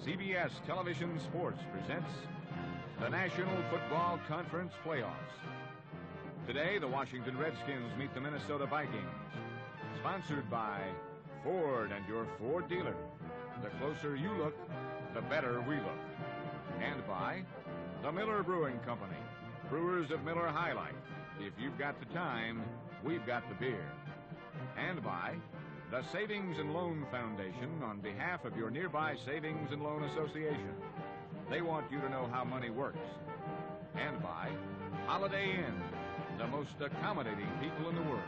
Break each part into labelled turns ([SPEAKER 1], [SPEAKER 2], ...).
[SPEAKER 1] CBS Television Sports presents the National Football Conference Playoffs. Today, the Washington Redskins meet the Minnesota Vikings. Sponsored by Ford and your Ford dealer. The closer you look, the better we look. And by the Miller Brewing Company. Brewers of Miller High Life. If you've got the time, we've got the beer. And by the Savings and Loan Foundation on behalf of your nearby Savings and Loan Association. They want you to know how money works. And by Holiday Inn, the most accommodating people in the world.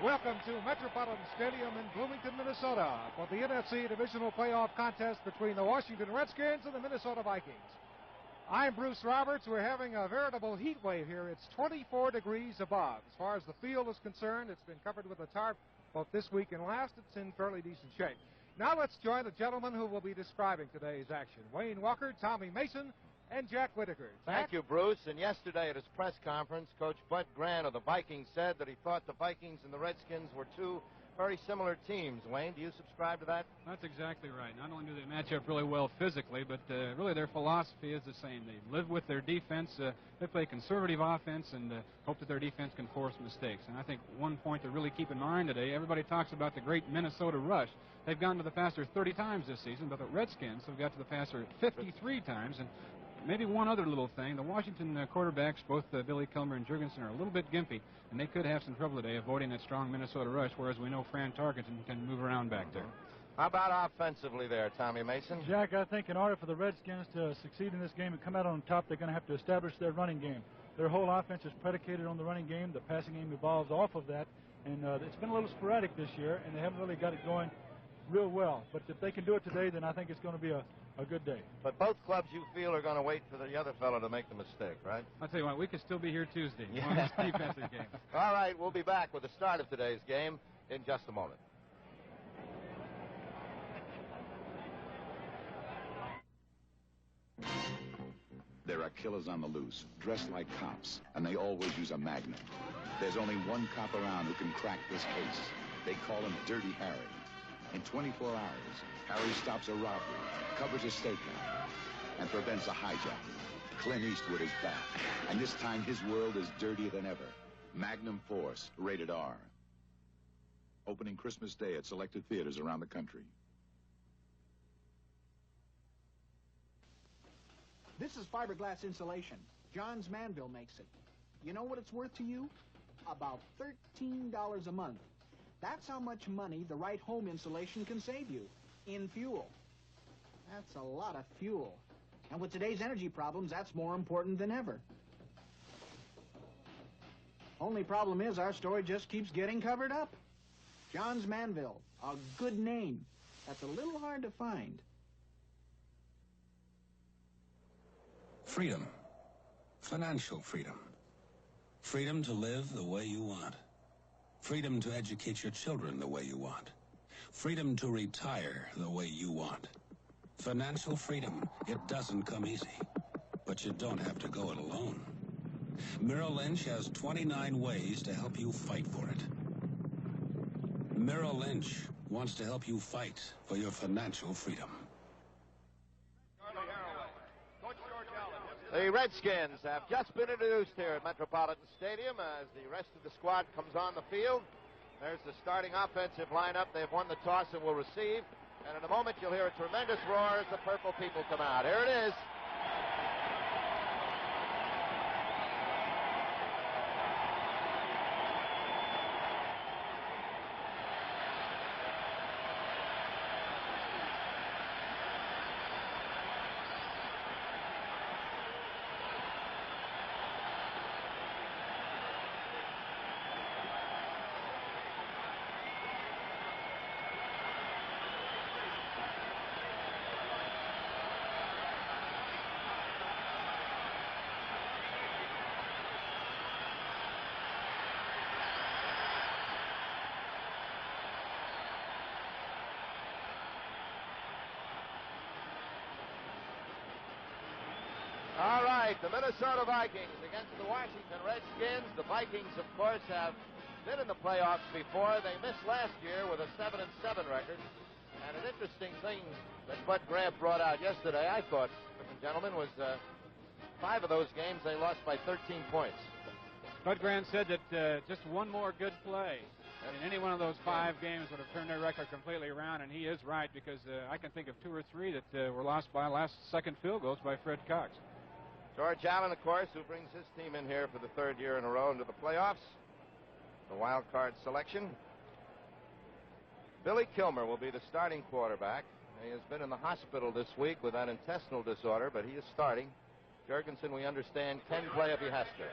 [SPEAKER 2] Welcome to Metropolitan Stadium in Bloomington, Minnesota for the NFC Divisional Playoff Contest between the Washington Redskins and the Minnesota Vikings. I'm Bruce Roberts. We're having a veritable heat wave here. It's 24 degrees above. As far as the field is concerned, it's been covered with a tarp both this week and last. It's in fairly decent shape. Now let's join the gentlemen who will be describing today's action. Wayne Walker, Tommy Mason, and Jack Whitaker.
[SPEAKER 3] Thank you, Bruce. And yesterday at his press conference, Coach Bud Grant of the Vikings said that he thought the Vikings and the Redskins were two very similar teams. Wayne, do you subscribe to that?
[SPEAKER 4] That's exactly right. Not only do they match up really well physically, but really their philosophy is the same. They live with their defense. They play conservative offense and hope that their defense can force mistakes. And I think one point to really keep in mind today, everybody talks about the great Minnesota rush. They've gone to the passer 30 times this season, but the Redskins have got to the passer 53 times. And maybe one other little thing, the Washington quarterbacks, both Billy Kilmer and Jurgensen, are a little bit gimpy, and they could have some trouble today avoiding that strong Minnesota rush, whereas we know Fran Tarkenton can move around back there.
[SPEAKER 3] How about offensively there, Tommy Mason?
[SPEAKER 5] Jack, I think in order for the Redskins to succeed in this game and come out on top, they're going to have to establish their running game. Their whole offense is predicated on the running game. The passing game evolves off of that, and it's been a little sporadic this year, and they haven't really got it going real well. But if they can do it today, then I think it's going to be a good day.
[SPEAKER 3] But both clubs, you feel, are going to wait for the other fellow to make the mistake, right?
[SPEAKER 4] I'll tell you what, we could still be here Tuesday.
[SPEAKER 3] Yeah.
[SPEAKER 4] On this defensive game.
[SPEAKER 3] All right, we'll be back with the start of today's game in just a moment.
[SPEAKER 6] There are killers on the loose, dressed like cops, and they always use a magnum. There's only one cop around who can crack this case. They call him Dirty Harry. In 24 hours, Harry stops a robbery, covers a stakeout, and prevents a hijacking. Clint Eastwood is back, and this time his world is dirtier than ever. Magnum Force, rated R. Opening Christmas Day at selected theaters around the country.
[SPEAKER 7] This is fiberglass insulation. Johns Manville makes it. You know what it's worth to you? About $13 a month. That's how much money the right home insulation can save you in fuel. That's a lot of fuel. And with today's energy problems, that's more important than ever. Only problem is our story just keeps getting covered up. Johns Manville, a good name. That's a little hard to find.
[SPEAKER 8] Freedom. Financial freedom. Freedom to live the way you want. Freedom to educate your children the way you want. Freedom to retire the way you want. Financial freedom, it doesn't come easy. But you don't have to go it alone. Merrill Lynch has 29 ways to help you fight for it. Merrill Lynch wants to help you fight for your financial freedom.
[SPEAKER 3] The Redskins have just been introduced here at Metropolitan Stadium as the rest of the squad comes on the field. There's the starting offensive lineup. They've won the toss and will receive. And in a moment, you'll hear a tremendous roar as the purple people come out. Here it is. tonight, the Minnesota Vikings against the Washington Redskins. The Vikings, of course, have been in the playoffs before. They missed last year with a 7-7 record. And an interesting thing that Bud Grant brought out yesterday, I thought, gentlemen, was 5 of those games they lost by 13 points.
[SPEAKER 4] Bud Grant said that just one more good play in any one of those 5 games would have turned their record completely around, and he is right, because I can think of 2 or 3 that were lost by last-second field goals by Fred Cox.
[SPEAKER 3] George Allen, of course, who brings his team in here for the 3rd year in a row into the playoffs. The wild card selection. Billy Kilmer will be the starting quarterback. He has been in the hospital this week with an intestinal disorder, but he is starting. Jurgensen, we understand, can play if he has to.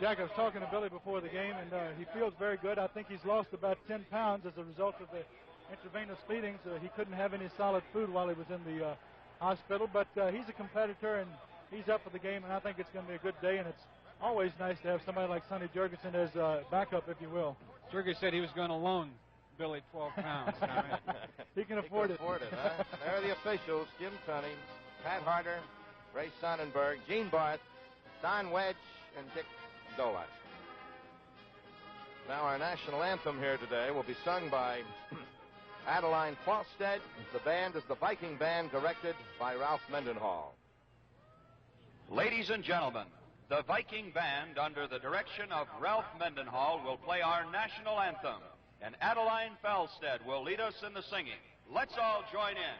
[SPEAKER 5] Jack, I was talking to Billy before the game, and he feels very good. I think he's lost about 10 pounds as a result of the intravenous feedings. He couldn't have any solid food while he was in the hospital, but he's a competitor, and he's up for the game, and I think it's going to be a good day, and it's always nice to have somebody like Sonny Jurgensen as backup, if you will.
[SPEAKER 4] Jurgensen said he was going to loan Billy 12 pounds.
[SPEAKER 5] He can afford it.
[SPEAKER 3] Huh? There are the officials: Jim Tunney, Pat Harder, Ray Sonnenberg, Gene Barth, Don Wedge, and Dick Dolak. Now our national anthem here today will be sung by Adeline Falstead. The band is the Viking Band, directed by Ralph Mendenhall.
[SPEAKER 9] Ladies and gentlemen, the Viking Band, under the direction of Ralph Mendenhall, will play our national anthem, and Adeline Falstead will lead us in the singing. Let's all join in.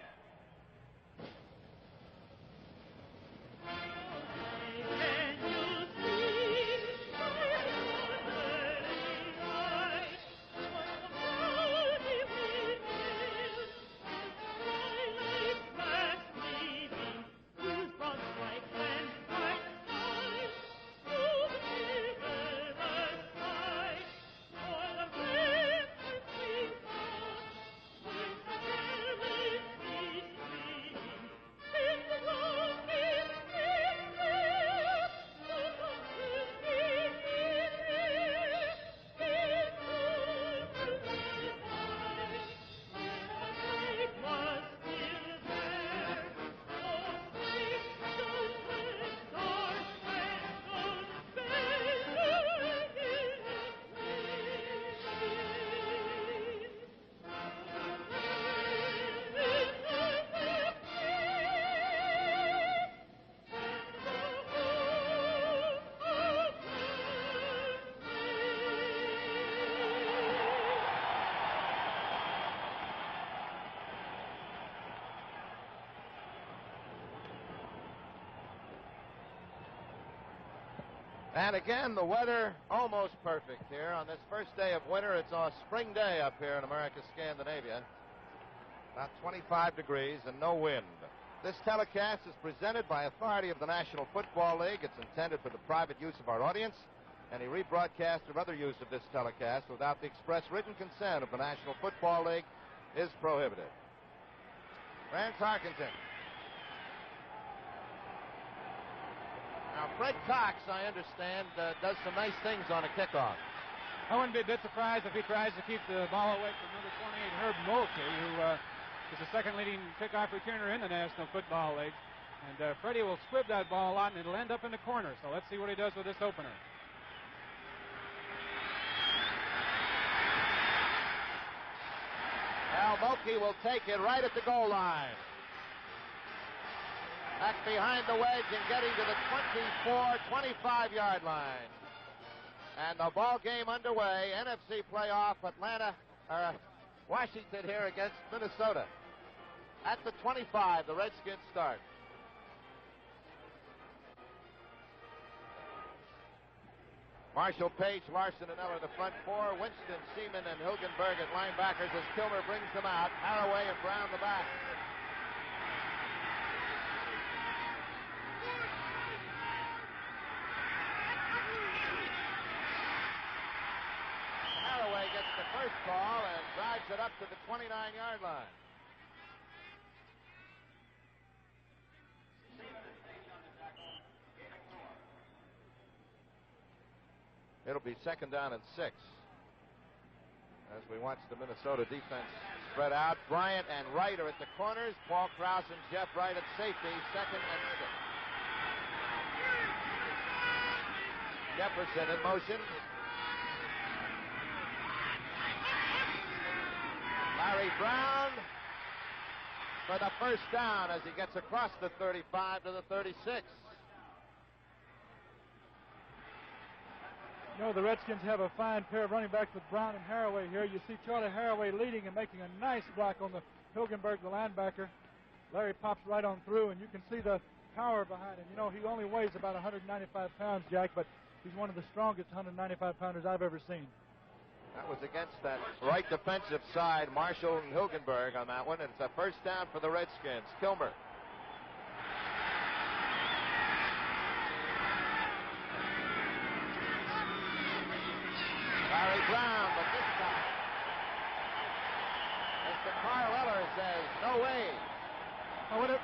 [SPEAKER 3] And again, the weather almost perfect here on this first day of winter. It's a spring day up here in America, Scandinavia. About 25 degrees and no wind. This telecast is presented by authority of the National Football League. It's intended for the private use of our audience. Any rebroadcast or other use of this telecast without the express written consent of the National Football League is prohibited. Rance Harkington. Now, Fred Cox, I understand, does some nice things on a kickoff.
[SPEAKER 4] I wouldn't be a bit surprised if he tries to keep the ball away from number 28, Herb Mulkey, who is the second leading kickoff returner in the National Football League. And Freddie will squib that ball a lot, and it'll end up in the corner. So let's see what he does with this opener.
[SPEAKER 3] Al Mulkey will take it right at the goal line. Back behind the wedge and getting to the 24-25-yard line. And the ball game underway. NFC playoff, Washington here against Minnesota. At the 25, the Redskins start. Marshall, Page, Larson, and Eller the front four. Winston, Seaman, and Hilgenberg at linebackers as Kilmer brings them out. Haraway and Brown the back. Haraway gets the first ball and drives it up to the 29-yard line. It'll be 2nd down and 6 as we watch the Minnesota defense spread out. Bryant and Wright are at the corners. Paul Krause and Jeff Wright at safety. 2nd and 6. Jefferson in motion. Larry Brown for the first down as he gets across the 35 to the 36.
[SPEAKER 5] You know, the Redskins have a fine pair of running backs with Brown and Haraway here. You see Charlie Haraway leading and making a nice block on the Hilgenberg, the linebacker. Larry pops right on through, and you can see the power behind him. You know, he only weighs about 195 pounds, Jack, but he's one of the strongest 195-pounders I've ever seen.
[SPEAKER 3] That was against that right defensive side, Marshall and Hilgenberg on that one. And it's a first down for the Redskins. Kilmer. Larry Brown, but this time, Mr. Carl Eller says, no way.
[SPEAKER 4] Oh,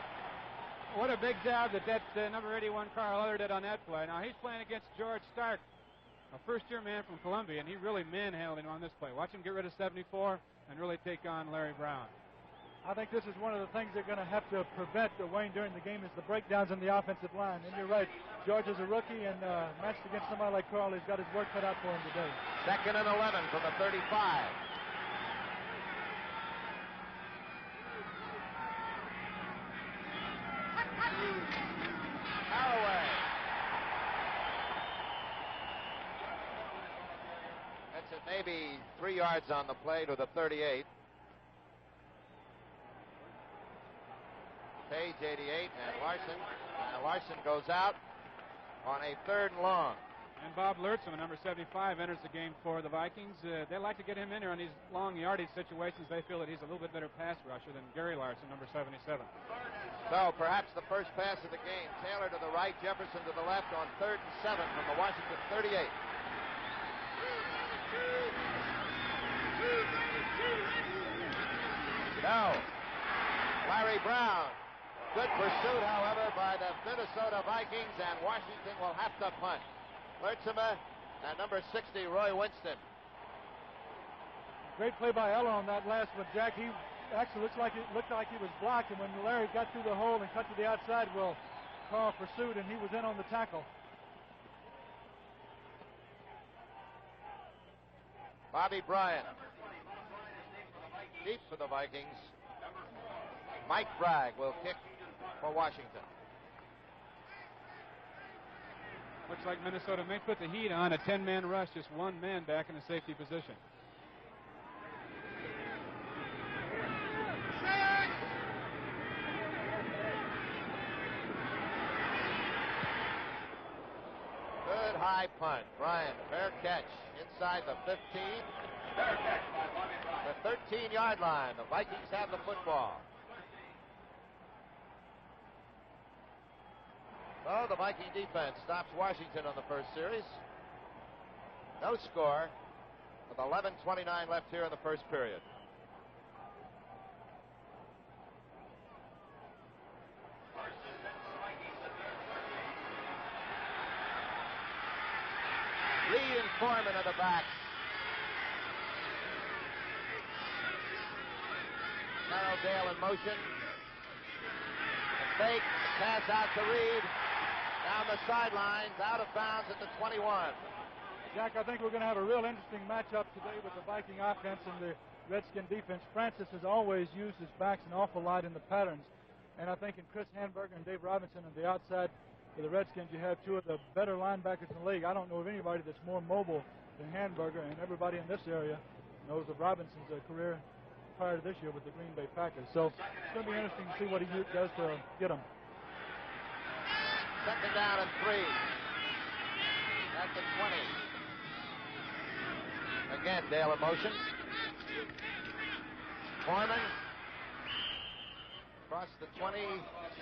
[SPEAKER 4] what a big job that number 81 Carl Eller did on that play. Now, he's playing against George Stark, a first-year man from Columbia, and he really manhandled him on this play. Watch him get rid of 74 and really take on Larry Brown.
[SPEAKER 5] I think this is one of the things they're going to have to prevent, Wayne, during the game is the breakdowns in the offensive line. And you're right, George is a rookie, and matched against somebody like Carl, he's got his work cut out for him today.
[SPEAKER 3] 2nd and 11 from the 35. Haraway. That's it, maybe 3 yards on the play to the 38. Page 88 and Larson goes out on a 3rd and long.
[SPEAKER 4] And Bob Lurtzman, number 75, enters the game for the Vikings. They like to get him in there on these long yardage situations. They feel that he's a little bit better pass rusher than Gary Larson, number 77.
[SPEAKER 3] So perhaps the first pass of the game. Taylor to the right, Jefferson to the left on 3rd and 7 from the Washington 38. No. Larry Brown. Good pursuit, however, by the Minnesota Vikings, and Washington will have to punt. Lurtzema and number 60, Roy Winston.
[SPEAKER 5] Great play by Eller on that last one, Jack. He actually looked like he was blocked, and when Larry got through the hole and cut to the outside, well, Carl pursued, and he was in on the tackle.
[SPEAKER 3] Bobby Bryant. Deep for the Vikings. Mike Bragg will kick for Washington.
[SPEAKER 4] Looks like Minnesota may put the heat on a 10-man rush, just one man back in the safety position.
[SPEAKER 3] Good high punt. Bryant, fair catch inside the 15. The 13-yard line. The Vikings have the football. So the Viking defense stops Washington on the first series. No score with 11:29 left here in the first period. Reed and Foreman at the back. Merrildale in motion. The fake, pass out to Reed. Down the sidelines, out of bounds at the 21.
[SPEAKER 5] Jack, I think we're going to have a real interesting matchup today with the Viking offense and the Redskin defense. Francis has always used his backs an awful lot in the patterns. And I think in Chris Handberger and Dave Robinson on the outside for the Redskins, you have two of the better linebackers in the league. I don't know of anybody that's more mobile than Handberger, and everybody in this area knows of Robinson's career prior to this year with the Green Bay Packers. So it's going to be interesting to see what he does to get them.
[SPEAKER 3] 2nd down and 3. At the 20. Again, Dale in motion. Foreman across the 20,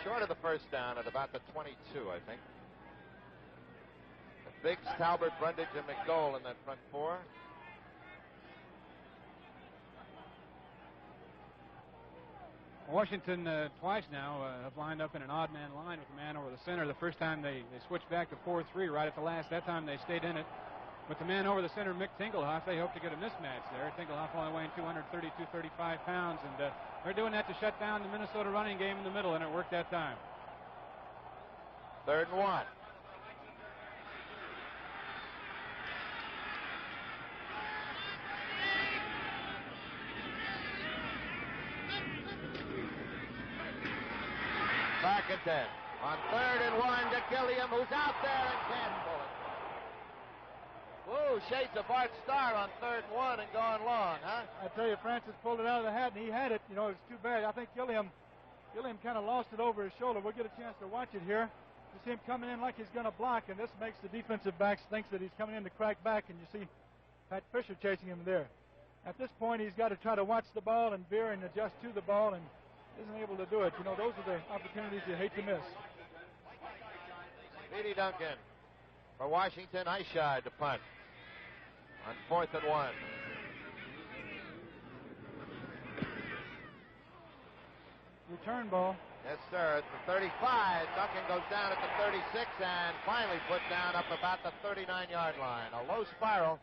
[SPEAKER 3] short of the first down at about the 22, I think. The Biggs, Talbert, Brundage, and McDowell in that front four.
[SPEAKER 4] Washington twice now have lined up in an odd man line with a man over the center. The first time they switched back to 4-3 right at the last. That time they stayed in it with the man over the center, Mick Tingelhoff. They hope to get a mismatch there. Tingelhoff only weighing 232, 35 pounds, and they're doing that to shut down the Minnesota running game in the middle, and it worked that time.
[SPEAKER 3] 3rd and 1. Back and 10. On 3rd and 1 to Gilliam, who's out there and can't pull it. Whoa, shades of Bart Starr on 3rd and 1 and going long, huh?
[SPEAKER 5] I tell you, Francis pulled it out of the hat, and he had it. You know, it's too bad. I think Gilliam kind of lost it over his shoulder. We'll get a chance to watch it here. You see him coming in like he's going to block, and this makes the defensive backs think that he's coming in to crack back, and you see Pat Fisher chasing him there. At this point, he's got to try to watch the ball and veer and adjust to the ball, and isn't able to do it. You know, those are the opportunities you hate to miss.
[SPEAKER 3] Speedy Duncan for Washington. Highshide to punt on 4th and 1.
[SPEAKER 5] Return ball.
[SPEAKER 3] Yes, sir. At the 35. Duncan goes down at the 36 and finally put down up about the 39-yard line. A low spiral.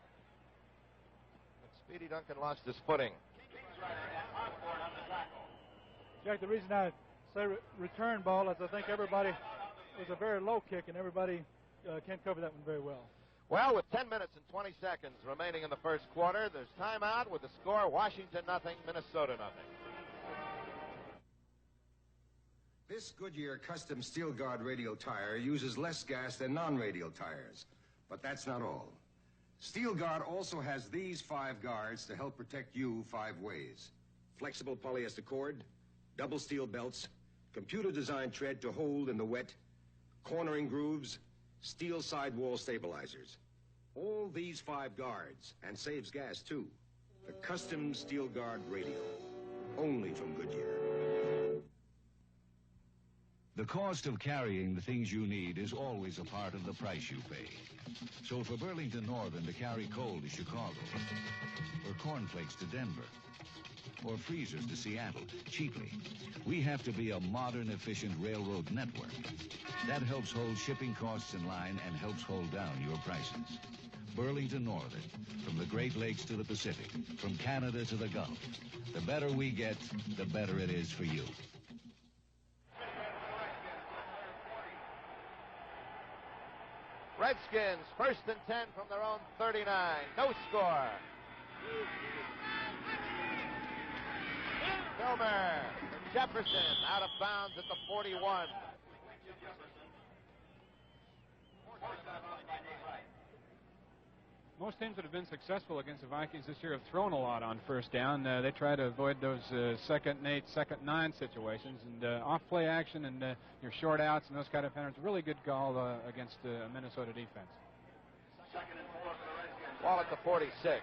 [SPEAKER 3] But Speedy Duncan lost his footing.
[SPEAKER 5] Jack, the reason I say return ball is I think everybody was a very low kick, and everybody can't cover that one very well.
[SPEAKER 3] Well, with 10 minutes and 20 seconds remaining in the first quarter, there's timeout with the score Washington nothing, Minnesota nothing.
[SPEAKER 10] This Goodyear custom steel guard radial tire uses less gas than non-radial tires. But that's not all. Steel Guard also has these 5 guards to help protect you 5 ways. Flexible polyester cord, double steel belts, computer-designed tread to hold in the wet, cornering grooves, steel sidewall stabilizers. All these 5 guards, and saves gas too. The custom steel guard radial, only from Goodyear.
[SPEAKER 11] The cost of carrying the things you need is always a part of the price you pay. So for Burlington Northern to carry coal to Chicago, or cornflakes to Denver, or freezers to Seattle cheaply, we have to be a modern, efficient railroad network. That helps hold shipping costs in line and helps hold down your prices. Burlington Northern, from the Great Lakes to the Pacific, from Canada to the Gulf. The better we get, the better it is for you.
[SPEAKER 3] Redskins, 1st and 10 from their own 39. No score. Filmer for Jefferson, out of bounds at the 41.
[SPEAKER 4] Most teams that have been successful against the Vikings this year have thrown a lot on 1st down. They try to avoid those 2nd and 8, 2nd and 9 situations, and off-play action and your short outs and those kind of patterns. Really good call against Minnesota defense.
[SPEAKER 3] Ball at the 46.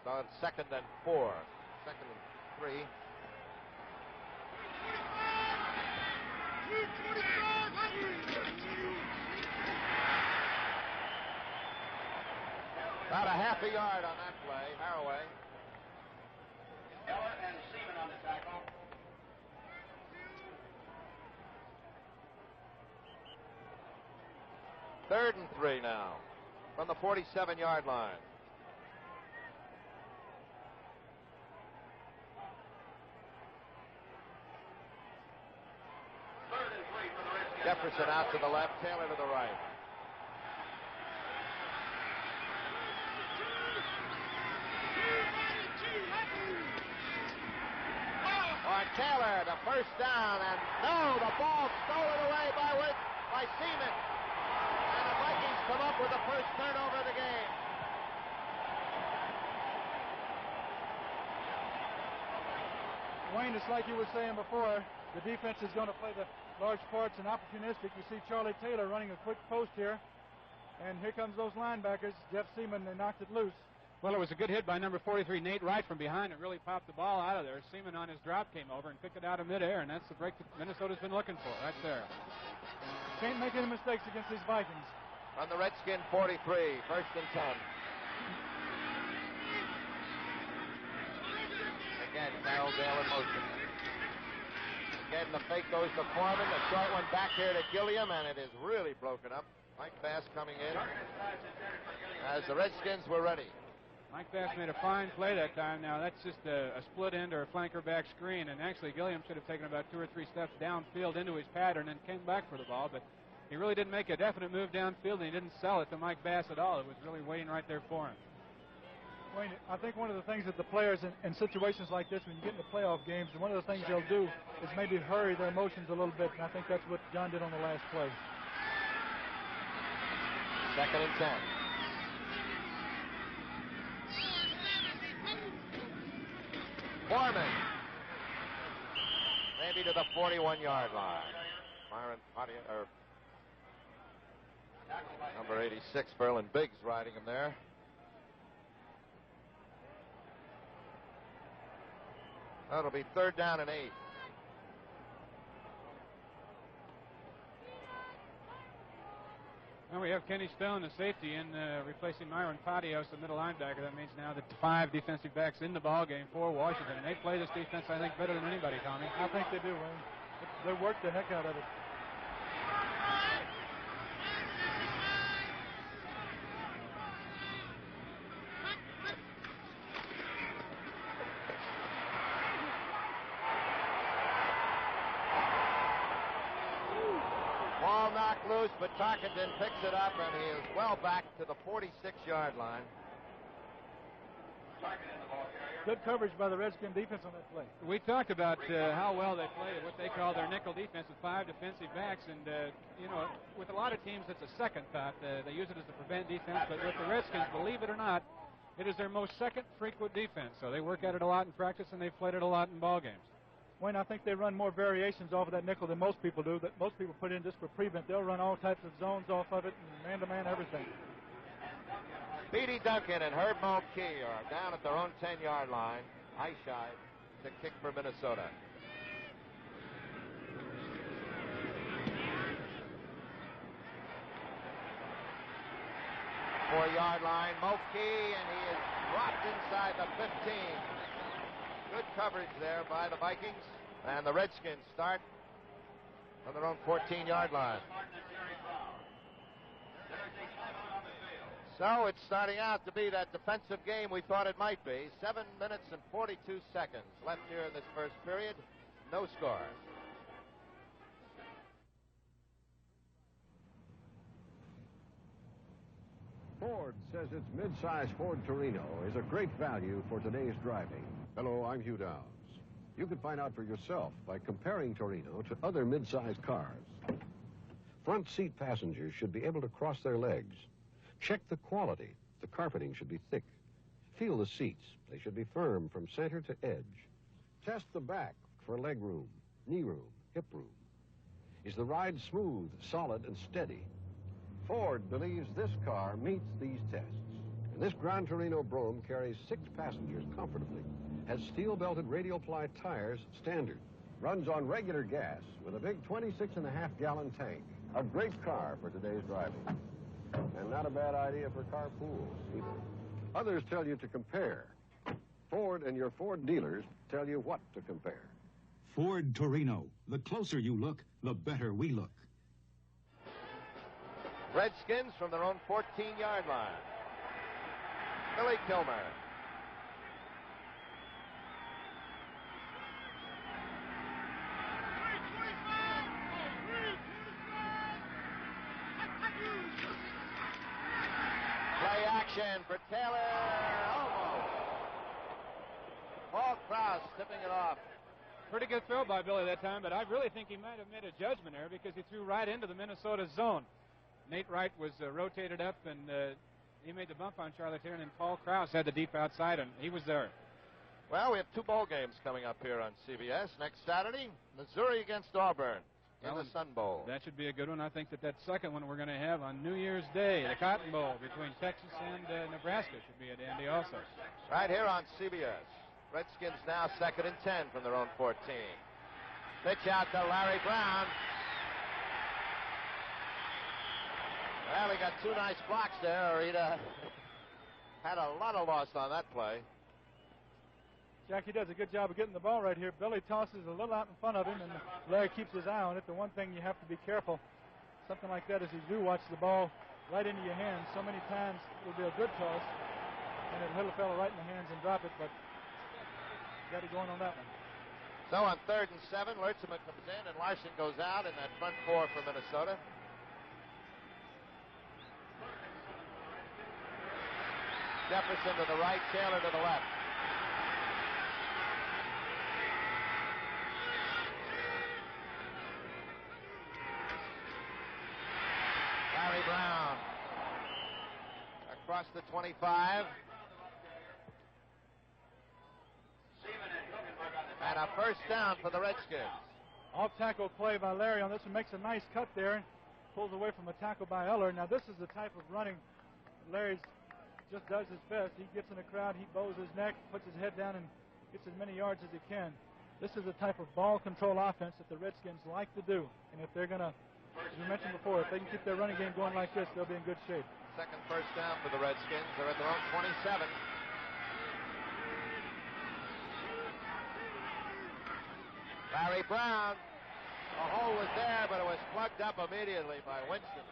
[SPEAKER 3] So it's 2nd and 4. 2nd and 3. About a half a yard on that play. Haraway.
[SPEAKER 9] Keller and Seaman on the tackle.
[SPEAKER 3] Third and 3 now from the 47-yard line.
[SPEAKER 9] Third and 3 for the Redskins.
[SPEAKER 3] Jefferson out to the left, Taylor to the right. Taylor, the 1st down, and no, the ball stolen away by Seaman. And the Vikings come up with the 1st turnover of the game.
[SPEAKER 5] Wayne, it's like you were saying before, the defense is going to play the large parts and opportunistic. You see Charlie Taylor running a quick post here, and here comes those linebackers. Jeff Seaman, they knocked it loose.
[SPEAKER 4] Well, it was a good hit by number 43, Nate Wright, from behind. It really popped the ball out of there. Seaman on his drop came over and picked it out of midair, and that's the break that Minnesota's been looking for right there.
[SPEAKER 5] Can't make any mistakes against these Vikings.
[SPEAKER 3] On the Redskin 43, 1st and 10. Again, Carroll Dale in motion. Again, the fake goes to Foreman. The short one back here to Gilliam, and it is really broken up. Mike Bass coming in as the Redskins were ready.
[SPEAKER 4] Mike Bass made a fine play that time. Now, that's just a split end or a flanker back screen, and actually Gilliam should have taken about 2 or 3 steps downfield into his pattern and came back for the ball, but he really didn't make a definite move downfield, and he didn't sell it to Mike Bass at all. It was really waiting right there for him.
[SPEAKER 5] Wayne, I think one of the things that the players in situations like this, when you get into playoff games, one of the things they'll do is maybe hurry their emotions a little bit, and I think that's what John did on the last play.
[SPEAKER 3] 2nd and 10. Foreman. Maybe to the 41-yard line. Myron Potier, or number 86, Berlin Biggs, riding him there. That'll be 3rd down and 8.
[SPEAKER 4] Well, we have Kenny Stone, the safety, in replacing Myron Patios, the middle linebacker. That means now that 5 defensive backs in the ball game for Washington, and they play this defense, I think, better than anybody, Tommy.
[SPEAKER 5] I think they do, Wayne. They work the heck out of it.
[SPEAKER 3] Ball knocked loose, but Tarkenton picks it up, and he is well back to the 46-yard line.
[SPEAKER 5] Good coverage by the Redskin defense on that play.
[SPEAKER 4] We talked about how well they play what they call their nickel defense with 5 defensive backs, and you know, with a lot of teams, it's a second thought. They use it as a prevent defense, but with the Redskins, believe it or not, it is their most second frequent defense. So they work at it a lot in practice, and they've played it a lot in ball games.
[SPEAKER 5] Wayne, I think they run more variations off of that nickel than most people do. That most people put in just for prevent. They'll run all types of zones off of it, and man-to-man everything.
[SPEAKER 3] Speedy Duncan and Herb Mulkey are down at their own 10-yard line. Highshide to kick for Minnesota. Four-yard line, Mulkey, and he is dropped inside the 15. Good coverage there by the Vikings, and the Redskins start on their own 14-yard line. So it's starting out to be that defensive game we thought it might be. 7 minutes and 42 seconds left here in this first period. No score.
[SPEAKER 12] Ford says its midsize Ford Torino is a great value for today's driving. Hello, I'm Hugh Downs. You can find out for yourself by comparing Torino to other midsize cars. Front seat passengers should be able to cross their legs. Check the quality. The carpeting should be thick. Feel the seats. They should be firm from center to edge. Test the back for leg room, knee room, hip room. Is the ride smooth, solid, and steady? Ford believes this car meets these tests. And this Gran Torino Brougham carries 6 passengers comfortably, has steel-belted radial-ply tires standard, runs on regular gas with a big 26.5-gallon tank. A great car for today's driving. And not a bad idea for carpools, either. Others tell you to compare. Ford and your Ford dealers tell you what to compare.
[SPEAKER 11] Ford Torino. The closer you look, the better we look.
[SPEAKER 3] Redskins from their own 14-yard line. Billy Kilmer. Play action for Taylor. Almost. Paul Krause tipping it off.
[SPEAKER 4] Pretty good throw by Billy that time, but I really think he might have made a judgment error because he threw right into the Minnesota zone. Nate Wright was rotated up, and he made the bump on Charlie Taylor, and then Paul Krause had the deep outside, and he was there.
[SPEAKER 3] Well, we have 2 bowl games coming up here on CBS. Next Saturday, Missouri against Auburn in the Sun Bowl.
[SPEAKER 4] That should be a good one. I think that second one we're going to have on New Year's Day, the Cotton Bowl between Texas and Nebraska, should be a dandy also.
[SPEAKER 3] Right here on CBS. Redskins now 2nd and 10 from their own 14. Pitch out to Larry Brown. Well, he got 2 nice blocks there, or he'd had a lot of loss on that play.
[SPEAKER 5] Jackie does a good job of getting the ball right here. Billy tosses a little out in front of him, and Larry keeps his eye on it. The one thing you have to be careful, something like that, is you do watch the ball right into your hands. So many times it'll be a good toss, and it'll hit a fellow right in the hands and drop it, but got it going on that one.
[SPEAKER 3] So on 3rd and 7, Lertzema comes in, and Larson goes out in that front 4 for Minnesota. Jefferson to the right, Taylor to the left. Larry Brown across the 25. And a first down for the Redskins.
[SPEAKER 5] Off tackle play by Larry on this one, makes a nice cut there and pulls away from a tackle by Eller. Now this is the type of running Larry just does his best. He gets in the crowd, he bows his neck, puts his head down, and gets as many yards as he can. This is the type of ball control offense that the Redskins like to do. And if they're going to, as we mentioned before, if they can keep their running game going like this, they'll be in good shape.
[SPEAKER 3] Second first down for the Redskins. They're at their own 27. Larry Brown. A hole was there, but it was plugged up immediately by Winston.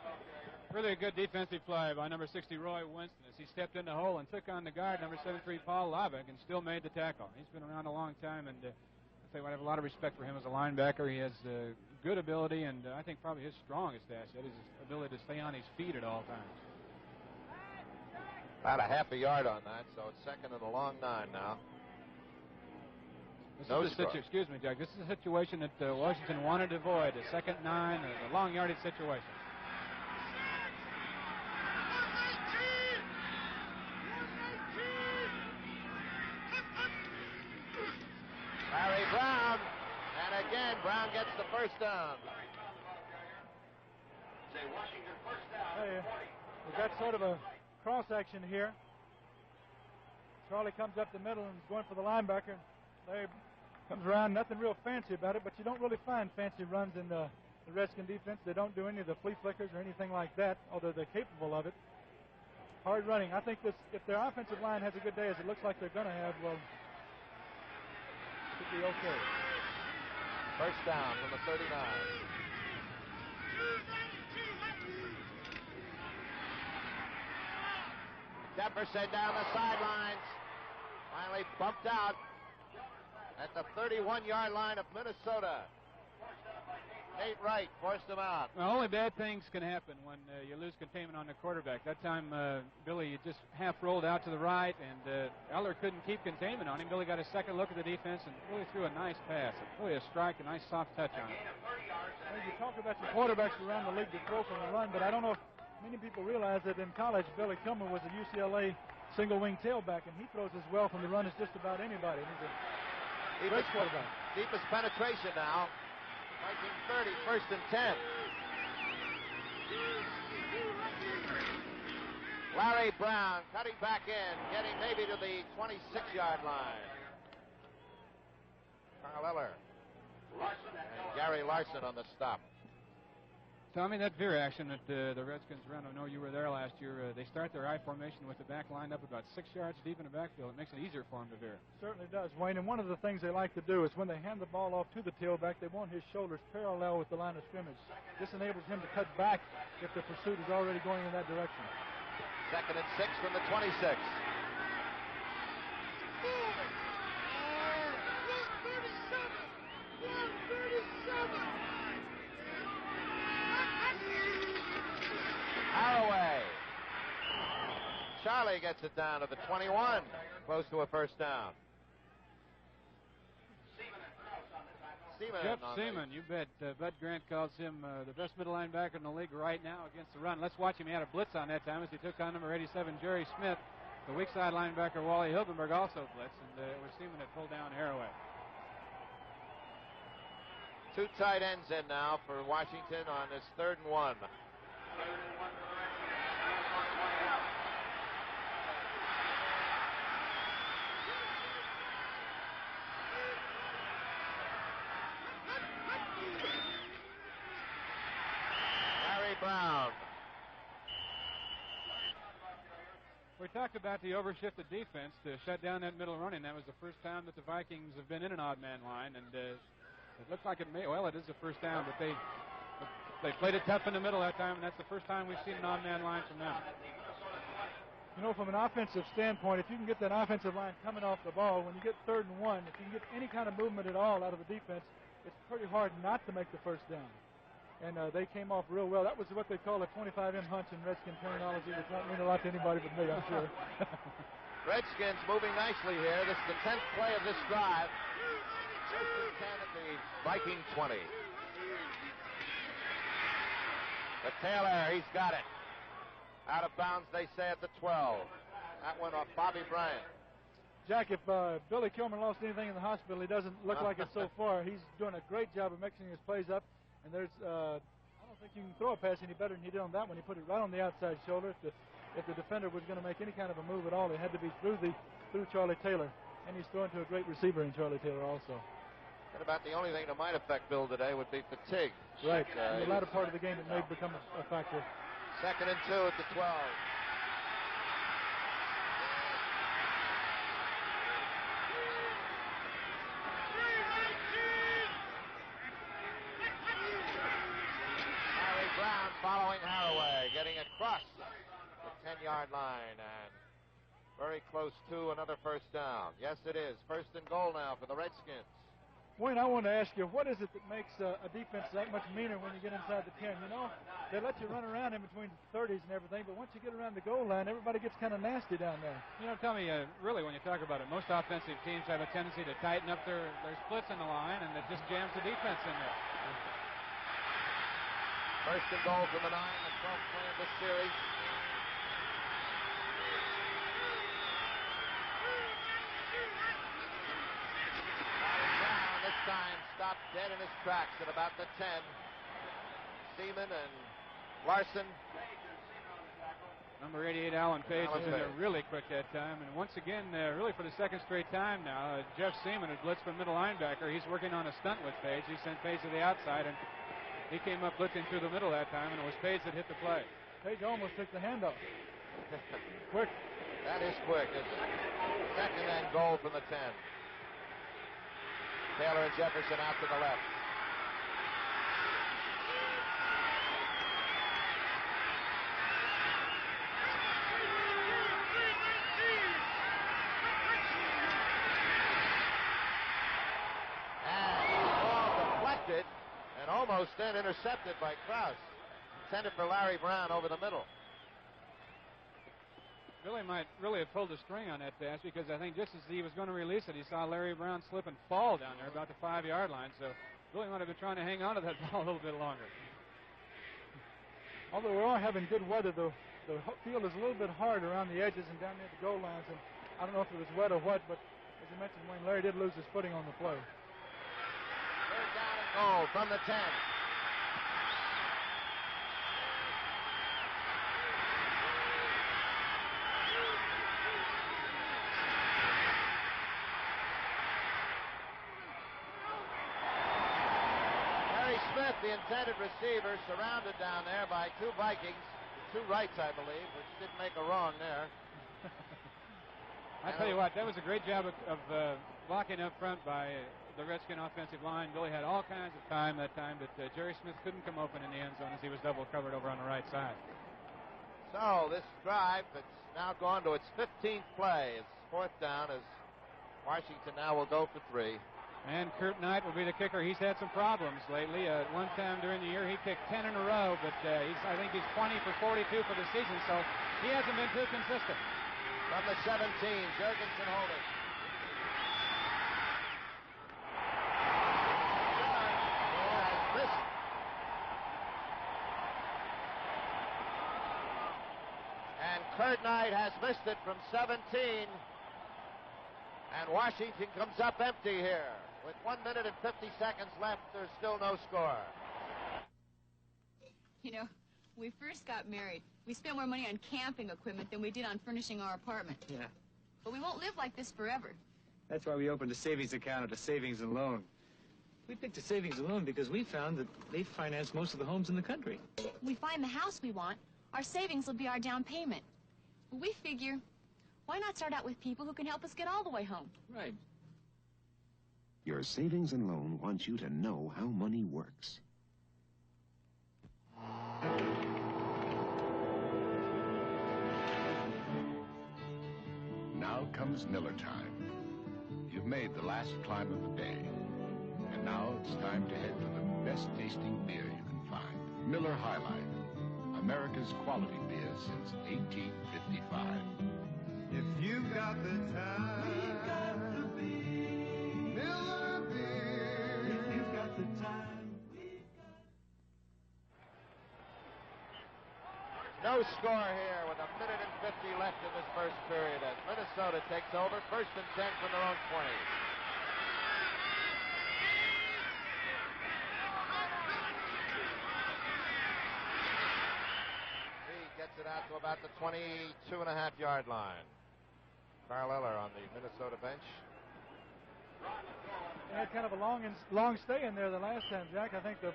[SPEAKER 4] Really a good defensive play by number 60, Roy Winston, as he stepped in the hole and took on the guard, number 73, Paul Lovick, and still made the tackle. He's been around a long time, and I have a lot of respect for him as a linebacker. He has good ability, and I think probably his strongest asset is his ability to stay on his feet at all times.
[SPEAKER 3] About a half a yard on that, so it's second and a long 9 now.
[SPEAKER 4] Excuse me, Jack. This is a situation that Washington wanted to avoid, a 2nd and 9, a long yardage situation.
[SPEAKER 3] Larry Brown, and again, Brown gets the first down.
[SPEAKER 5] Hey, we've got sort of a cross action here. Charlie comes up the middle and is going for the linebacker. Larry comes around, nothing real fancy about it, but you don't really find fancy runs in the Redskin defense. They don't do any of the flea flickers or anything like that, although they're capable of it. Hard running. I think this, if their offensive line has a good day, as it looks like they're going to have, well, should be okay.
[SPEAKER 3] First down from the 39. Jefferson down the sidelines. Finally bumped out at the 31-yard line of Minnesota. Nate Wright forced him out.
[SPEAKER 4] Well, only bad things can happen when you lose containment on the quarterback. That time, Billy just half rolled out to the right, and Eller couldn't keep containment on him. Billy got a second look at the defense and really threw a nice pass. Really a strike, a nice soft touch on it.
[SPEAKER 5] Well, you talk about your quarterbacks around the league that throw from the run, but I don't know if many people realize that in college, Billy Kilmer was a UCLA single-wing tailback, and he throws as well from the run as just about anybody. He's a great quarterback.
[SPEAKER 3] Deepest penetration now. Viking 30, first and 10. Larry Brown cutting back in, getting maybe to the 26-yard line. Carl Eller and Gary Larson on the stop.
[SPEAKER 4] Tommy, that veer action that the Redskins run, I know you were there last year, they start their I formation with the back lined up about 6 yards deep in the backfield. It makes it easier for them to veer.
[SPEAKER 5] Certainly does, Wayne. And one of the things they like to do is when they hand the ball off to the tailback, they want his shoulders parallel with the line of scrimmage. This enables him to cut back if the pursuit is already going in that direction.
[SPEAKER 3] Second and 6 from the 26. Haraway. Charlie gets it down to the 21, close to a first down.
[SPEAKER 4] Jeff Seaman, you bet. Bud Grant calls him the best middle linebacker in the league right now against the run. Let's watch him. He had a blitz on that time as he took on number 87, Jerry Smith. The weak side linebacker, Wally Hilgenberg, also blitzed, and it was Seaman that pulled down Haraway.
[SPEAKER 3] 2 tight ends in now for Washington on this 3rd and 1. Larry Brown.
[SPEAKER 4] We talked about the overshifted defense to shut down that middle running. That was the first time that the Vikings have been in an odd man line, and it looks like it is the first down, but they played it tough in the middle that time, and that's the first time we've seen an odd man line from them.
[SPEAKER 5] You know, from an offensive standpoint, if you can get that offensive line coming off the ball, when you get 3rd and 1, if you can get any kind of movement at all out of the defense, it's pretty hard not to make the first down. And they came off real well. That was what they call a 25M hunch in Redskin terminology, which won't mean a lot to anybody but me, I'm sure.
[SPEAKER 3] Redskins moving nicely here. This is the 10th play of this drive. First and 10 at the Viking 20. But Taylor, he's got it. Out of bounds, they say, at the 12. That went off Bobby Bryant.
[SPEAKER 5] Jack, if Billy Kilmer lost anything in the hospital, he doesn't look like it so far. He's doing a great job of mixing his plays up. And there's, I don't think you can throw a pass any better than he did on that one. He put it right on the outside shoulder. If the defender was going to make any kind of a move at all, it had to be through Charlie Taylor. And he's throwing to a great receiver in Charlie Taylor also.
[SPEAKER 3] And about the only thing that might affect Bill today would be fatigue.
[SPEAKER 5] Right. In the latter part of the game, it may become a factor.
[SPEAKER 3] 2nd and 2 at the 12. Harry Brown following Haraway, getting across the 10-yard line and very close to another first down. Yes, it is. 1st and goal now for the Redskins.
[SPEAKER 5] Wayne, I want to ask you, what is it that makes a defense that much meaner when you get inside the 10? You know, they let you run around in between the 30s and everything, but once you get around the goal line, everybody gets kind of nasty down there.
[SPEAKER 4] You know, Tommy, really, when you talk about it, most offensive teams have a tendency to tighten up their splits in the line, and it just jams the defense in there.
[SPEAKER 3] 1st and goal from the 9, the 12th play of this series. This time stopped dead in his tracks at about the 10. Seaman and Larson.
[SPEAKER 4] Number 88, Alan Page, is in there really quick that time. And once again, really for the 2nd straight time now, Jeff Seaman has blitzed from middle linebacker. He's working on a stunt with Page. He sent Page to the outside, and he came up blitzing through the middle that time, and it was Page that hit the play.
[SPEAKER 5] Page almost took the handoff. Quick.
[SPEAKER 3] That is quick. It's 2nd and goal from the 10. Taylor and Jefferson out to the left. And the ball deflected and almost then intercepted by Krause. Intended for Larry Brown over the middle.
[SPEAKER 4] Billy might really have pulled the string on that pass, because I think just as he was going to release it, he saw Larry Brown slip and fall down there about the 5-yard line. So Billy might have been trying to hang on to that ball a little bit longer.
[SPEAKER 5] Although we are having good weather, the field is a little bit hard around the edges and down near the goal lines. And I don't know if it was wet or what, but as you mentioned, Wayne, Larry did lose his footing on the play.
[SPEAKER 3] 3rd down and goal from the 10. Smith, the intended receiver, surrounded down there by 2 Vikings, 2 rights, I believe, which didn't make a wrong there.
[SPEAKER 4] I tell you what, that was a great job of blocking up front by the Redskin offensive line. Billy had all kinds of time that time, but Jerry Smith couldn't come open in the end zone as he was double covered over on the right side.
[SPEAKER 3] So this drive, it's now gone to its 15th play. It's 4th down as Washington now will go for 3.
[SPEAKER 4] And Kurt Knight will be the kicker. He's had some problems lately. One time during the year, he kicked 10 in a row, but I think he's 20 for 42 for the season, so he hasn't been too consistent.
[SPEAKER 3] From the 17, Jurgensen holding. And Kurt Knight has missed it from 17. And Washington comes up empty here. With 1 minute and 50 seconds left, there's still no score.
[SPEAKER 13] You know, when we first got married, we spent more money on camping equipment than we did on furnishing our apartment.
[SPEAKER 14] Yeah.
[SPEAKER 13] But we won't live like this forever.
[SPEAKER 14] That's why we opened a savings account at a savings and loan. We picked a savings and loan because we found that they finance most of the homes in the country.
[SPEAKER 13] When we find the house we want, our savings will be our down payment. We figure, why not start out with people who can help us get all the way home?
[SPEAKER 14] Right.
[SPEAKER 15] Your savings and loan wants you to know how money works.
[SPEAKER 6] Now comes Miller time. You've made the last climb of the day. And now it's time to head for the best tasting beer you can find. Miller High Life, America's quality beer since 1855.
[SPEAKER 16] If you got the time, we've got the beer. Miller beer. If you got the time, we've got.
[SPEAKER 3] No score here with 1:50 left in this first period as Minnesota takes over. 1st and 10 from their own 20. He gets it out to about the 22.5-yard line. Carl Eller on the Minnesota bench.
[SPEAKER 5] They had kind of a long stay in there the last time, Jack. I think the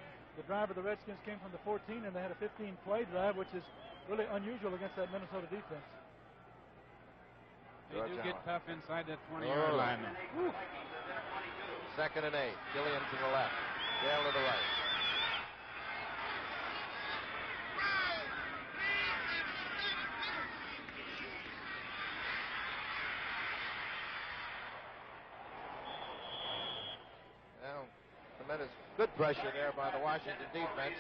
[SPEAKER 5] drive of the Redskins came from the 14, and they had a 15-play drive, which is really unusual against that Minnesota defense.
[SPEAKER 4] They do get tough inside that 20-yard line.
[SPEAKER 3] 2nd and 8. Gilliam to the left. Dale to the right. Well, tremendous good pressure there by the Washington defense.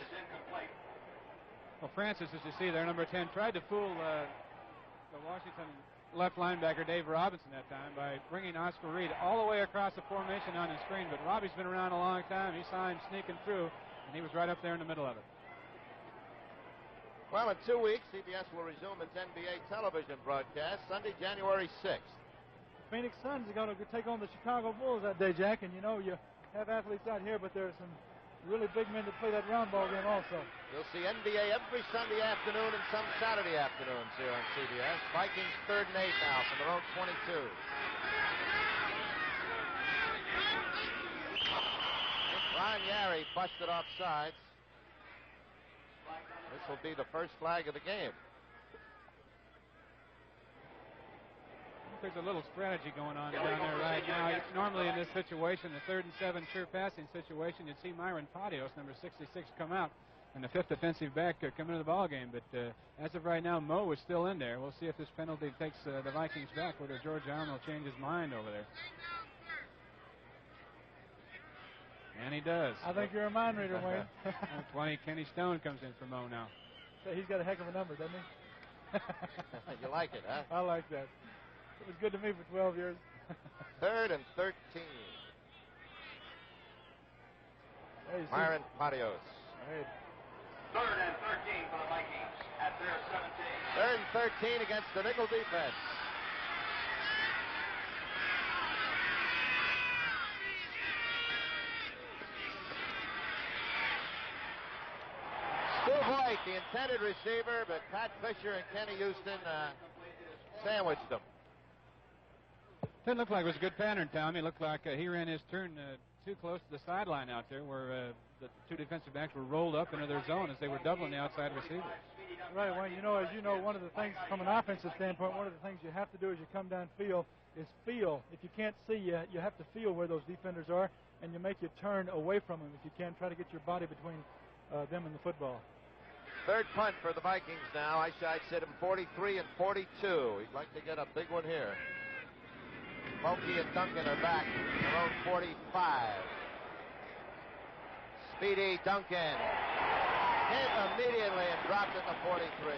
[SPEAKER 4] Well, Francis, as you see there, number 10, tried to fool the Washington left linebacker Dave Robinson that time by bringing Oscar Reed all the way across the formation on his screen. But Robbie's been around a long time. He saw him sneaking through, and he was right up there in the middle of it.
[SPEAKER 3] Well, in 2 weeks, CBS will resume its NBA television broadcast Sunday, January 6th.
[SPEAKER 5] Phoenix Suns are going to take on the Chicago Bulls that day, Jack. And, you know, you have athletes out here, but there are some really big men that play that round ball game also.
[SPEAKER 3] You'll see NBA every Sunday afternoon and some Saturday afternoons here on CBS. Vikings 3rd and 8 now from their own 22. Ron Yari busted off sides. This will be the first flag of the game.
[SPEAKER 4] There's a little strategy going on down there right now. Normally in this situation, the 3rd and 7 sure passing situation, you'd see Myron Patios, number 66, come out and the 5th defensive back come into the ball game. But as of right now, Mo is still in there. We'll see if this penalty takes the Vikings back, whether George Allen will change his mind over there. And he does.
[SPEAKER 5] I think you're a mind reader, Wayne.
[SPEAKER 4] 20, Kenny Stone comes in for Mo now.
[SPEAKER 5] So he's got a heck of a number, doesn't he?
[SPEAKER 3] You like it, huh?
[SPEAKER 5] I like that. It was good to me for 12 years.
[SPEAKER 3] 3rd and 13. Myron Patios.
[SPEAKER 5] Hey.
[SPEAKER 9] 3rd and 13 for the Vikings at their 17.
[SPEAKER 3] 3rd and 13 against the nickel defense. Stu Hoyt, the intended receiver, but Pat Fisher and Kenny Houston sandwiched them.
[SPEAKER 4] Didn't look like it was a good pattern, Tommy. It looked like he ran his turn too close to the sideline out there where the two defensive backs were rolled up into their zone as they were doubling the outside receivers.
[SPEAKER 5] Right, well, as you know, one of the things from an offensive standpoint, one of the things you have to do as you come downfield is feel. If you can't see, you have to feel where those defenders are, and you make you turn away from them if you can. Try to get your body between them and the football.
[SPEAKER 3] 3rd punt for the Vikings now. Eyesight hit him 43 and 42. He'd like to get a big one here. Mulkey and Duncan are back. Their own 45. Speedy Duncan hit immediately and dropped at the 43.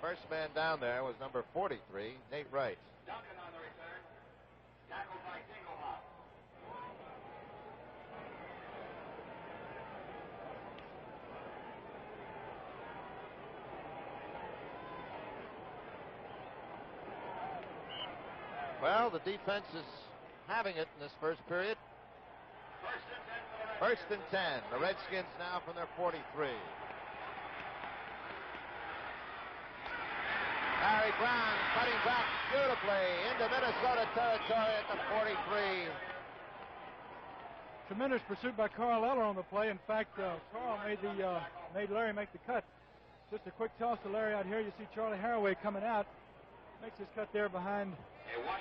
[SPEAKER 3] First man down there was number 43, Nate Wright.
[SPEAKER 9] Duncan on the return. Tackled by Dinglehop.
[SPEAKER 3] Well, the defense is having it in this first period. 1st and 10. The Redskins now from their 43. Harry Brown cutting back beautifully into Minnesota territory at the 43.
[SPEAKER 5] Tremendous pursuit by Carl Eller on the play. In fact, Carl made Larry make the cut. Just a quick toss to Larry out here. You see Charlie Haraway coming out. Makes his cut there behind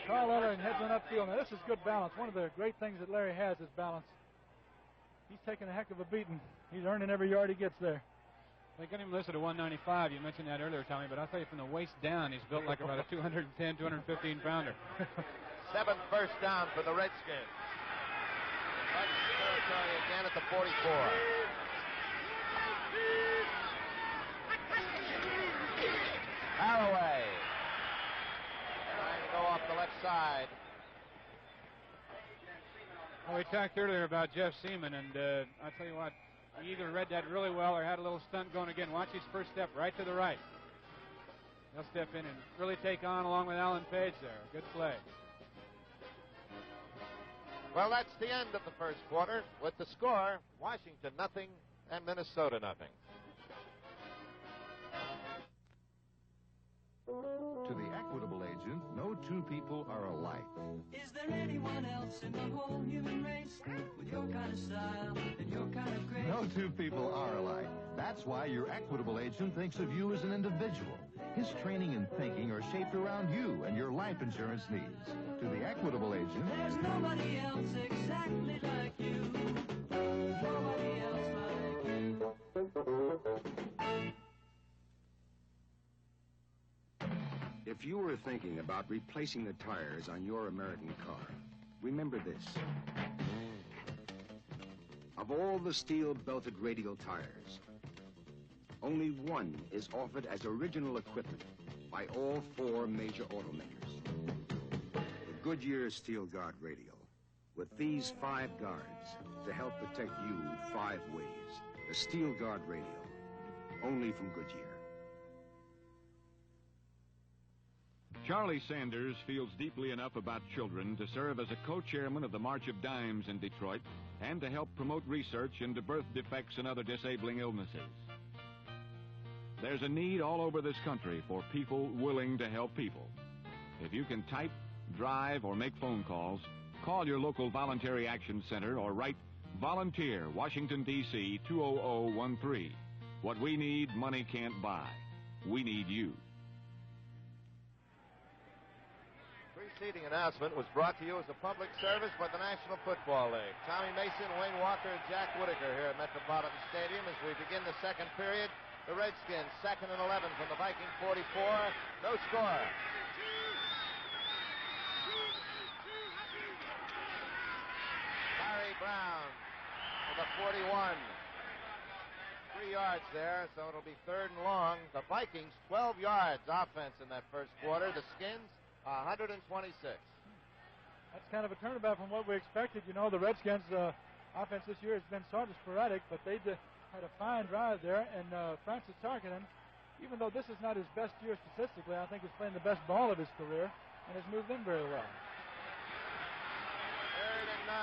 [SPEAKER 5] Carl Eller and heads on upfield. Now, this is good balance. One of the great things that Larry has is balance. He's taking a heck of a beating. He's earning every yard he gets there.
[SPEAKER 4] They got him listed at 195. You mentioned that earlier, Tommy, but I'll tell you from the waist down, he's built like about a 210, 215-pounder.
[SPEAKER 3] 7th first down for the Redskins. Vikings territory again at the 44. Haraway left side.
[SPEAKER 4] Well, we talked earlier about Jeff Seaman, and I'll tell you what, he either read that really well or had a little stunt going again. Watch his first step right to the right. He'll step in and really take on along with Alan Page there. Good play.
[SPEAKER 3] Well, that's the end of the first quarter with the score, Washington nothing and Minnesota nothing.
[SPEAKER 11] To the Equitable agent, no two people are alike.
[SPEAKER 16] Is there anyone else in the whole human race with your kind of style and your kind of grace?
[SPEAKER 11] No two people are alike. That's why your Equitable agent thinks of you as an individual. His training and thinking are shaped around you and your life insurance needs. To the Equitable agent,
[SPEAKER 16] There's nobody else exactly like you. Nobody else like you.
[SPEAKER 10] If you were thinking about replacing the tires on your American car, remember this. Of all the steel-belted radial tires, only one is offered as original equipment by all 4 major automakers. The Goodyear Steel Guard Radial, with these 5 guards to help protect you 5 ways. The Steel Guard Radial, only from Goodyear.
[SPEAKER 1] Charlie Sanders feels deeply enough about children to serve as a co-chairman of the March of Dimes in Detroit and to help promote research into birth defects and other disabling illnesses. There's a need all over this country for people willing to help people. If you can type, drive, or make phone calls, call your local Voluntary Action Center or write Volunteer, Washington, D.C. 20013. What we need, money can't buy. We need you.
[SPEAKER 3] Preceding announcement was brought to you as a public service by the National Football League. Tommy Mason, Wayne Walker, and Jack Whitaker here at Metropolitan Stadium as we begin the second period. The Redskins, 2nd and 11 from the Viking 44. No score. Larry Brown with a 41. 3 yards there, so it'll be 3rd and long. The Vikings, 12 yards offense in that first quarter. The Skins, 126.
[SPEAKER 5] That's kind of a turnabout from what we expected. You know, the Redskins' offense this year has been sort of sporadic, but they had a fine drive there. And Francis Tarkinen, even though this is not his best year statistically, I think he's playing the best ball of his career and has moved in very well.
[SPEAKER 3] 3rd and 9.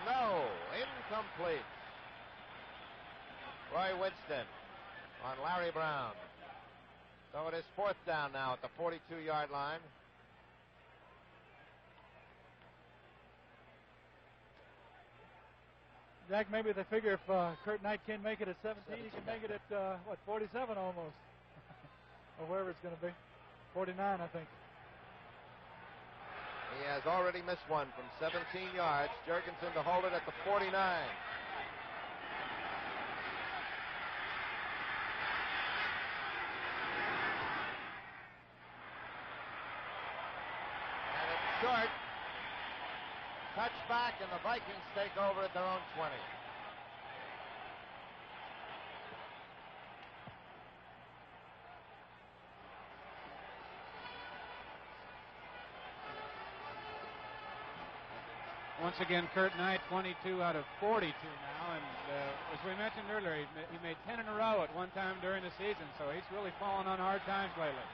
[SPEAKER 3] No, incomplete. Roy Winston on Larry Brown. So it is 4th down now at the 42-yard line.
[SPEAKER 5] Jack, maybe they figure if Kurt Knight can't make it at 17, he can make it at, 47 almost. Or wherever it's going to be. 49, I think.
[SPEAKER 3] He has already missed one from 17 yards. Jurgensen to hold it at the 49. And it's short. Touchback, and the Vikings take over at their own 20.
[SPEAKER 4] Once again, Kurt Knight, 22 out of 42 now, and as we mentioned earlier, he made 10 in a row at one time during the season, so he's really fallen on hard times lately.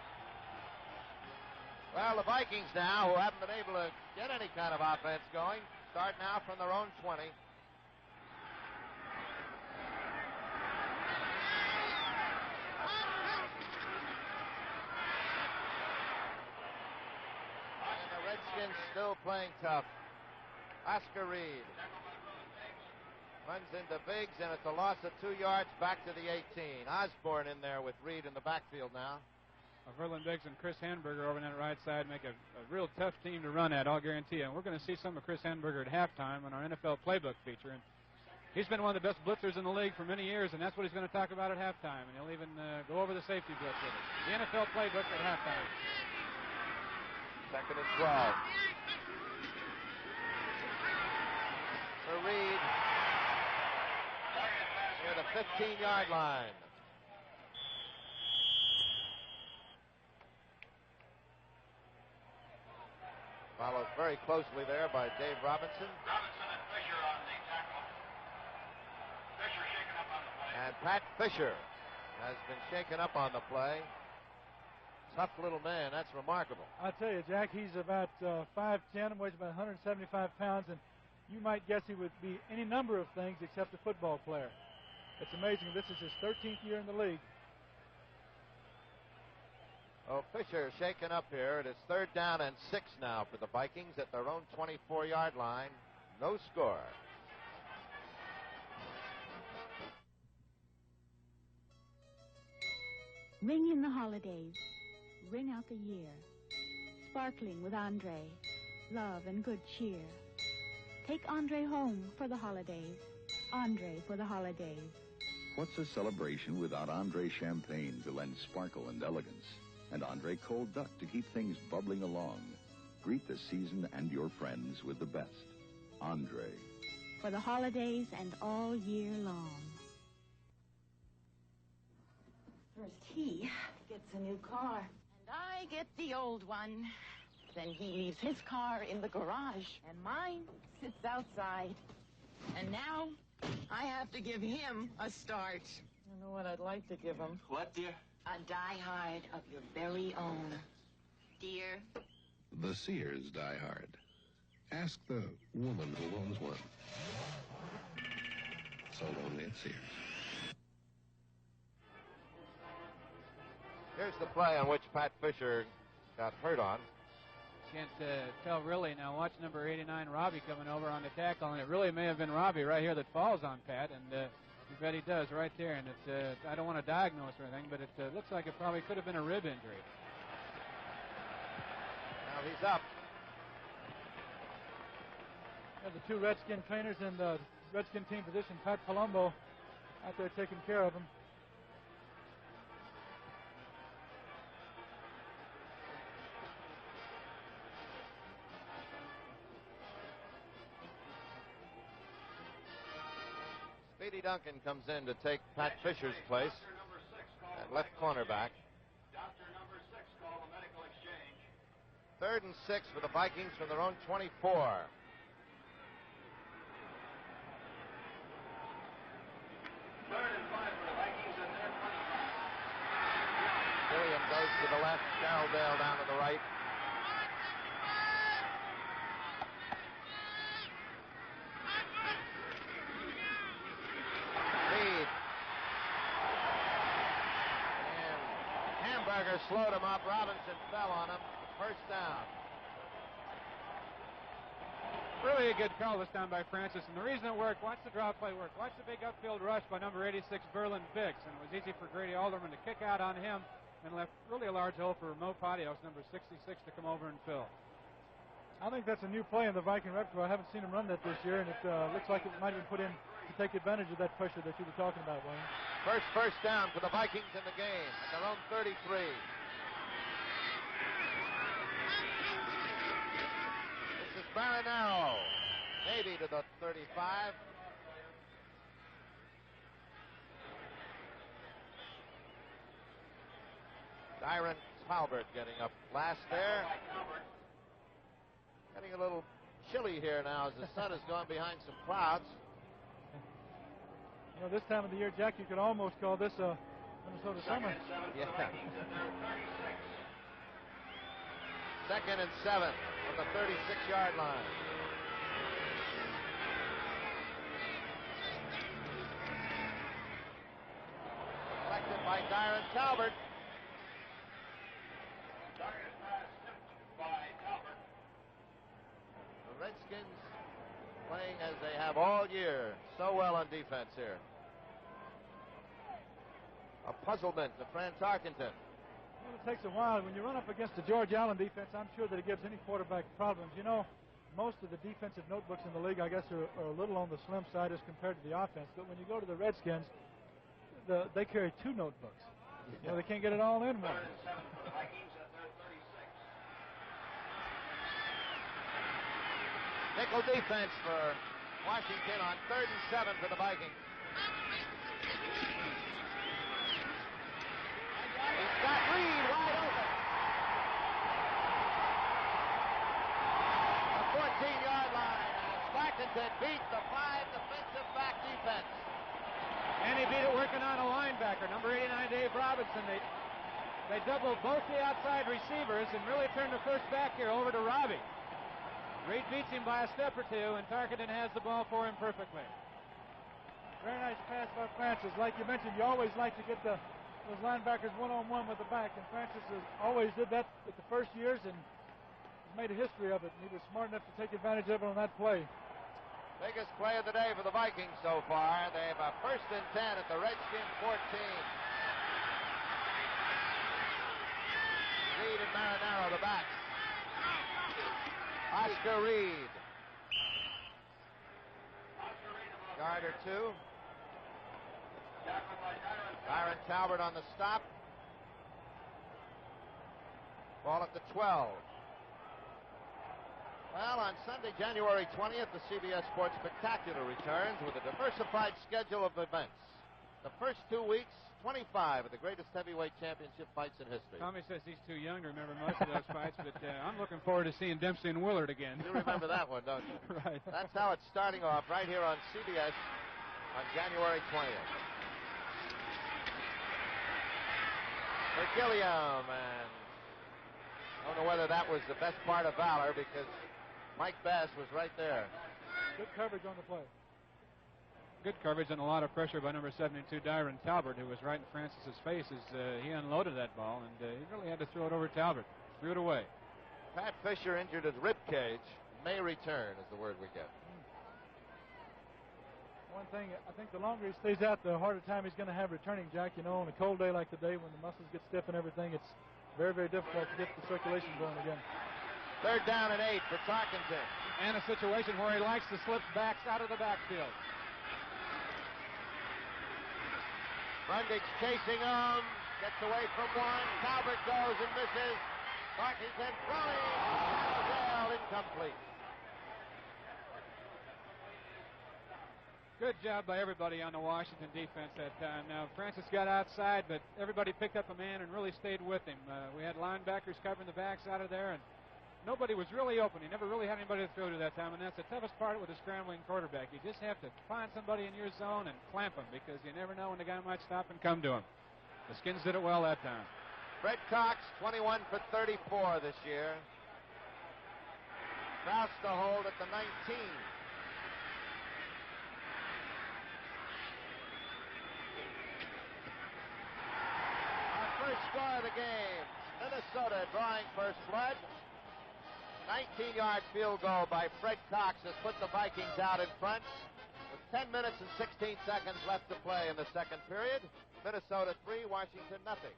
[SPEAKER 3] Well, the Vikings now, who haven't been able to get any kind of offense going, start now from their own 20. And the Redskins still playing tough. Oscar Reed runs into Biggs, and it's a loss of 2 yards back to the 18. Osborne in there with Reed in the backfield now.
[SPEAKER 4] Verlin Biggs and Chris Hanberger over on that right side make a real tough team to run at, I'll guarantee you. And we're going to see some of Chris Hanberger at halftime on our NFL playbook feature. And he's been one of the best blitzers in the league for many years, and that's what he's going to talk about at halftime. And he'll even go over the safety blitz with us. The NFL playbook at halftime.
[SPEAKER 3] 2nd and 12. for Reed near the 15-yard line. Followed very closely there by Dave Robinson.
[SPEAKER 9] Robinson and Fisher on the tackle. Fisher shaken up on the play.
[SPEAKER 3] And Pat Fisher has been shaken up on the play. Tough little man. That's remarkable.
[SPEAKER 5] I'll tell you, Jack, he's about 5'10", weighs about 175 pounds, and you might guess he would be any number of things except a football player. It's amazing. This is his 13th year in the league.
[SPEAKER 3] Oh, Fisher shaken up here. It is 3rd down and 6 now for the Vikings at their own 24-yard line. No score.
[SPEAKER 17] Ring in the holidays. Ring out the year. Sparkling with Andre. Love and good cheer. Take Andre home for the holidays. Andre for the holidays.
[SPEAKER 6] What's a celebration without Andre Champagne to lend sparkle and elegance? And Andre Cold Duck to keep things bubbling along. Greet the season and your friends with the best. Andre.
[SPEAKER 17] For the holidays and all year long.
[SPEAKER 18] First he gets a new car, and I get the old one. Then he leaves his car in the garage, and mine sits outside. And now I have to give him a start. You know what I'd like to give him?
[SPEAKER 14] What, dear?
[SPEAKER 18] A die-hard of your very own. Dear.
[SPEAKER 8] The Sears Die Hard. Ask the woman who owns one. Sold only at Sears.
[SPEAKER 3] Here's the play on which Pat Fisher got hurt on.
[SPEAKER 4] Can't tell really now. Watch number 89, Robbie, coming over on the tackle, and it really may have been Robbie right here that falls on Pat, and you bet he does right there. And it's I don't want to diagnose or anything, but it looks like it probably could have been a rib injury.
[SPEAKER 3] Now he's up.
[SPEAKER 5] Have the two Redskin trainers in the Redskin team position, Pat Palumbo, out there taking care of him.
[SPEAKER 3] Speedy Duncan comes in to take Pat Fisher's place at left cornerback.
[SPEAKER 9] Doctor number 6 called a medical exchange.
[SPEAKER 3] 3rd and 6 for the Vikings from their own 24.
[SPEAKER 9] 3rd and 5 for the Vikings at their 25.
[SPEAKER 3] Gilliam goes to the left. Darrell Dale down to the right. Reed. And Hamburger slowed him up. Robinson fell on him. 1st down.
[SPEAKER 4] Really a good call this time by Francis, and the reason it worked, watch the draw play work. Watch the big upfield rush by number 86, Verlin Bix, and it was easy for Grady Alderman to kick out on him and left really a large hole for Mo Patios, number 66, to come over and fill.
[SPEAKER 5] I think that's a new play in the Viking repertoire. I haven't seen him run that this year, and it looks like it might have been put in to take advantage of that pressure that you were talking about, Wayne.
[SPEAKER 3] First down for the Vikings in the game at their own 33. This is Marinaro, maybe to the 35. Dyron Talbert getting up last there. Getting a little chilly here now as the sun has gone behind some clouds.
[SPEAKER 5] You know, this time of the year, Jack, you could almost call this a Minnesota summer.
[SPEAKER 3] Yeah. 2nd and 7 from the 36-yard line. Deflected by Dyron Talbert. The Redskins playing as they have all year, so well on defense here. A puzzlement to Fran Tarkenton.
[SPEAKER 5] Well, it takes a while. When you run up against the George Allen defense, I'm sure that it gives any quarterback problems. You know, most of the defensive notebooks in the league, I guess, are a little on the slim side as compared to the offense. But when you go to the Redskins, they carry 2 notebooks. You know, they can't get it all in one.
[SPEAKER 3] Nickel defense for Washington on 3rd and 7 for the Vikings. He's got Reed wide open. The 14-yard line. Sparkington beat the 5 defensive back defense.
[SPEAKER 19] And he beat it working on a linebacker, number 89, Dave Robinson. They doubled both the outside receivers and really turned the first back here over to Robbie. Reed beats him by a step or two, and Tarkenton has the ball for him perfectly.
[SPEAKER 5] Very nice pass by Francis. Like you mentioned, you always like to get those linebackers one-on-one with the back, and Francis always did that at the first years and has made a history of it, and he was smart enough to take advantage of it on that play.
[SPEAKER 3] Biggest play of the day for the Vikings so far. They have a 1st and 10 at the Redskins 14. Reed and Marinaro, the backs. Oscar Reed. Yard or two. Byron Talbert on the stop. Ball at the 12. Well, on Sunday, January 20th, the CBS Sports Spectacular returns with a diversified schedule of events. The first 2 weeks, 25 of the greatest heavyweight championship fights in history.
[SPEAKER 4] Tommy says he's too young to remember most of those fights, but I'm looking forward to seeing Dempsey and Willard again.
[SPEAKER 3] You remember that one, don't you?
[SPEAKER 4] Right.
[SPEAKER 3] That's how it's starting off right here on CBS on January 20th. For Gilliam, and I don't know whether that was the best part of Valor because Mike Bass was right there.
[SPEAKER 5] Good coverage on the play.
[SPEAKER 4] Good coverage and a lot of pressure by number 72, Byron Talbert, who was right in Francis's face as he unloaded that ball, and he really had to throw it over Talbot. Threw it away.
[SPEAKER 3] Pat Fisher injured his rib cage. May return is the word we get.
[SPEAKER 5] One thing, I think the longer he stays out, the harder time he's going to have returning, Jack. You know, on a cold day like today when the muscles get stiff and everything, it's very, very difficult to get the circulation going again.
[SPEAKER 3] 3rd down and 8 for Tarkenton.
[SPEAKER 19] And a situation where he likes to slip backs out of the backfield.
[SPEAKER 3] Brundage chasing him, gets away from one. Talbot goes and misses. Parkinson throwing. Well, incomplete.
[SPEAKER 4] Good job by everybody on the Washington defense that time. Now, Francis got outside, but everybody picked up a man and really stayed with him. We had linebackers covering the backs out of there, and nobody was really open. He never really had anybody to throw to that time, and that's the toughest part with a scrambling quarterback. You just have to find somebody in your zone and clamp him because you never know when the guy might stop and come to him. The Skins did it well that time.
[SPEAKER 3] Fred Cox, 21 for 34 this year. Kraus to hold at the 19. Our first score of the game. Minnesota drawing first blood. 19-yard field goal by Fred Cox has put the Vikings out in front. With 10 minutes and 16 seconds left to play in the second period. Minnesota 3, Washington nothing.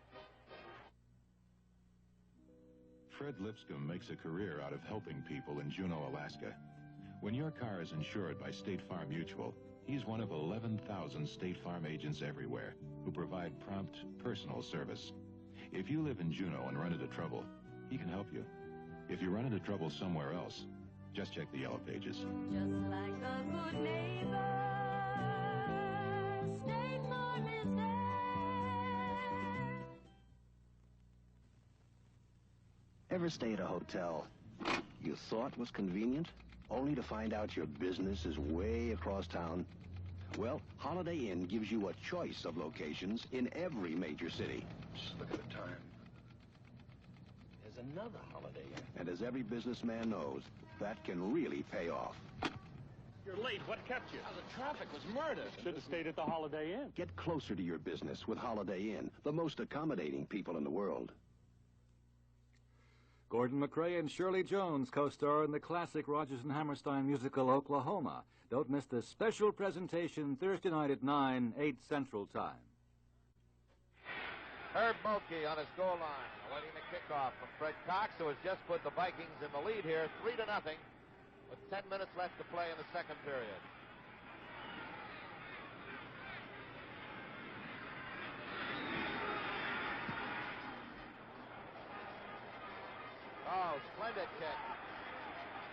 [SPEAKER 6] Fred Lipscomb makes a career out of helping people in Juneau, Alaska. When your car is insured by State Farm Mutual, he's one of 11,000 State Farm agents everywhere who provide prompt, personal service. If you live in Juneau and run into trouble, he can help you. If you run into trouble somewhere else, just check the yellow pages.
[SPEAKER 16] Just like a good neighbor, State Farm is there.
[SPEAKER 15] Ever stay at a hotel you thought was convenient, only to find out your business is way across town? Well, Holiday Inn gives you a choice of locations in every major city.
[SPEAKER 10] Just look at the time. There's another Holiday Inn.
[SPEAKER 15] And as every businessman knows, that can really pay off.
[SPEAKER 20] You're late. What kept you?
[SPEAKER 14] The traffic was murder.
[SPEAKER 20] Should have stayed at the Holiday Inn.
[SPEAKER 15] Get closer to your business with Holiday Inn, the most accommodating people in the world.
[SPEAKER 21] Gordon McRae and Shirley Jones co-star in the classic Rodgers and Hammerstein musical Oklahoma. Don't miss the special presentation Thursday night at 9, 8 Central Time.
[SPEAKER 3] Herb Mulkey on his goal line, awaiting the kickoff from Fred Cox, who has just put the Vikings in the lead here, 3-0, with 10 minutes left to play in the second period. Oh, splendid kick.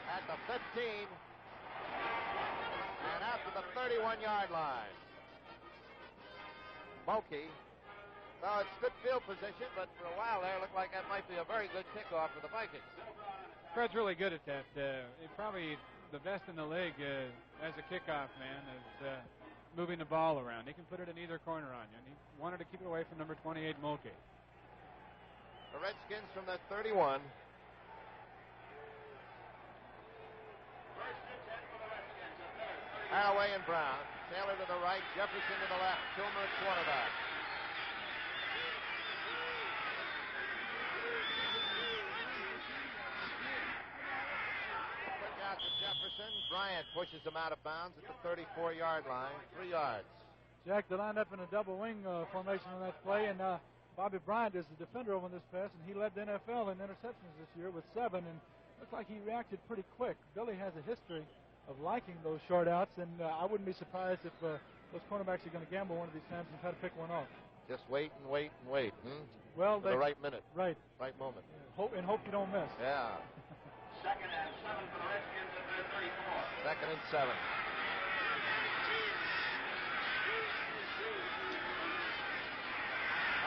[SPEAKER 3] At the 15. out to the 31-yard line. Mulkey. No, it's good field position, but for a while there, it looked like that might be a very good kickoff for the Vikings.
[SPEAKER 4] Fred's really good at that. He's probably the best in the league as a kickoff man, is moving the ball around. He can put it in either corner on you, and he wanted to keep it away from number 28, Mulkey.
[SPEAKER 3] The Redskins from the 31. Haraway and Brown. Taylor to the right, Jefferson to the left, Kilmer at quarterback. Quick out to Jefferson. Bryant pushes him out of bounds at the 34-yard line, 3 yards.
[SPEAKER 5] Jack, they lined up in a double wing formation on that play, and Bobby Bryant is the defender over this pass, and he led the NFL in interceptions this year with 7, and looks like he reacted pretty quick. Billy has a history of liking those short outs, and I wouldn't be surprised if those cornerbacks are going to gamble one of these times and try to pick one off.
[SPEAKER 3] Just wait and wait and wait.
[SPEAKER 5] Well,
[SPEAKER 3] for the right minute.
[SPEAKER 5] Right
[SPEAKER 3] moment.
[SPEAKER 5] Hope you don't miss.
[SPEAKER 3] Yeah.
[SPEAKER 9] 2nd and 7 for the Redskins at their 34.
[SPEAKER 3] 2nd and 7.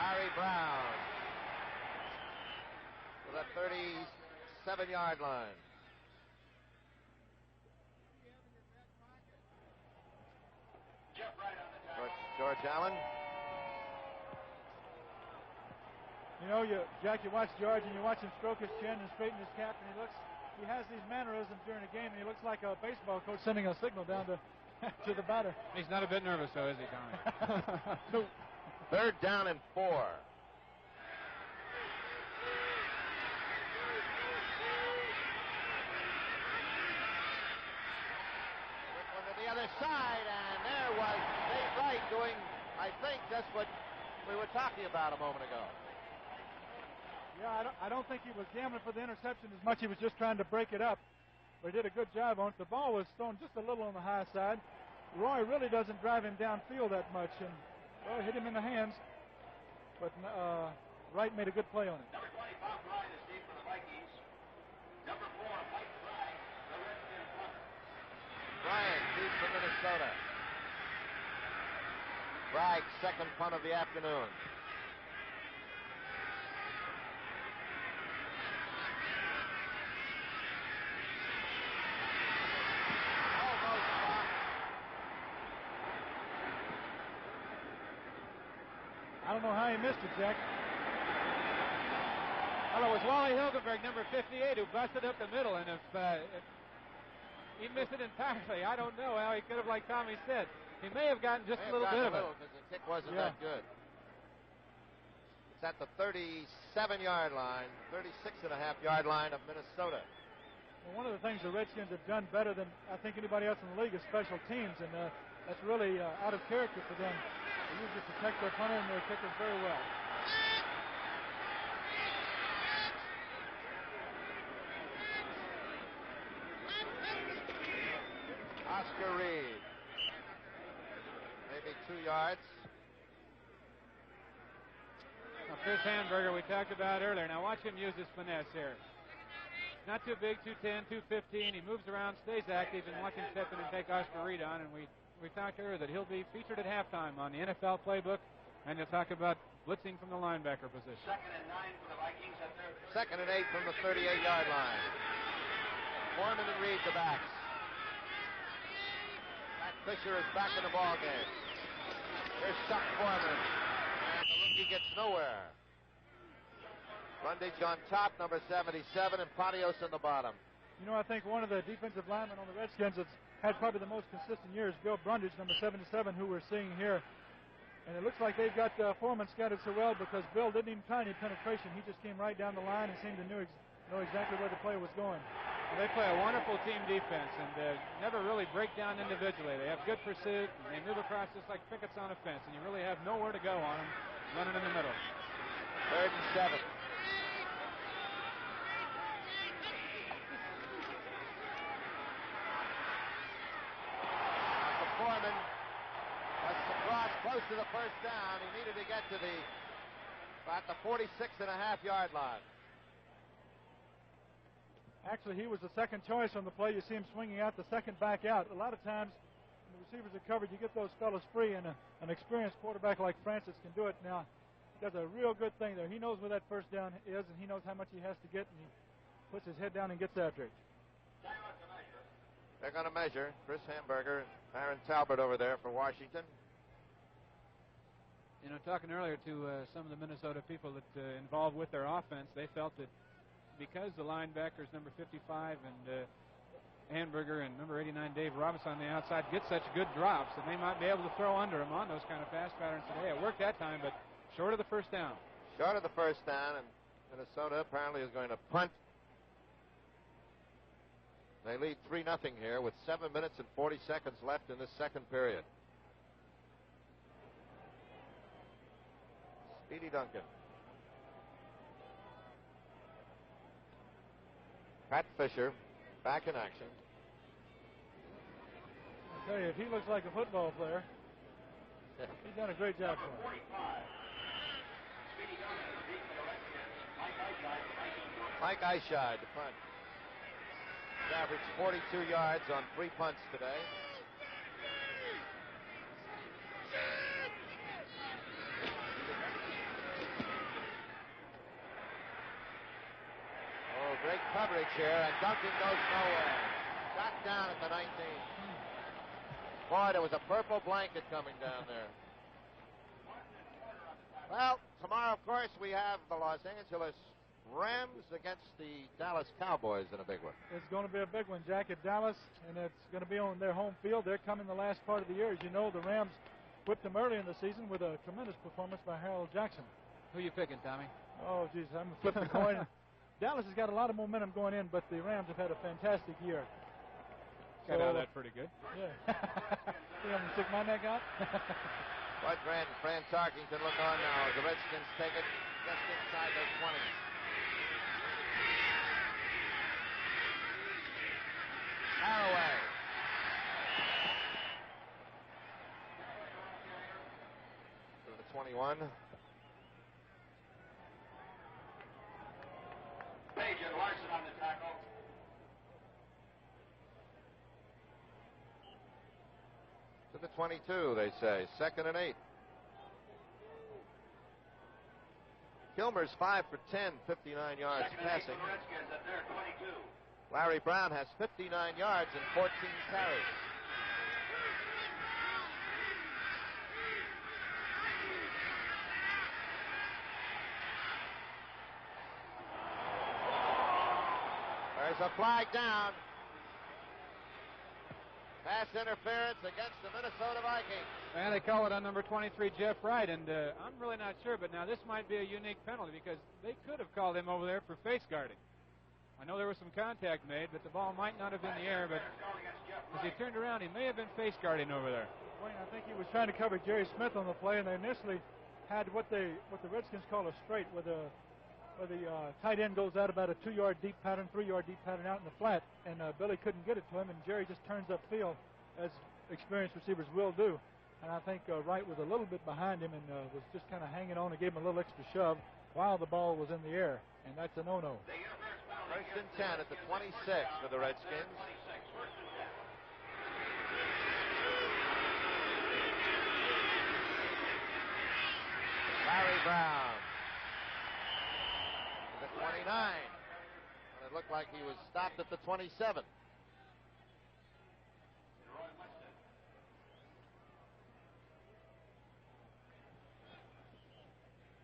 [SPEAKER 3] Harry Brown to the 37-yard line. George Allen.
[SPEAKER 5] You know, Jack, you watch George and you watch him stroke his chin and straighten his cap, and he has these mannerisms during the game, and he looks like a baseball coach sending a signal down to the batter.
[SPEAKER 4] He's not a bit nervous, though, is he, Tommy?
[SPEAKER 5] No.
[SPEAKER 3] 3rd down and 4. The other side, and there was Dave Wright doing, I think, just what we were talking about a moment ago.
[SPEAKER 5] Yeah, I don't think he was gambling for the interception as much. He was just trying to break it up. But he did a good job on it. The ball was thrown just a little on the high side. Roy really doesn't drive him downfield that much, and well, hit him in the hands. But Wright made a good play on it.
[SPEAKER 9] Number 20, Bob Bryant is deep for the Vikings. Number 4, Mike Bragg, the Redskins punter.
[SPEAKER 3] Bryant deep for Minnesota. Bragg, 2nd punt of the afternoon.
[SPEAKER 5] I don't know how he missed it, Jack.
[SPEAKER 4] Well, it was Wally Hilgenberg, number 58, who busted up the middle, and if he missed it entirely, I don't know how he could have, like Tommy said. He may have gotten just a little bit of it.
[SPEAKER 3] Because the kick wasn't that good. It's at the 37-yard line, 36.5-yard line of Minnesota.
[SPEAKER 5] Well, one of the things the Redskins have done better than I think anybody else in the league is special teams, and that's really out of character for them. They usually protect their punter and their kickers very well.
[SPEAKER 3] Oscar Reed. Maybe 2 yards.
[SPEAKER 4] Now, Chris Hamburger, we talked about earlier. Now watch him use his finesse here. Not too big, 210, 215. He moves around, stays active, and watch him step in and take Oscar Reed on. And we talked earlier that he'll be featured at halftime on the NFL playbook, and he'll talk about blitzing from the linebacker position.
[SPEAKER 9] 2nd and 9 for the Vikings at their
[SPEAKER 3] 2nd and 8 from the 38-yard line. Foreman and Reed the backs. Matt Fisher is back in the ball game. Here's Chuck Foreman, and the rookie gets nowhere. Brundage on top, number 77, and Patios in the bottom.
[SPEAKER 5] You know, I think one of the defensive linemen on the Redskins that's had probably the most consistent year is Bill Brundage, number 77, who we're seeing here. And it looks like they've got Foreman scattered so well because Bill didn't even try any penetration. He just came right down the line and seemed to know exactly where the play was going.
[SPEAKER 4] Well, they play a wonderful team defense and never really break down individually. They have good pursuit, and they move across just like pickets on a fence, and you really have nowhere to go on them running in the middle.
[SPEAKER 3] 3rd and 7. Foreman has to cross close to the first down. He needed to get to about the 46.5-yard line.
[SPEAKER 5] Actually, he was the second choice on the play. You see him swinging out the second back out. A lot of times, the receivers are covered, you get those fellas free, and an experienced quarterback like Francis can do it. Now, he does a real good thing there. He knows where that first down is, and he knows how much he has to get, and he puts his head down and gets after it.
[SPEAKER 3] They're going to measure. Chris Hamburger, Aaron Talbot over there for Washington.
[SPEAKER 4] You know, talking earlier to some of the Minnesota people that involved with their offense, they felt that because the linebackers, number 55 and Hamburger and number 89 Dave Robinson on the outside get such good drops that they might be able to throw under them on those kind of fast patterns today. It worked that time, but short of the first down.
[SPEAKER 3] Short of the first down, and Minnesota apparently is going to punt. They lead 3-0 here with 7 minutes and 40 seconds left in this second period. Speedy Duncan. Pat Fisher back in action.
[SPEAKER 5] I'll tell you, if he looks like a football player, he's done a great job for him.
[SPEAKER 3] Mike Eichheid, the punt. He's averaged 42 yards on 3 punts today. Oh, great coverage here, and Duncan goes nowhere. Shot down at the 19. Boy, there was a purple blanket coming down there. Well, tomorrow, of course, we have the Los Angeles Rams against the Dallas Cowboys in a big one.
[SPEAKER 5] It's going to be a big one, Jack, at Dallas, and it's going to be on their home field. They're coming the last part of the year. As you know, the Rams whipped them early in the season with a tremendous performance by Harold Jackson.
[SPEAKER 4] Who are you picking, Tommy?
[SPEAKER 5] Oh, geez, I'm flipping the coin. Dallas has got a lot of momentum going in, but the Rams have had a fantastic year.
[SPEAKER 4] Got out of that pretty good.
[SPEAKER 5] Yeah. You want me to stick my neck out?
[SPEAKER 3] Bud Grant and Fran Tarkington look on now as the Redskins take it just inside their 20. Haraway. To the 21.
[SPEAKER 9] Page and Larson on the tackle.
[SPEAKER 3] To the 22, they say. 2nd and 8. Kilmer's 5 for 10, 59 yards passing. Larry Brown has 59 yards and 14 carries. There's a flag down. Pass interference against the Minnesota Vikings.
[SPEAKER 4] And they call it on number 23, Jeff Wright, and I'm really not sure, but now this might be a unique penalty because they could have called him over there for face guarding. I know there was some contact made, but the ball might not have been in the air, but as he turned around, he may have been face guarding over there.
[SPEAKER 5] Wayne, I think he was trying to cover Jerry Smith on the play, and they initially had what the Redskins call a straight, where the tight end goes out about a 2-yard deep pattern, 3-yard deep pattern out in the flat, and Billy couldn't get it to him, and Jerry just turns upfield, as experienced receivers will do. And I think Wright was a little bit behind him and was just kind of hanging on and gave him a little extra shove while the ball was in the air, and that's a no-no.
[SPEAKER 3] 1st and 10 at the 26 for the Redskins. Larry Brown to the 29. And it looked like he was stopped at the 27.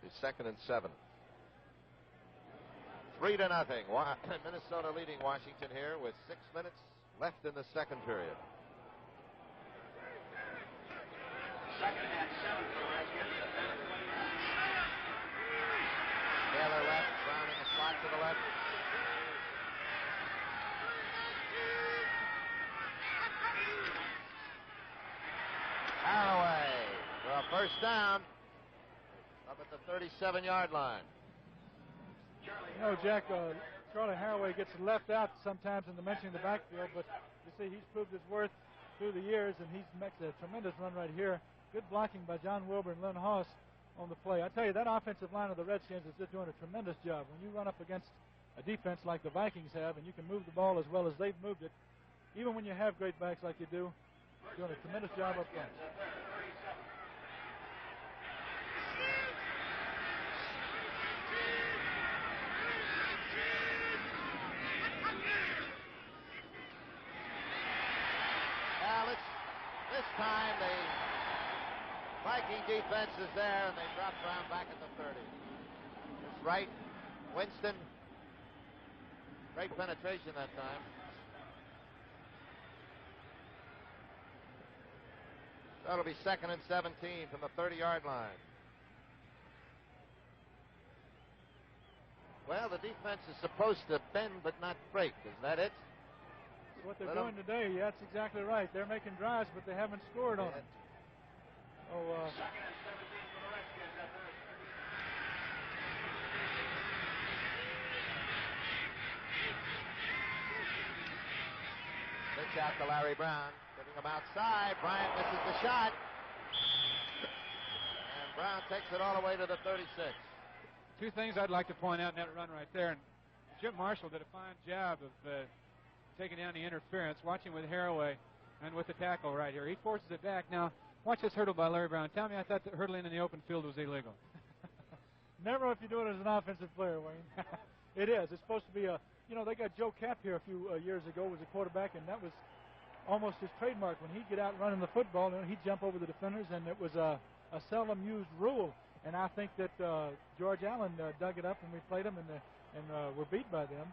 [SPEAKER 3] It's 2nd and 7. 3-0. Minnesota leading Washington here with 6 minutes left in the second period.
[SPEAKER 9] 2nd and 7 for the Redskins.
[SPEAKER 3] Taylor left, Brown in the slot to the left. Haraway for a first down up at the 37-yard line.
[SPEAKER 5] You know, Jack, Charlie Haraway gets left out sometimes in the mentioning the backfield, but you see he's proved his worth through the years, and he's makes a tremendous run right here. Good blocking by John Wilbur and Lynn Haas on the play. I tell you, that offensive line of the Redskins is just doing a tremendous job. When you run up against a defense like the Vikings have, and you can move the ball as well as they've moved it, even when you have great backs like you do, doing a tremendous job up front.
[SPEAKER 3] Well, this time the Viking defense is there, and they drop Brown back at the 30. That's right. Winston, great penetration that time. That'll be 2nd and 17 from the 30-yard line. Well, the defense is supposed to bend but not break. Isn't that it?
[SPEAKER 5] That's what they're doing today. Yeah, that's exactly right. They're making drives, but they haven't scored on it. Oh,
[SPEAKER 3] pitch out to Larry Brown, getting him outside. Bryant misses the shot. And Brown takes it all the way to the 36.
[SPEAKER 4] Two things I'd like to point out in that run right there. And Jim Marshall did a fine job of taking down the interference, watching with Haraway and with the tackle right here. He forces it back. Now, watch this hurdle by Larry Brown. Tell me I thought that hurdling in the open field was illegal.
[SPEAKER 5] never if you do it as an offensive player, Wayne. It is. It's supposed to be a, they got Joe Kapp here a few years ago, was a quarterback, and that was almost his trademark. When he'd get out running the football, he'd jump over the defenders, and it was a seldom used rule. And I think that George Allen dug it up when we played them, and were beat by them.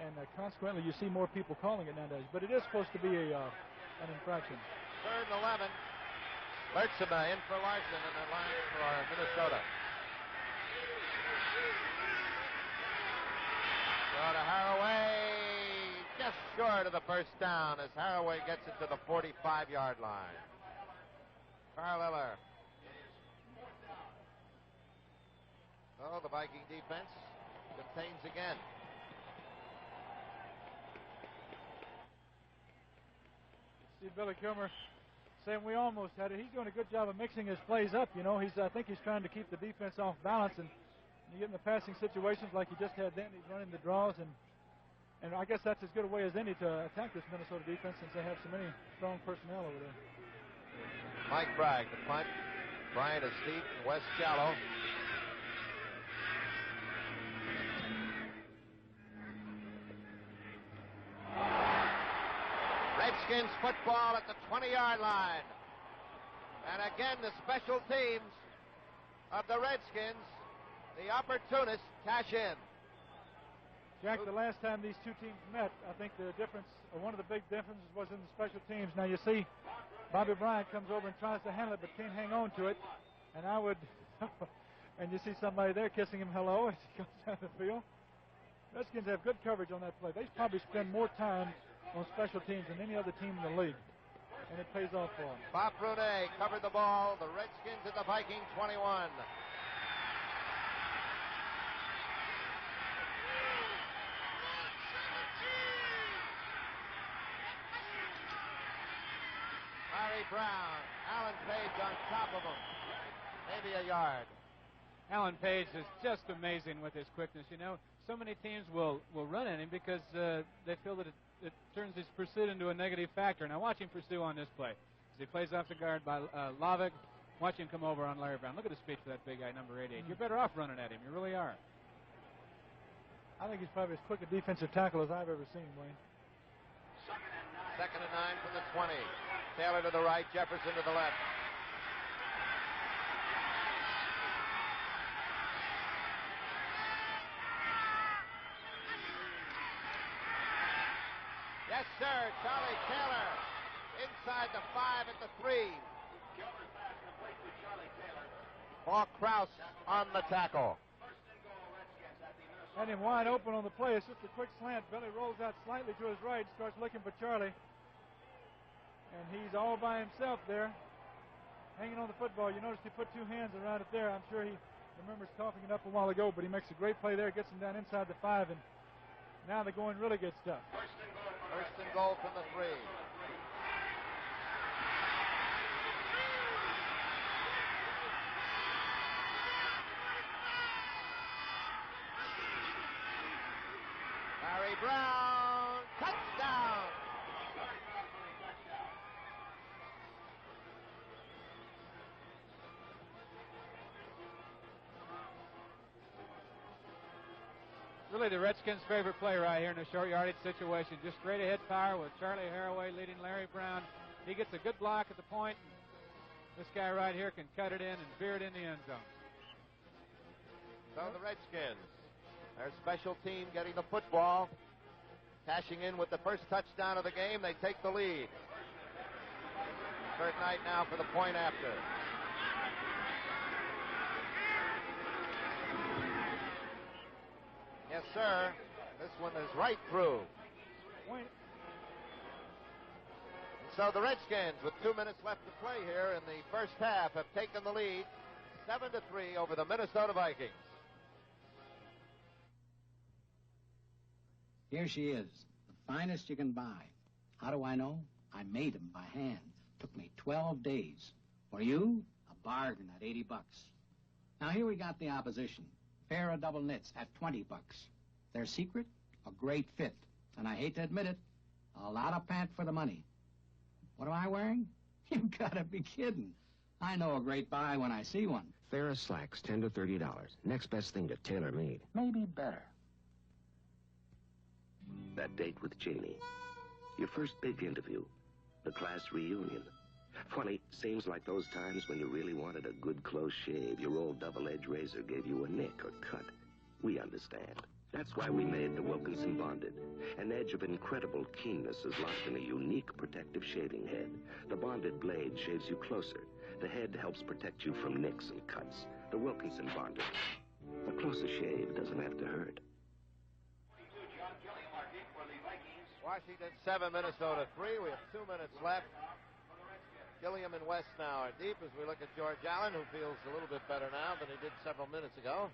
[SPEAKER 5] And consequently, you see more people calling it nowadays. But it is supposed to be an infraction.
[SPEAKER 3] 3rd and 11. Lertzema in for Larson in the line for Minnesota. So to Haraway, just short of the first down as Haraway gets it to the 45-yard line. Carl Eller. Oh, the Viking defense contains again.
[SPEAKER 5] See Billy Kilmer saying we almost had it. He's doing a good job of mixing his plays up. I think he's trying to keep the defense off balance, and you get in the passing situations like he just had then. He's running the draws, and I guess that's as good a way as any to attack this Minnesota defense since they have so many strong personnel over there.
[SPEAKER 3] Mike Bragg, the punt. Bryant is deep, and West shallow. Redskins football at the 20-yard line. And again, the special teams of the Redskins, the opportunists, cash in.
[SPEAKER 5] Jack, the last time these two teams met, I think the difference, or one of the big differences, was in the special teams. Now, you see, Bobby Bryant comes over and tries to handle it, but can't hang on to it. And I would, and you see somebody there kissing him hello as he comes down the field. Redskins have good coverage on that play. They probably spend more time on special teams than any other team in the league. And it pays off for them.
[SPEAKER 3] Bob Brunet covered the ball. The Redskins at the Viking 21. Larry Brown. Alan Page on top of him. Maybe a yard.
[SPEAKER 4] Alan Page is just amazing with his quickness. So many teams will run at him because they feel that it turns his pursuit into a negative factor. Now watch him pursue on this play. As he plays off the guard by Lovick, watch him come over on Larry Brown. Look at the speed for that big guy, number 88. You're better off running at him. You really are.
[SPEAKER 5] I think he's probably as quick a defensive tackle as I've ever seen, Wayne.
[SPEAKER 3] 2nd and 9 from the 20. Taylor to the right, Jefferson to the left. Yes, sir. Charlie Taylor inside the 5 at the 3. Paul Krause on the tackle.
[SPEAKER 5] Had him wide open on the play. It's just a quick slant. Billy rolls out slightly to his right, starts looking for Charlie. And he's all by himself there, hanging on the football. You notice he put two hands around it there. I'm sure he remembers coughing it up a while ago, but he makes a great play there, gets him down inside the 5, and now the going really gets tough.
[SPEAKER 3] First and goal from the 3. Larry Brown, touchdown.
[SPEAKER 19] Really the Redskins' favorite play right here in a short yardage situation. Just straight ahead power with Charlie Haraway leading Larry Brown. He gets a good block at the point. This guy right here can cut it in and veer it in the end zone.
[SPEAKER 3] So the Redskins, their special team getting the football, cashing in with the first touchdown of the game. They take the lead. Third night now for the point after. Yes, sir. This one is right through. And so the Redskins, with 2 minutes left to play here in the first half, have taken the lead 7-3 over the Minnesota Vikings.
[SPEAKER 2] Here she is, the finest you can buy. How do I know? I made them by hand. Took me 12 days. For you, a bargain at $80. Now here we got the opposition. Pair of double knits at $20. Their secret? A great fit. And I hate to admit it, a lot of pant for the money. What am I wearing? You gotta be kidding. I know a great buy when I see one.
[SPEAKER 22] Fair as slacks, $10 to $30. Next best thing to tailor-made.
[SPEAKER 2] Maybe better.
[SPEAKER 22] That date with Janie. Your first big interview. The class reunion. Funny, seems like those times when you really wanted a good close shave, your old double-edged razor gave you a nick or cut. We understand. That's why we made the Wilkinson Bonded. An edge of incredible keenness is locked in a unique protective shaving head. The Bonded blade shaves you closer. The head helps protect you from nicks and cuts. The Wilkinson Bonded. A closer shave doesn't have to hurt.
[SPEAKER 3] Washington 7, Minnesota 3. We have 2 minutes left. Gilliam and West now are deep as we look at George Allen, who feels a little bit better now than he did several minutes ago.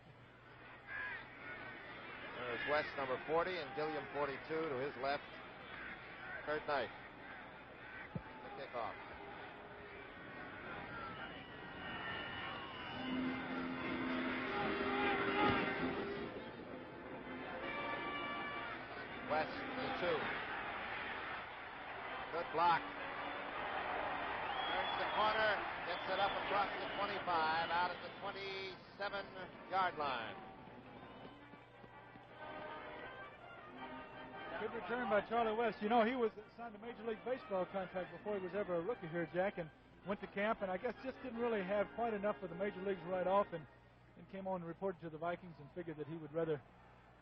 [SPEAKER 3] There's West, number 40, and Gilliam, 42, to his left. Third night. The kickoff. West, the 2. Good block. Turns the corner, gets it up across the 25, out at the 27-yard line.
[SPEAKER 5] Good return by Charlie West. You know, he was signed a Major League Baseball contract before he was ever a rookie here, Jack, and went to camp, and I guess just didn't really have quite enough for the Major Leagues right off, and came on and reported to the Vikings and figured that he would rather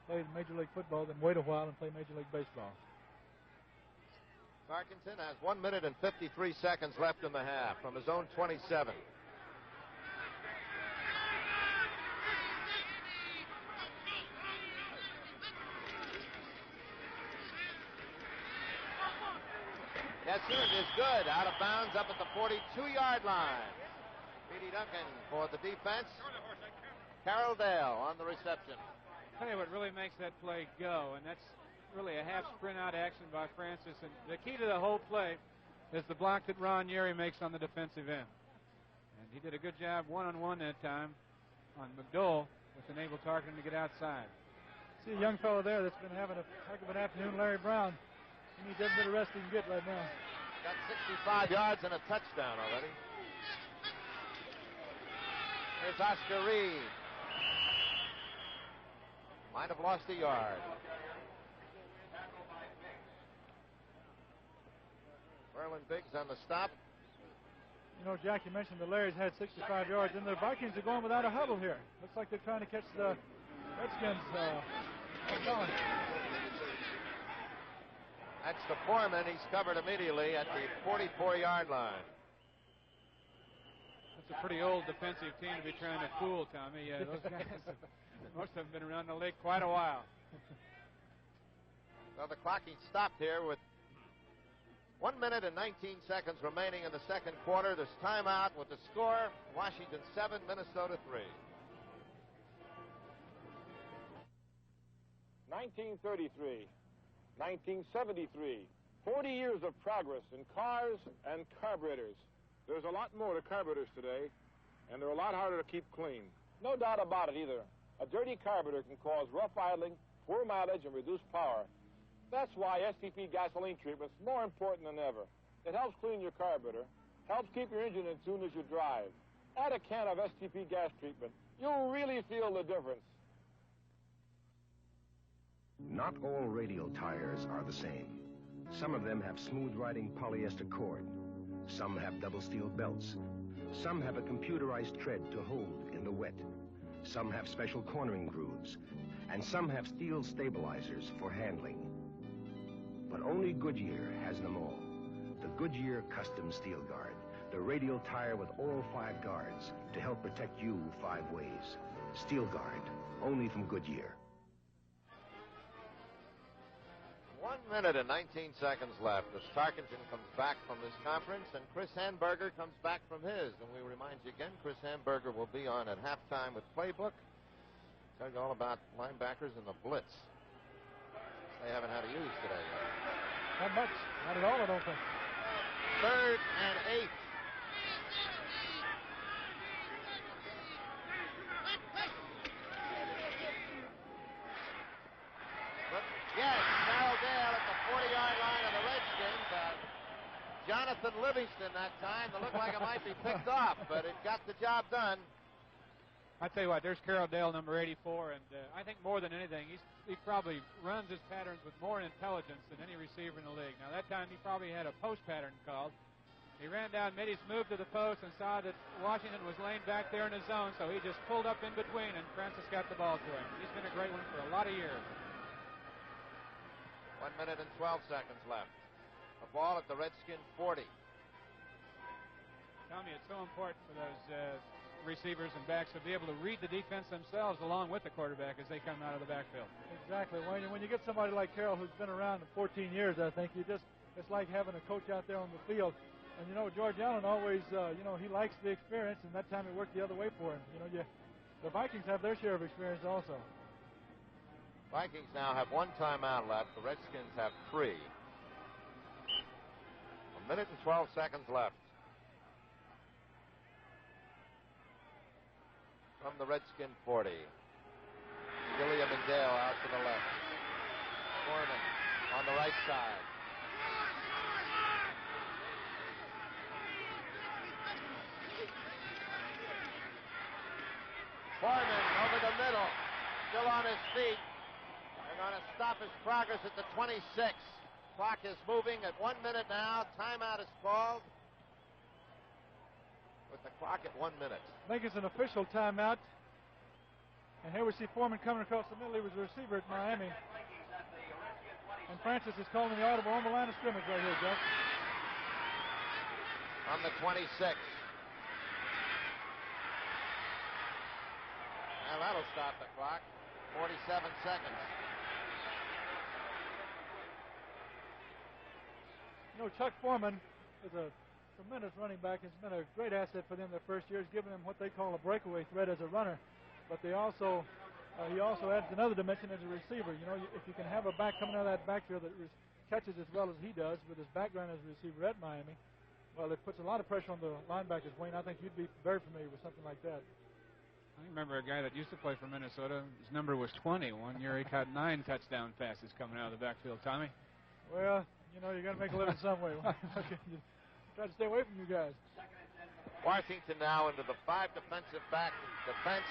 [SPEAKER 5] play Major League football than wait a while and play Major League Baseball.
[SPEAKER 3] Parkinson has 1 minute and 53 seconds left in the half from his own 27. Yes, sir, it is good. Out of bounds up at the 42-yard line. Petey Duncan for the defense. Carroll Dale on the reception.
[SPEAKER 19] I'll tell you what really makes that play go, and that's really a half sprint out action by Francis. And the key to the whole play is the block that Ron Yeri makes on the defensive end. And he did a good job one-on-one that time on McDowell with enable Tarkenton to get outside.
[SPEAKER 5] See a young fellow there that's been having a heck of an afternoon, Larry Brown. He needs every bit of rest he can get right now.
[SPEAKER 3] Got 65 yards and a touchdown already. Here's Oscar Reed. Might have lost a yard. Merlin Biggs on the stop.
[SPEAKER 5] You know, Jack, you mentioned the Larry's had 65 yards, and the Vikings are going without a huddle here. Looks like they're trying to catch the Redskins.
[SPEAKER 3] That's the Foreman. He's covered immediately at the 44-yard line.
[SPEAKER 19] That's a pretty old defensive team to be trying to fool, Tommy. Yeah, those guys, most of them have been around the league quite a while.
[SPEAKER 3] So the clocking stopped here with 1 minute and 19 seconds remaining in the second quarter. There's timeout with the score, Washington 7, Minnesota 3.
[SPEAKER 23] 1933, 1973, 40 years of progress in cars and carburetors. There's a lot more to carburetors today, and they're a lot harder to keep clean. No doubt about it either. A dirty carburetor can cause rough idling, poor mileage, and reduced power. That's why STP gasoline treatment's more important than ever. It helps clean your carburetor, helps keep your engine in tune as you drive. Add a can of STP gas treatment. You'll really feel the difference.
[SPEAKER 10] Not all radial tires are the same. Some of them have smooth-riding polyester cord. Some have double steel belts. Some have a computerized tread to hold in the wet. Some have special cornering grooves. And some have steel stabilizers for handling. But only Goodyear has them all. The Goodyear Custom Steel Guard, the radial tire with all 5 guards to help protect you 5 ways. Steel Guard, only from Goodyear.
[SPEAKER 3] 1 minute and 19 seconds left as Tarkenton comes back from this conference and Chris Hamburger comes back from his. And we remind you again, Chris Hamburger will be on at halftime with Playbook. Tell you all about linebackers and the blitz. They haven't had to use today yet.
[SPEAKER 5] Not much. Not at all, I don't think.
[SPEAKER 3] 3rd and 8. Yes, Carroll Dale at the 40-yard line of the Redskins. Jonathan Livingston that time. It looked like it might be picked off, but it got the job done.
[SPEAKER 4] I tell you what, there's Carroll Dale, number 84, and I think more than anything, he probably runs his patterns with more intelligence than any receiver in the league. Now, that time he probably had a post pattern called. He ran down, made his move to the post, and saw that Washington was laying back there in his zone, so he just pulled up in between, and Francis got the ball to him. He's been a great one for a lot of years.
[SPEAKER 3] 1 minute and 12 seconds left. A ball at the Redskins 40.
[SPEAKER 4] Tommy, it's so important for those receivers and backs to be able to read the defense themselves along with the quarterback as they come out of the backfield.
[SPEAKER 5] Exactly. When you get somebody like Carroll who's been around 14 years, I think it's like having a coach out there on the field. And George Allen always, he likes the experience, and that time it worked the other way for him. The Vikings have their share of experience also.
[SPEAKER 3] Vikings now have 1 timeout left. The Redskins have 3. 1 minute and 12 seconds left. From the Redskin 40. Gilliam and Dale out to the left. Foreman on the right side. Foreman over the middle. Still on his feet. They're going to stop his progress at the 26. Clock is moving at 1 minute now. Timeout is called. With the clock at 1 minute.
[SPEAKER 5] I think it's an official timeout. And here we see Foreman coming across the middle. He was a receiver at Miami. And Francis is calling the audible on the line of scrimmage right here, Jeff.
[SPEAKER 3] On the 26. Well, that'll stop the clock. 47 seconds.
[SPEAKER 5] Chuck Foreman is a tremendous running back. Has been a great asset for them their first year. He's given them what they call a breakaway threat as a runner. But he also adds another dimension as a receiver. If you can have a back coming out of that backfield that catches as well as he does with his background as a receiver at Miami, well, it puts a lot of pressure on the linebackers, Wayne. I think you'd be very familiar with something like that.
[SPEAKER 4] I remember a guy that used to play for Minnesota. His number was 20. One year he caught 9 touchdown passes coming out of the backfield. Tommy?
[SPEAKER 5] Well, you got to make a living some way. Try to stay away from you guys.
[SPEAKER 3] Washington now into the 5 defensive back defense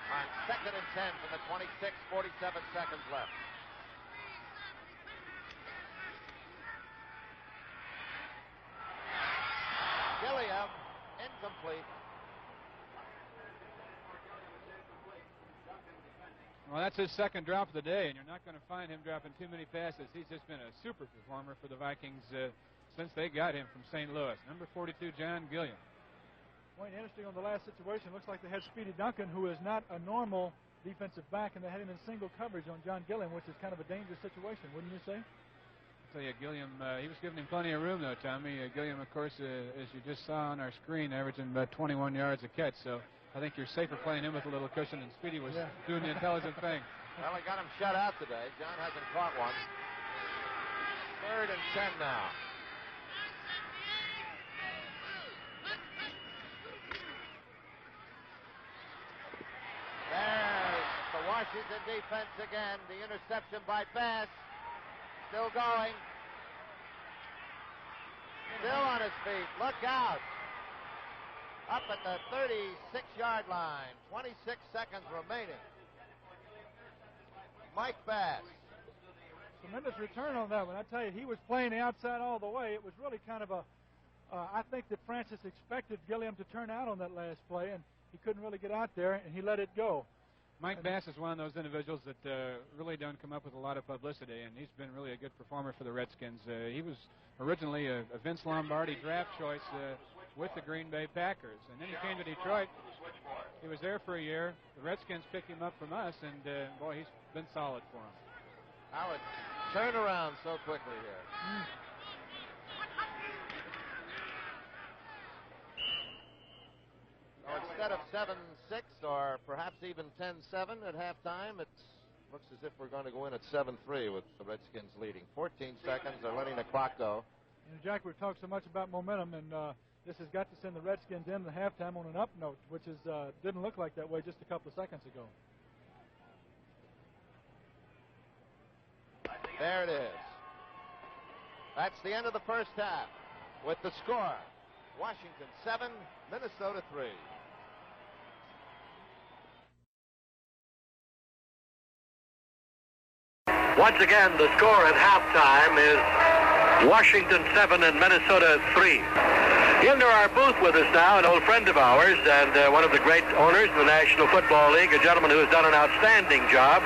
[SPEAKER 3] on 2nd and 10 from the 26, 47 seconds left. Gilliam, incomplete.
[SPEAKER 4] Well, that's his second drop of the day, and you're not going to find him dropping too many passes. He's just been a super performer for the Vikings since they got him from St. Louis. Number 42, John Gilliam.
[SPEAKER 5] Wayne, interesting on the last situation. Looks like they had Speedy Duncan, who is not a normal defensive back, and they had him in single coverage on John Gilliam, which is kind of a dangerous situation, wouldn't you say?
[SPEAKER 4] I'll tell you, Gilliam, he was giving him plenty of room, though, Tommy. Gilliam, of course, as you just saw on our screen, averaging about 21 yards a catch, so I think you're safer playing him with a little cushion, and Speedy was doing the intelligent thing.
[SPEAKER 3] Well, he got him shut out today. John hasn't caught one. 3rd and 10 now. There's the Washington defense again. The interception by Bass. Still going. Still on his feet. Look out. Up at the 36-yard line. 26 seconds remaining. Mike Bass.
[SPEAKER 5] Tremendous return on that one. I tell you, he was playing the outside all the way. It was really kind of a, I think that Francis expected Gilliam to turn out on that last play, and he couldn't really get out there, and he let it go.
[SPEAKER 4] Mike Bass is one of those individuals that really don't come up with a lot of publicity, and he's been really a good performer for the Redskins. He was originally a Vince Lombardi draft choice with the Green Bay Packers, and then he came to Detroit. He was there for a year. The Redskins picked him up from us, and boy, he's been solid for them.
[SPEAKER 3] How it turned around so quickly here. So instead of 7-6 or perhaps even 10-7 at halftime, it looks as if we're going to go in at 7-3 with the Redskins leading. 14 seconds. They're letting the clock go.
[SPEAKER 5] You know, Jack, we've talked so much about momentum, and this has got to send the Redskins in the halftime on an up note, which is didn't look like that way just a couple of seconds ago.
[SPEAKER 3] There it is. That's the end of the first half with the score. Washington 7, Minnesota 3.
[SPEAKER 7] Once again, the score at halftime is Washington 7 and Minnesota 3. Into our booth with us now, an old friend of ours and one of the great owners in the National Football League, a gentleman who has done an outstanding job.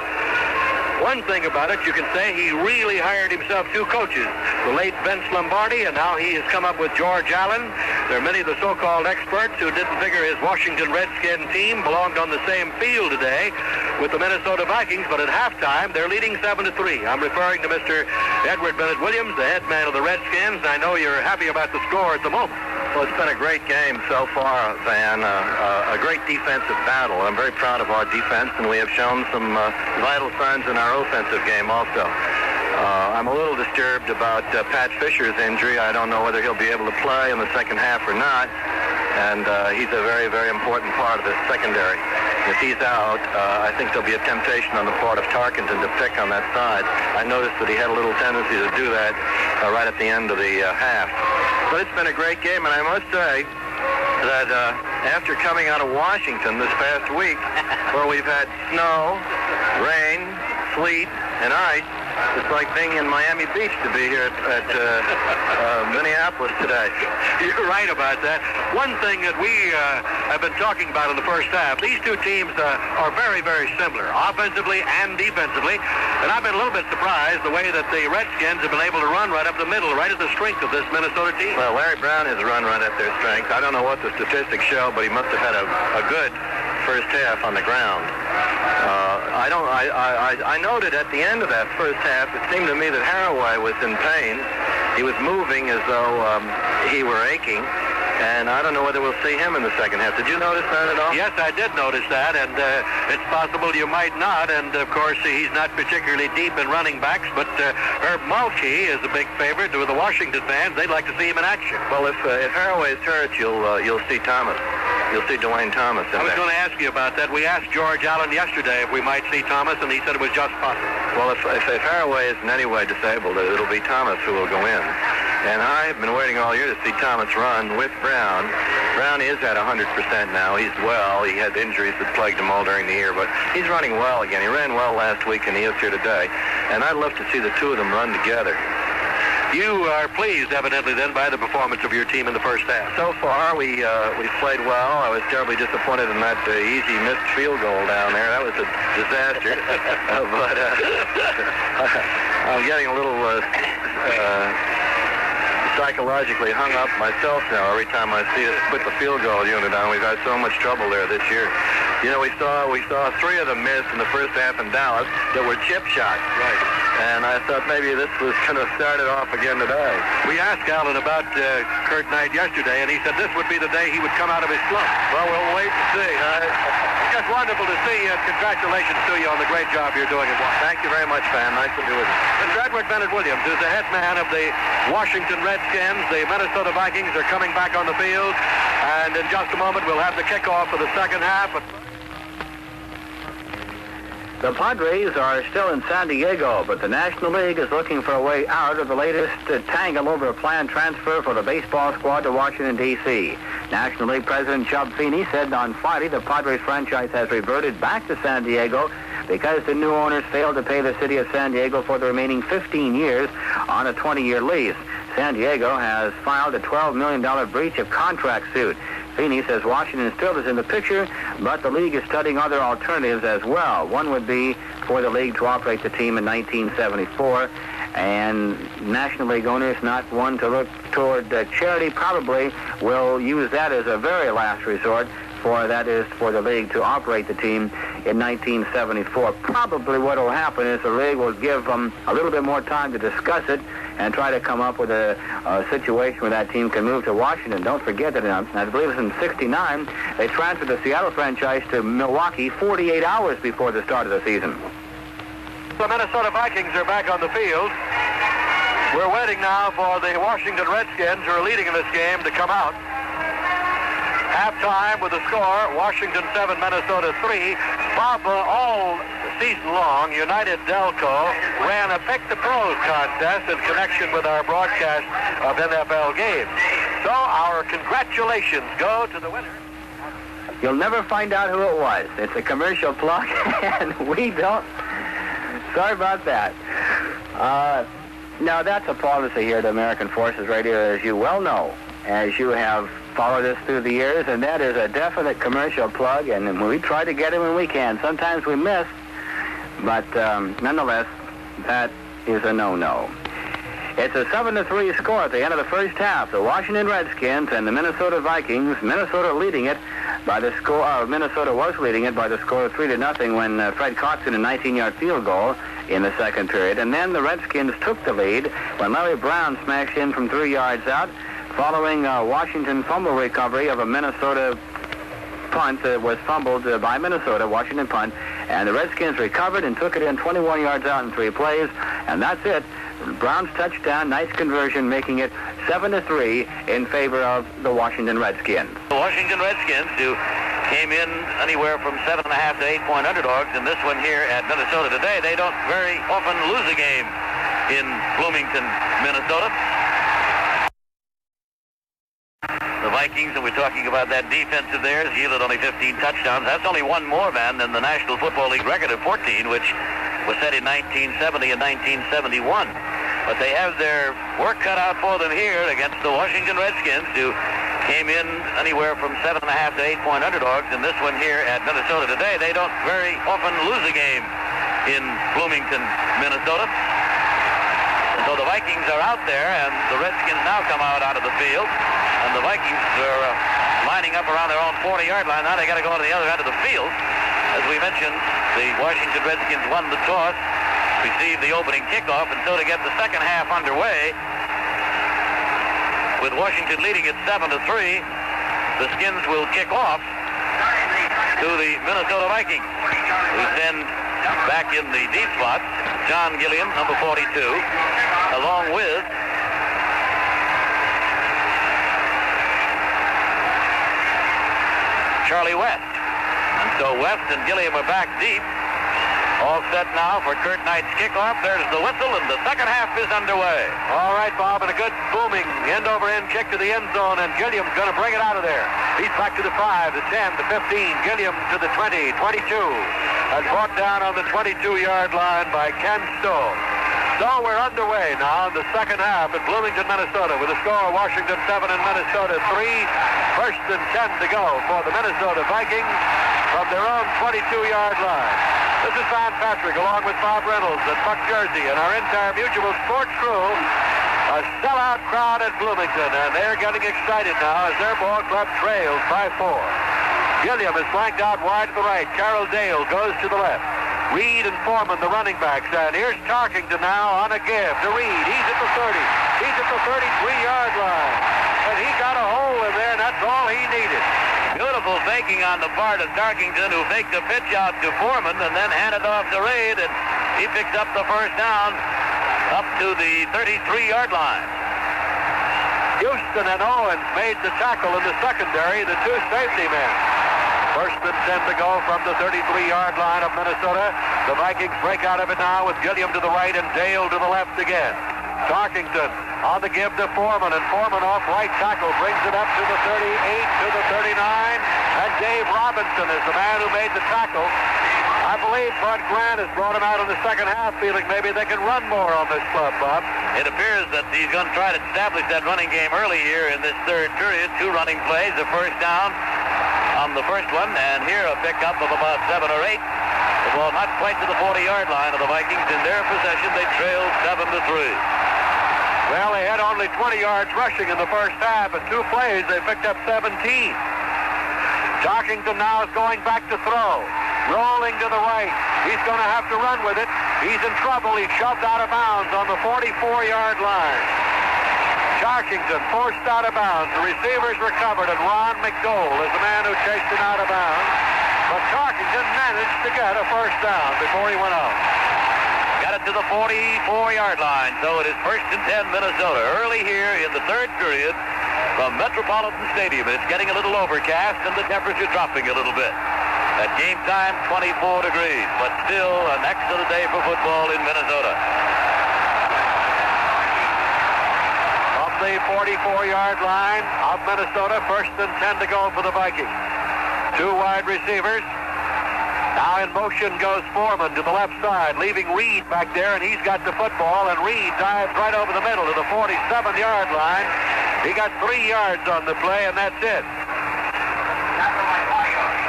[SPEAKER 7] One thing about it, you can say he really hired himself two coaches, the late Vince Lombardi, and now he has come up with George Allen. There are many of the so-called experts who didn't figure his Washington Redskin team belonged on the same field today with the Minnesota Vikings, but at halftime, they're leading 7-3. I'm referring to Mr. Edward Bennett Williams, the head man of the Redskins. I know you're happy about the score at the moment.
[SPEAKER 12] Well, it's been a great game so far, Van. A great defensive battle. I'm very proud of our defense, and we have shown some vital signs in our offensive game also. I'm a little disturbed about Pat Fisher's injury. I don't know whether he'll be able to play in the second half or not, and he's a very, very important part of the secondary. If he's out, I think there'll be a temptation on the part of Tarkenton to pick on that side. I noticed that he had a little tendency to do that right at the end of the half. But it's been a great game, and I must say that after coming out of Washington this past week, where we've had snow, rain, sleet, and ice, it's like being in Miami Beach to be here at Minneapolis today.
[SPEAKER 7] You're right about that. One thing that we have been talking about in the first half, these two teams are very, very similar, offensively and defensively. And I've been a little bit surprised the way that the Redskins have been able to run right up the middle, right at the strength of this Minnesota team.
[SPEAKER 12] Well, Larry Brown has run right at their strength. I don't know what the statistics show, but he must have had a good first half on the ground. I noted at the end of that first half, it seemed to me that Haraway was in pain. He was moving as though he were aching. And I don't know whether we'll see him in the second half. Did you notice that at all?
[SPEAKER 7] Yes, I did notice that, and it's possible you might not. And, of course, he's not particularly deep in running backs, but Herb Mulkey is a big favorite with the Washington fans. They'd like to see him in action.
[SPEAKER 12] Well, if Haraway's hurt, you'll see Thomas. You'll see Dwayne Thomas in
[SPEAKER 7] I was
[SPEAKER 12] there.
[SPEAKER 7] going to ask you about that. We asked George Allen yesterday if we might see Thomas, and he said it was just possible.
[SPEAKER 12] Well, if Haraway is in any way disabled, it'll be Thomas who will go in. And I've been waiting all year to see Thomas run with Brown. Brown is at 100% now. He's well. He had injuries that plagued him all during the year, but he's running well again. He ran well last week, and he is here today. And I'd love to see the two of them run together.
[SPEAKER 7] You are pleased, evidently, then, by the performance of your team in the first half.
[SPEAKER 12] So far, we played well. I was terribly disappointed in that easy missed field goal down there. That was a disaster. But I'm getting a little psychologically hung up myself now every time I see us put the field goal unit on. We've had so much trouble there this year. You know, we saw three of them miss in the first half in Dallas that were chip shots.
[SPEAKER 7] Right.
[SPEAKER 12] And I thought maybe this was going to start it off again today.
[SPEAKER 7] We asked Allen about Kurt Knight yesterday, and he said this would be the day he would come out of his slump.
[SPEAKER 12] Well, we'll wait and see.
[SPEAKER 7] It's just wonderful to see you. Congratulations to you on the great job you're doing at Washington.
[SPEAKER 12] Thank you very much, Van. Nice to be with you.
[SPEAKER 7] Mr. Edward Bennett Williams is the head man of the Washington Redskins. The Minnesota Vikings are coming back on the field, and in just a moment we'll have the kickoff for the second half.
[SPEAKER 13] The Padres are still in San Diego, but the National League is looking for a way out of the latest tangle over a planned transfer for the baseball squad to Washington, D.C. National League President Chubb Feeney said on Friday the Padres franchise has reverted back to San Diego because the new owners failed to pay the city of San Diego for the remaining 15 years on a 20-year lease. San Diego has filed a $12 million breach of contract suit. Feeney says Washington still is in the picture, but the league is studying other alternatives as well. One would be for the league to operate the team in 1974, and National League owners, not one to look toward charity, probably will use that as a very last resort, for that is for the league to operate the team in 1974. Probably what will happen is the league will give them a little bit more time to discuss it and try to come up with a situation where that team can move to Washington. Don't forget that I believe it was in '69, they transferred the Seattle franchise to Milwaukee 48 hours before the start of the season.
[SPEAKER 7] The Minnesota Vikings are back on the field. We're waiting now for the Washington Redskins, who are leading in this game, to come out. Halftime with the score, Washington 7, Minnesota 3. Bob, all season long, United Delco ran a Pick the Pros contest in connection with our broadcast of NFL games. So our congratulations go to the winner.
[SPEAKER 13] You'll never find out who it was. It's a commercial plug, and we don't. Sorry about that. Now, that's a policy here at American Forces Radio, as you well know, as you have followed us through the years, and that is a definite commercial plug, and we try to get it when we can. Sometimes we miss, but nonetheless, that is a no-no. It's a 7-3 score at the end of the first half. The Washington Redskins and the Minnesota Vikings. Minnesota leading it by the score. Minnesota was leading it by the score of 3-0 when Fred Cox in a 19-yard field goal in the second period. And then the Redskins took the lead when Larry Brown smashed in from 3 yards out, following a Washington fumble recovery of a Minnesota punt that was fumbled by Minnesota, Washington punt, and the Redskins recovered and took it in 21 yards out in 3 plays, and that's it. Brown's touchdown, nice conversion, making it 7-3 in favor of the Washington Redskins.
[SPEAKER 7] The Washington Redskins, who came in anywhere from 7.5 to 8-point underdogs in this one here at Minnesota today, they don't very often lose a game in Bloomington, Minnesota. The Vikings, and we're talking about that defense of theirs, yielded only 15 touchdowns. That's only one more, man, than the National Football League record of 14, which was set in 1970 and 1971. But they have their work cut out for them here against the Washington Redskins, who came in anywhere from 7.5 to 8-point underdogs in this one here at Minnesota today. They don't very often lose a game in Bloomington, Minnesota. And so the Vikings are out there, and the Redskins now come out of the field. And the Vikings are lining up around their own 40-yard line. Now they got to go to the other end of the field. As we mentioned, the Washington Redskins won the toss, received the opening kickoff, and so to get the second half underway, with Washington leading it 7-3, the Skins will kick off to the Minnesota Vikings, who send back in the deep spot John Gilliam, number 42, along with Charlie West. And so West and Gilliam are back deep. All set now for Kurt Knight's kickoff. There's the whistle, and the second half is underway. All right, Bob, and a good booming end-over-end kick to the end zone, and Gilliam's going to bring it out of there. He's back to the 5, the 10, the 15. Gilliam to the 20, 22, and brought down on the 22-yard line by Ken Stowe. So we're underway now in the second half in Bloomington, Minnesota, with a score of Washington 7 and Minnesota 3. First and 10 to go for the Minnesota Vikings from their own 22-yard line. This is Van Patrick, along with Bob Reynolds and Buck Jersey and our entire Mutual Sports crew. A sellout crowd at Bloomington, and they're getting excited now as their ball club trails by 4. Gilliam is flanked out wide to the right. Carroll Dale goes to the left. Reed and Foreman, the running backs, and here's Tarkington now on a give to Reed. He's at the 30. He's at the 33-yard line. And he got a hole in there, and that's all he needed. Beautiful faking on the part of Tarkington, who faked a pitch out to Foreman and then handed off to Reed, and he picked up the first down up to the 33-yard line. Houston and Owens made the tackle in the secondary, the two safety men. First and 10 to go from the 33-yard line of Minnesota. The Vikings break out of it now with Gilliam to the right and Dale to the left again. Tarkington on the give to Foreman, and Foreman off right tackle brings it up to the 38, to the 39, and Dave Robinson is the man who made the tackle. I believe Bud Grant has brought him out in the second half, feeling maybe they can run more on this club, Bob.
[SPEAKER 12] It appears that he's going to try to establish that running game early here in this third period. 2 running plays, a first down on the first one, and here a pickup of about 7 or 8. The ball not quite to the 40-yard line of the Vikings. In their possession, they trailed 7-3.
[SPEAKER 7] Well, they had only 20 yards rushing in the first half. In 2 plays, they picked up 17. Tarkington now is going back to throw. Rolling to the right. He's going to have to run with it. He's in trouble. He's shoved out of bounds on the 44-yard line. Tarkington forced out of bounds. The receivers recovered, and Ron McDole is the man who chased him out of bounds. But Tarkington managed to get a first down before he went out.
[SPEAKER 12] Got it to the 44-yard line, so it is 1st and 10 Minnesota. Early here in the third period from Metropolitan Stadium. It's getting a little overcast and the temperature dropping a little bit. At game time, 24 degrees, but still an excellent day for football in Minnesota.
[SPEAKER 7] From the 44-yard line of Minnesota, 1st and 10 to go for the Vikings. 2 wide receivers. Now in motion goes Foreman to the left side, leaving Reed back there, and he's got the football, and Reed dives right over the middle to the 47-yard line. He got 3 yards on the play, and that's it.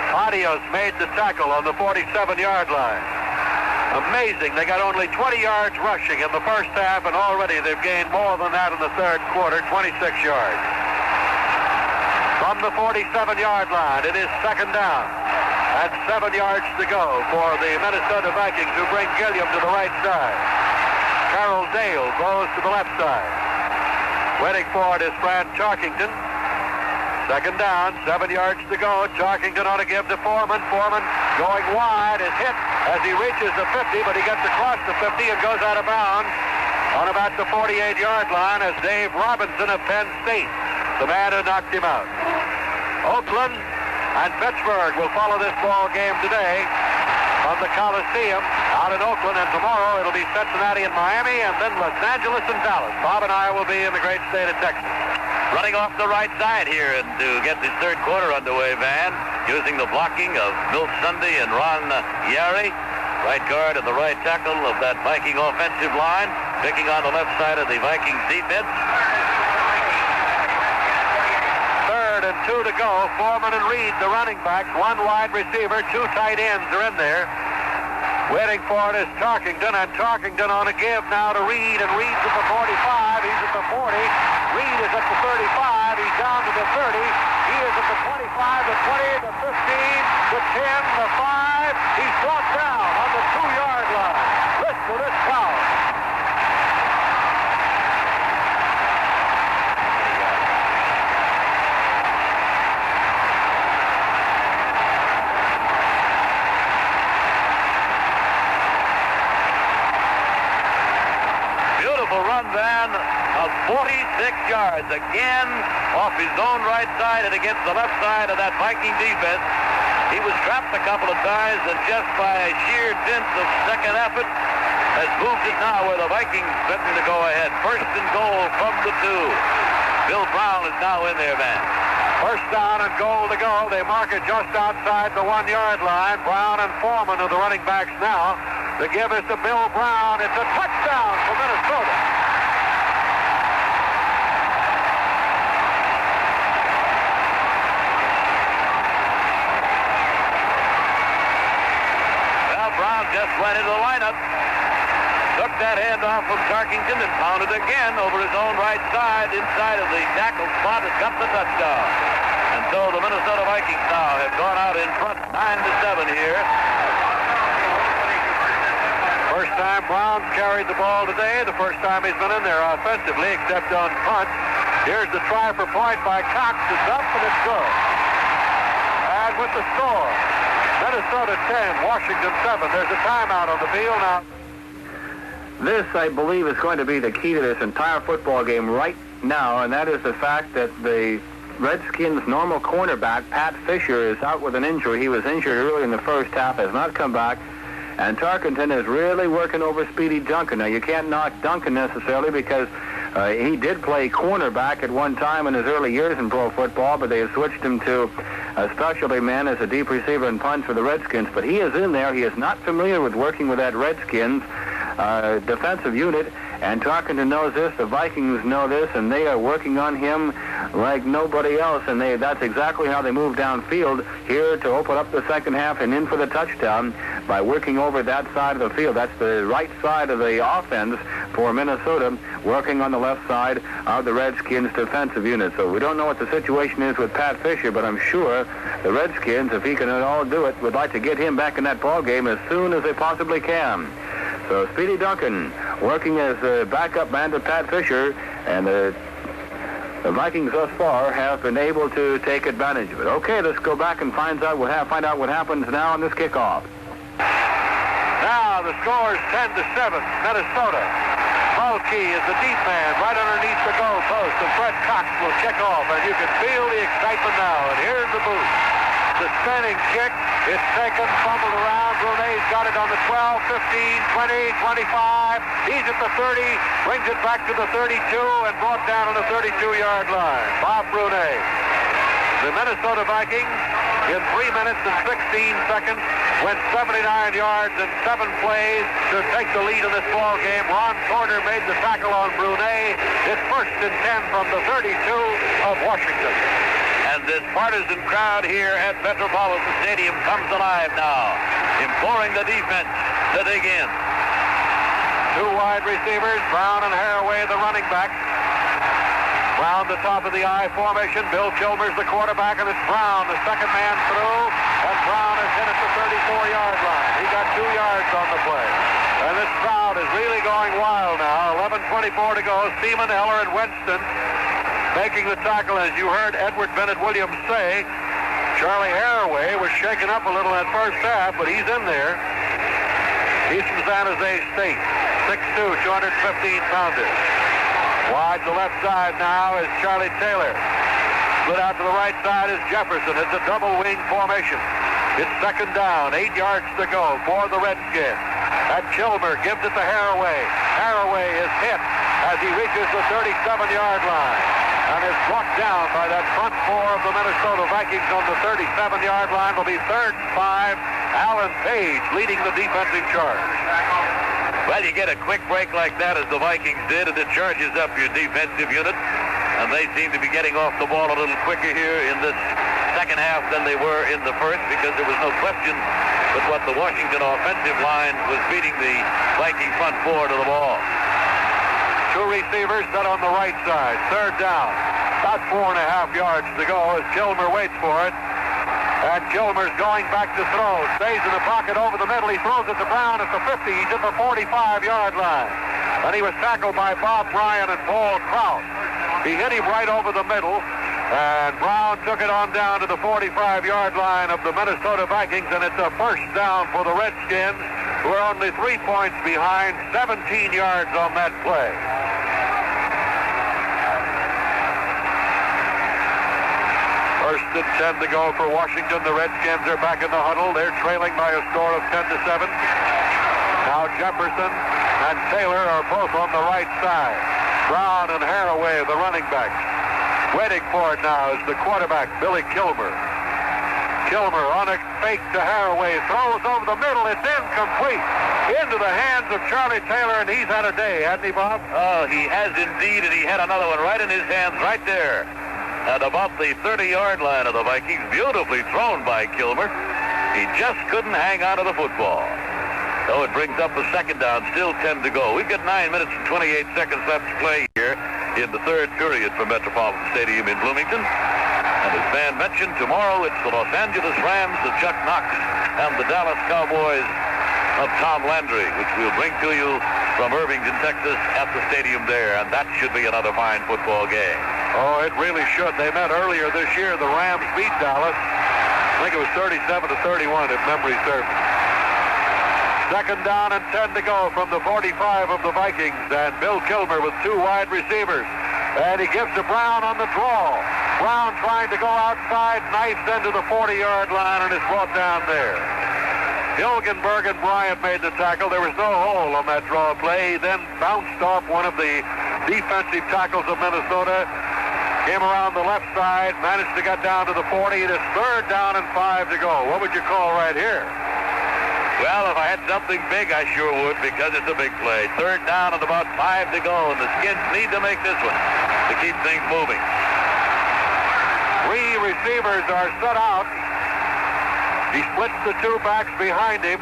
[SPEAKER 7] Adios made the tackle on the 47-yard line. Amazing. They got only 20 yards rushing in the first half, and already they've gained more than that in the third quarter, 26 yards. From the 47-yard line, it is 2nd down. And 7 yards to go for the Minnesota Vikings, who bring Gilliam to the right side. Carroll Dale goes to the left side. Waiting for it is Fran Tarkington. 2nd down, 7 yards to go. Tarkington ought to give to Foreman. Foreman going wide is hit as he reaches the 50, but he gets across the 50 and goes out of bounds on about the 48-yard line as Dave Robinson of Penn State, the man who knocked him out. Oakland and Pittsburgh will follow this ball game today from the Coliseum out in Oakland, and tomorrow it'll be Cincinnati and Miami, and then Los Angeles and Dallas. Bob and I will be in the great state of Texas.
[SPEAKER 12] Running off the right side here and to get this third quarter underway, Van, using the blocking of Milt Sunday and Ron Yari. Right guard and the right tackle of that Viking offensive line, picking on the left side of the Vikings defense.
[SPEAKER 7] 3rd and 2 to go. Foreman and Reed, the running backs, 1 wide receiver, 2 tight ends are in there. Waiting for it is Tarkington, and Tarkington on a give now to Reed, and Reed's at the 45, he's at the 40. Reed is at the 35, he's down to the 30. He is at the 25, the 20, the 15, the 10, the 5. He's brought down on the 2-yard line. Listen to this foul.
[SPEAKER 12] Run, Van, of 46 yards, again off his own right side and against the left side of that Viking defense. He was trapped a couple of times, and just by sheer dint of second effort has moved it now where the Vikings threaten to go ahead. 1st and goal from the 2. Bill Brown is now in there, Van.
[SPEAKER 7] 1st down and goal to go. They mark it just outside the 1-yard line. Brown and Foreman are the running backs now. The give is to Bill Brown. It's a touchdown for Minnesota.
[SPEAKER 12] Well, Brown just went into the lineup. Took that handoff from Tarkington and pounded again over his own right side inside of the tackle spot and got the touchdown. And so the Minnesota Vikings now have gone out in front 9-7 here.
[SPEAKER 7] First time Brown's carried the ball today. The first time he's been in there offensively, except on punts. Here's the try for point by Cox. It's up and it's good. And with the score, Minnesota 10, Washington 7. There's a timeout on the field now.
[SPEAKER 13] This, I believe, is going to be the key to this entire football game right now, and that is the fact that the Redskins' normal cornerback, Pat Fisher, is out with an injury. He was injured early in the first half, has not come back. And Tarkington is really working over Speedy Duncan. Now, you can't knock Duncan necessarily because He did play cornerback at one time in his early years in pro football, but they have switched him to a specialty man as a deep receiver and punch for the Redskins. But he is in there. He is not familiar with working with that Redskins defensive unit. And Tarkenton knows this, the Vikings know this, and they are working on him like nobody else. And that's exactly how they move downfield here to open up the second half and in for the touchdown by working over that side of the field. That's the right side of the offense for Minnesota, working on the left side of the Redskins defensive unit. So we don't know what the situation is with Pat Fisher, but I'm sure the Redskins, if he can at all do it, would like to get him back in that ball game as soon as they possibly can. So Speedy Duncan working as a backup man to Pat Fisher, and the Vikings thus far have been able to take advantage of it. Okay, let's go back and find out what happens now on this kickoff.
[SPEAKER 7] Now the score is 10-7, Minnesota. Mulkey is the deep man right underneath the goal post, and Fred Cox will kick off, and you can feel the excitement now. And here's the booth. The spinning kick, it's taken, fumbled around. Brunet's got it on the 12, 15, 20, 25. He's at the 30, brings it back to the 32, and brought down on the 32-yard line. Bob Brunet. The Minnesota Vikings, in 3 minutes and 16 seconds, went 79 yards in 7 plays to take the lead in this ball game. Ron Porter made the tackle on Brunet. It's 1st and 10 from the 32 of Washington. And this partisan crowd here at Metropolitan Stadium comes alive now, imploring the defense to dig in. 2 wide receivers, Brown and Haraway, the running back. Brown, the top of the I formation. Bill Kilmer's the quarterback, and it's Brown, the second man through, and Brown is hit at the 34-yard line. He got 2 yards on the play. And this crowd is really going wild now. 11:24 to go. Seaman, Eller, and Winston making the tackle. As you heard Edward Bennett Williams say, Charlie Haraway was shaken up a little in that first half, but he's in there. He's from San Jose State. 6'2", 215-pounder. Wide to the left side now is Charlie Taylor. Split out to the right side is Jefferson. It's a double wing formation. It's 2nd down, 8 yards to go for the Redskins. And Kilmer gives it to Haraway. Haraway is hit as he reaches the 37-yard line and is brought down by that front 4 of the Minnesota Vikings on the 37-yard line. Will be 3rd and 5. Alan Page leading the defensive charge. Well, you get a quick break like that, as the Vikings did, and it charges up your defensive unit. And they seem to be getting off the ball a little quicker here in this second half than they were in the first, because there was no question but what the Washington offensive line was beating the Viking front 4 to the ball. 2 receivers set on the right side. 3rd down. About 4.5 yards to go as Kilmer waits for it. And Kilmer's going back to throw. Stays in the pocket over the middle. He throws it to Brown at the 50. He's at the 45-yard line. And he was tackled by Bob Bryan and Paul Kraut. He hit him right over the middle. And Brown took it on down to the 45-yard line of the Minnesota Vikings. And it's a 1st down for the Redskins, who are only 3 points behind, 17 yards on that play. 1st and 10 to go for Washington. The Redskins are back in the huddle. They're trailing by a score of 10-7. Now Jefferson and Taylor are both on the right side. Brown and Haraway, the running backs. Waiting for it now is the quarterback, Billy Kilmer. Kilmer on a fake to Haraway. Throws over the middle. It's incomplete. Into the hands of Charlie Taylor, and he's had a day, hasn't he, Bob? Oh, he has indeed, and he had another one right in his hands right there. At about the 30-yard line of the Vikings, beautifully thrown by Kilmer. He just couldn't hang on to the football. So it brings up a 2nd down, still 10 to go. We've got 9 minutes and 28 seconds left to play here in the 3rd period for Metropolitan Stadium in Bloomington. And as Van mentioned, tomorrow it's the Los Angeles Rams, the Chuck Knox, and the Dallas Cowboys of Tom Landry, which we'll bring to you from Irvington, Texas, at the stadium there. And that should be another fine football game. Oh, it really should. They met earlier this year. The Rams beat Dallas. I think it was 37-31, if memory serves. 2nd down and 10 to go from the 45 of the Vikings. And Bill Kilmer with 2 wide receivers. And he gives to Brown on the draw. Brown trying to go outside, knifes into the 40-yard line, and is brought down there. Hilgenberg and Bryant made the tackle. There was no hole on that draw play. He then bounced off one of the
[SPEAKER 1] defensive tackles of Minnesota. Came around the left side, managed to get down to the 40. It is 3rd down and 5 to go. What would you call right here?
[SPEAKER 12] Well, if I had something big, I sure would, because it's a big play. 3rd down and about 5 to go, and the Skins need to make this one to keep things moving.
[SPEAKER 1] 3 receivers are set out. He splits the 2 backs behind him.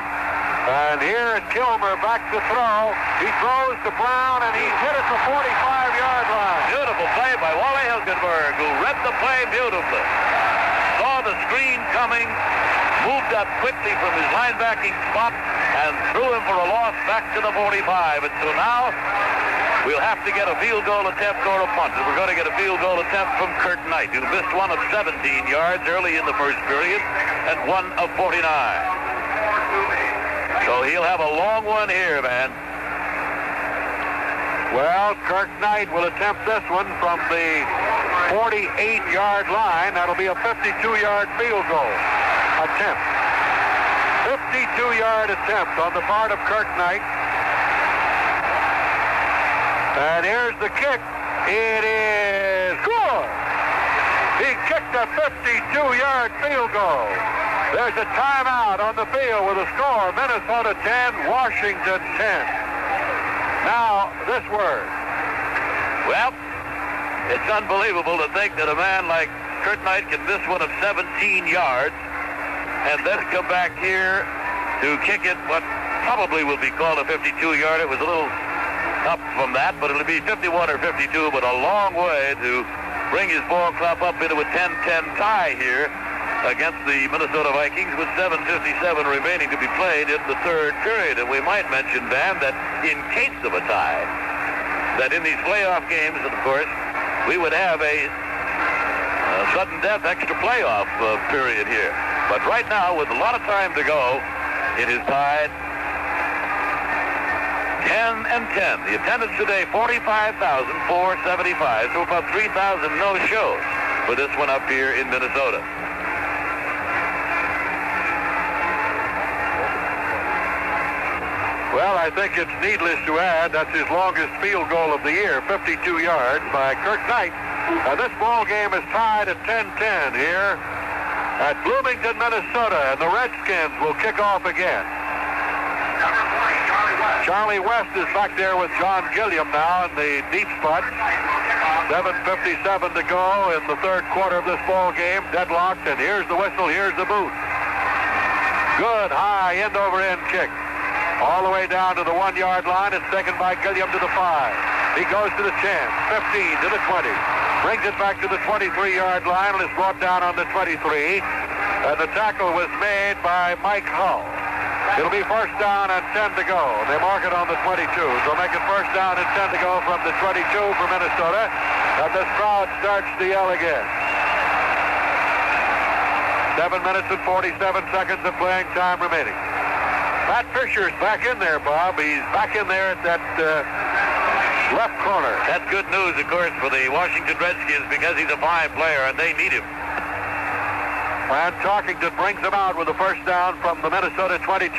[SPEAKER 1] And here is Kilmer back to throw. He throws to Brown, and he's hit at the 45-yard line.
[SPEAKER 12] Beautiful play by Wally Hilgenberg, who read the play beautifully. Saw the screen coming, moved up quickly from his linebacking spot, and threw him for a loss back to the 45. And so now we'll have to get a field goal attempt or a punt. And we're going to get a field goal attempt from Kurt Knight, who missed one of 17 yards early in the first period and one of 49. So he'll have a long one here, man.
[SPEAKER 1] Well, Kurt Knight will attempt this one from the 48-yard line. That'll be a 52-yard field goal attempt. 52-yard attempt on the part of Kurt Knight. And here's the kick. It is good. He kicked a 52-yard field goal. There's a timeout on the field with a score, Minnesota 10, Washington 10. Now, this word.
[SPEAKER 12] Well, it's unbelievable to think that a man like Kurt Knight can miss one of 17 yards and then come back here to kick it what probably will be called a 52-yard. It was a little up from that, but it'll be 51 or 52, but a long way to bring his ball club up into a 10-10 tie here against the Minnesota Vikings with 7:57 remaining to be played in the 3rd period. And we might mention, Van, that in case of a tie, that in these playoff games, of course, we would have a sudden death extra playoff period here. But right now, with a lot of time to go, it is tied 10-10. The attendance today, 45,475, so about 3,000 no-shows for this one up here in Minnesota.
[SPEAKER 1] Well, I think it's needless to add that's his longest field goal of the year, 52 yards by Kurt Knight. This ball game is tied at 10-10 here at Bloomington, Minnesota, and the Redskins will kick off again. Charlie West is back there with John Gilliam now in the deep spot. 7:57 to go in the 3rd quarter of this ball game, deadlocked, and here's the whistle, here's the boot. Good high end-over-end kick. All the way down to the 1-yard line. It's taken by Gilliam to the 5. He goes to the 10, 15, to the 20. Brings it back to the 23-yard line and is brought down on the 23. And the tackle was made by Mike Hull. It'll be 1st down and 10 to go. They mark it on the 22. So make it 1st down and 10 to go from the 22 for Minnesota. And this crowd starts to yell again. 7 minutes and 47 seconds of playing time remaining. Matt Fisher's back in there, Bob. He's back in there at that left corner.
[SPEAKER 12] That's good news, of course, for the Washington Redskins because he's a fine player and they need him.
[SPEAKER 1] And Tarkington brings him out with a 1st down from the Minnesota 22.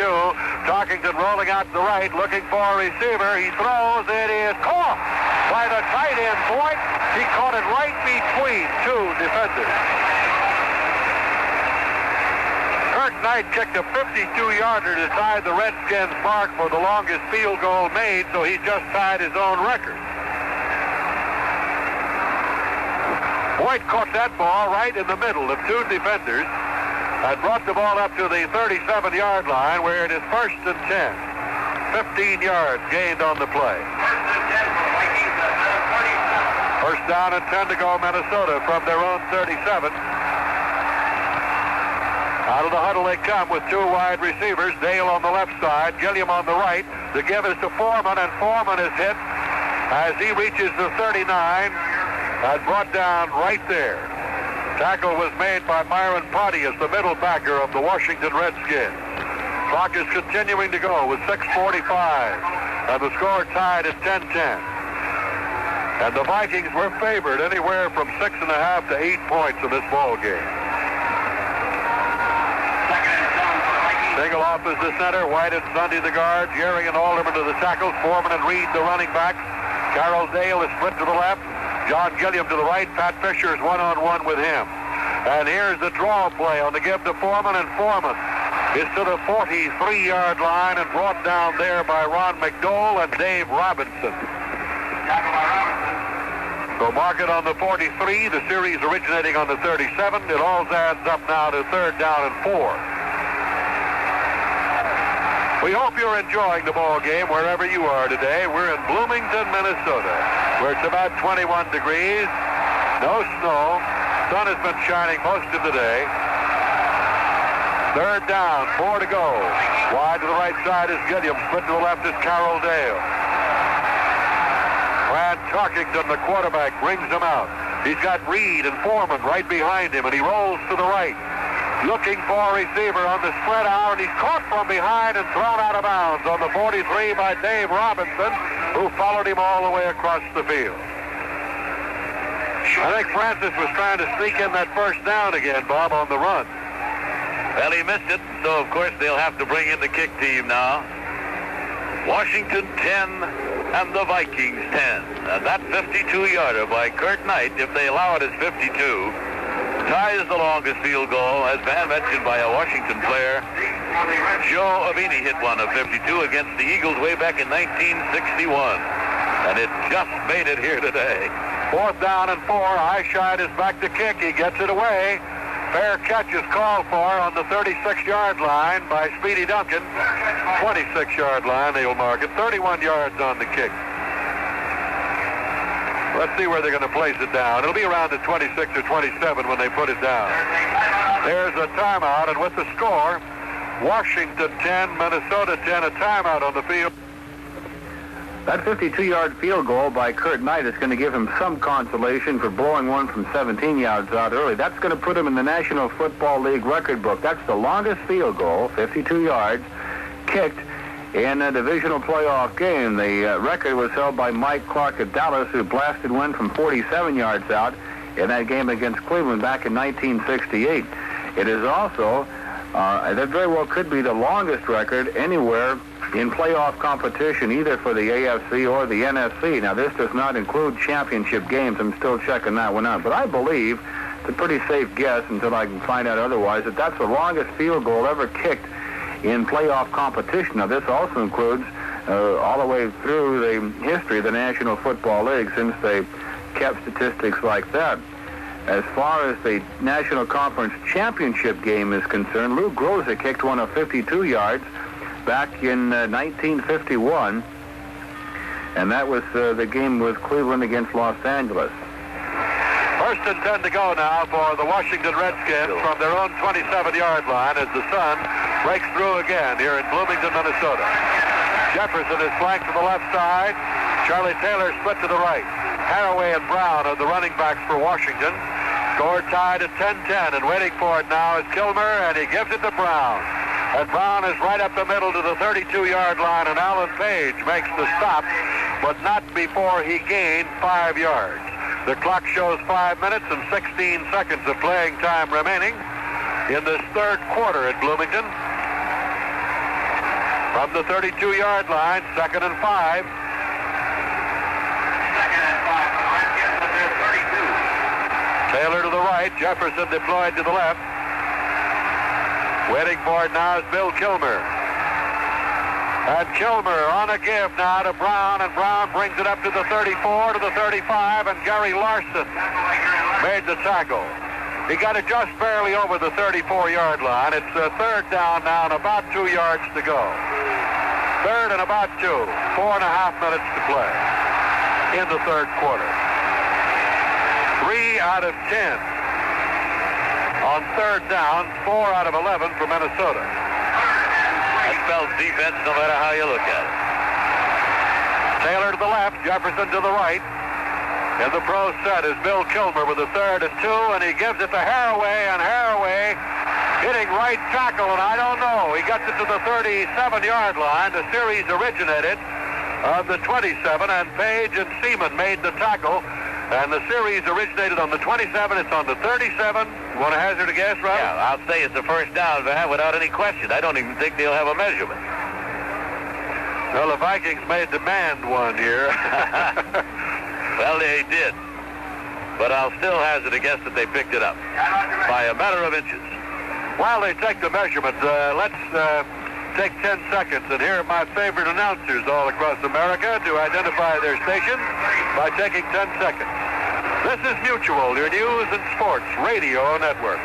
[SPEAKER 1] Tarkington rolling out to the right, looking for a receiver. He throws. It is caught by the tight end point. He caught it right between 2 defenders. Kurt Knight kicked a 52-yarder to tie the Redskins' mark for the longest field goal made, so he just tied his own record. Boyd caught that ball right in the middle of 2 defenders and brought the ball up to the 37-yard line where it is 1st and 10. 15 yards gained on the play. 1st down and 10 to go, Minnesota from their own 37. Out of the huddle they come with 2 wide receivers, Dale on the left side, Gilliam on the right. The give is to Foreman, and Foreman is hit as he reaches the 39 and brought down right there. Tackle was made by Myron Pontius, the middle backer of the Washington Redskins. Clock is continuing to go with 6:45, and the score tied at 10-10. And the Vikings were favored anywhere from 6.5 to 8 points in this ball game. Dinglehoff is the center, White and Sunday the guard, Jerry and Alderman to the tackles, Foreman and Reed the running backs, Carroll Dale is split to the left. John Gilliam to the right. Pat Fisher is one-on-one with him. And here's the draw play on the give to Foreman, and Foreman is to the 43-yard line and brought down there by Ron McDowell and Dave Robinson. So mark it on the 43, the series originating on the 37. It all adds up now to 3rd down and 4. We hope you're enjoying the ball game wherever you are today. We're in Bloomington, Minnesota, where it's about 21 degrees, no snow. Sun has been shining most of the day. 3rd down, 4 to go. Wide to the right side is Gilliam. Split to the left is Carroll Dale. Brad Tarkington, the quarterback, brings him out. He's got Reed and Foreman right behind him, and he rolls to the right, looking for a receiver on the spread out, and he's caught from behind and thrown out of bounds on the 43 by Dave Robinson, who followed him all the way across the field. I think Francis was trying to sneak in that 1st down again, Bob, on the run.
[SPEAKER 12] Well, he missed it, so of course they'll have to bring in the kick team now. Washington 10 and the Vikings 10. And that 52-yarder by Kurt Knight, if they allow it as 52, ties the longest field goal, as Van mentioned, by a Washington player. Joe Avini hit one of 52 against the Eagles way back in 1961. And it just made it here today.
[SPEAKER 1] 4th down and 4. Eyeshine is back to kick. He gets it away. Fair catch is called for on the 36-yard line by Speedy Duncan. 26-yard line, they'll mark it. 31 yards on the kick. Let's see where they're going to place it down. It'll be around the 26 or 27 when they put it down. There's a timeout, and with the score, Washington 10, Minnesota 10, a timeout on the field.
[SPEAKER 13] That 52-yard field goal by Kurt Knight is going to give him some consolation for blowing one from 17 yards out early. That's going to put him in the National Football League record book. That's the longest field goal, 52 yards, kicked in a divisional playoff game. The record was held by Mike Clark of Dallas, who blasted one from 47 yards out in that game against Cleveland back in 1968. It is also, that very well could be the longest record anywhere in playoff competition, either for the AFC or the NFC. Now, this does not include championship games. I'm still checking that one out. But I believe, it's a pretty safe guess until I can find out otherwise, that that's the longest field goal ever kicked in playoff competition. Now, this also includes all the way through the history of the National Football League, since they kept statistics like that. As far as the National Conference Championship game is concerned, Lou Groza kicked one of 52 yards back in 1951, and that was the game with Cleveland against Los Angeles.
[SPEAKER 1] 1st and 10 to go now for the Washington Redskins from their own 27-yard line as the sun breaks through again here in Bloomington, Minnesota. Jefferson is flanked to the left side. Charlie Taylor split to the right. Haraway and Brown are the running backs for Washington. Score tied at 10-10, and waiting for it now is Kilmer, and he gives it to Brown. And Brown is right up the middle to the 32-yard line, and Alan Page makes the stop, but not before he gained 5 yards. The clock shows 5 minutes and 16 seconds of playing time remaining in this 3rd quarter at Bloomington. From the 32-yard line, 2nd and 5. Taylor to the right, Jefferson deployed to the left. Waiting for it now is Bill Kilmer. And Kilmer on a give now to Brown, and Brown brings it up to the 34, to the 35, and Gary Larson made the tackle. He got it just barely over the 34-yard line. It's 3rd down now and about 2 yards to go. 3rd and about 2. 4.5 minutes to play in the 3rd quarter. 3 out of 10. On 3rd down, 4 out of 11 for Minnesota. That spells defense no matter how you look at it. Taylor to the left, Jefferson to the right. In the pro set is Bill Kilmer with a 3rd and 2, and he gives it to Haraway, and Haraway hitting right tackle, and I don't know. He gets it to the 37-yard line. The series originated on the 27, and Page and Seaman made the tackle. And the series originated on the 27. It's on the 37. You want to hazard a guess, Robert?
[SPEAKER 12] Yeah, I'll say it's a 1st down, Van, without any question. I don't even think they'll have a measurement.
[SPEAKER 1] Well, the Vikings may demand one here.
[SPEAKER 12] Well, they did. But I'll still hazard a guess that they picked it up by a matter of inches.
[SPEAKER 1] While they take the measurements, let's take 10 seconds and hear my favorite announcers all across America to identify their station by taking 10 seconds. This is Mutual, your news and sports radio network.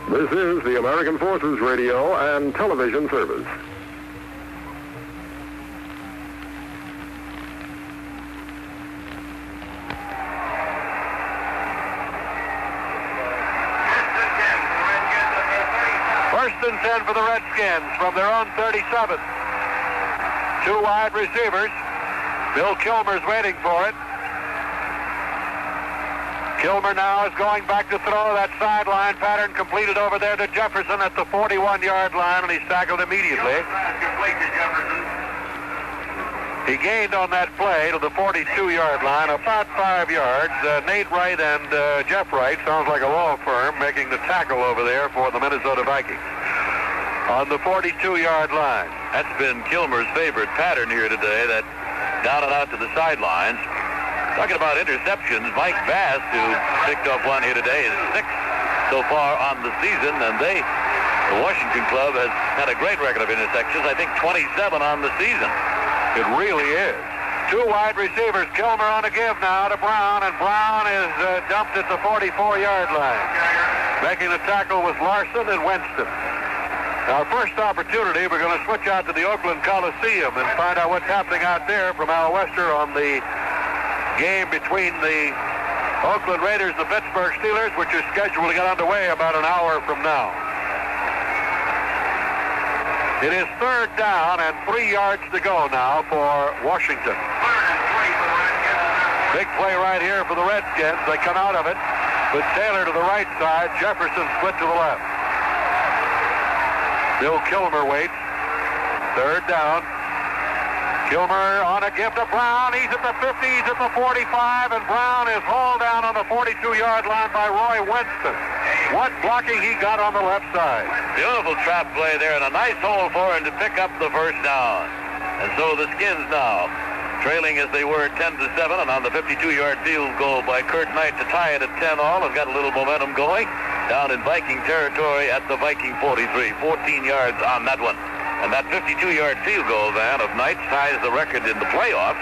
[SPEAKER 11] This is the American Forces Radio and Television Service.
[SPEAKER 1] First and 10 for the Redskins from their own 37. Two wide receivers. Bill Kilmer's waiting for it. Kilmer now is going back to throw. That sideline pattern completed over there to Jefferson at the 41-yard line, and he's tackled immediately. He gained on that play to the 42-yard line, about 5 yards. Nate Wright and Jeff Wright, sounds like a law firm, making the tackle over there for the Minnesota Vikings on the 42-yard line.
[SPEAKER 12] That's been Kilmer's favorite pattern here today, that down and out to the sidelines. Talking about interceptions, Mike Bass, who picked up one here today, is 6 so far on the season, and the Washington club has had a great record of interceptions, I think 27 on the season.
[SPEAKER 1] It really is. Two wide receivers, Kilmer on a give now to Brown, and Brown is dumped at the 44-yard line. Making the tackle was Larson and Winston. Our first opportunity, we're going to switch out to the Oakland Coliseum and find out what's happening out there from Al Wester on the game between the Oakland Raiders and the Pittsburgh Steelers, which is scheduled to get underway about an hour from now. It is third down and 3 yards to go now for Washington. Big play right here for the Redskins. They come out of it with Taylor to the right side, Jefferson split to the left. Bill Kilmer waits. Third down. Kilmer on a give to Brown. He's at the 50, he's at the 45, and Brown is hauled down on the 42-yard line by Roy Winston. What blocking he got on the left side.
[SPEAKER 12] Beautiful trap play there, and a nice hole for him to pick up the first down. And so the Skins now, trailing as they were 10-7, and on the 52-yard field goal by Kurt Knight to tie it at 10-all, have got a little momentum going down in Viking territory at the Viking 43. 14 yards on that one. And that 52-yard field goal, Van, of Knight ties the record in the playoffs,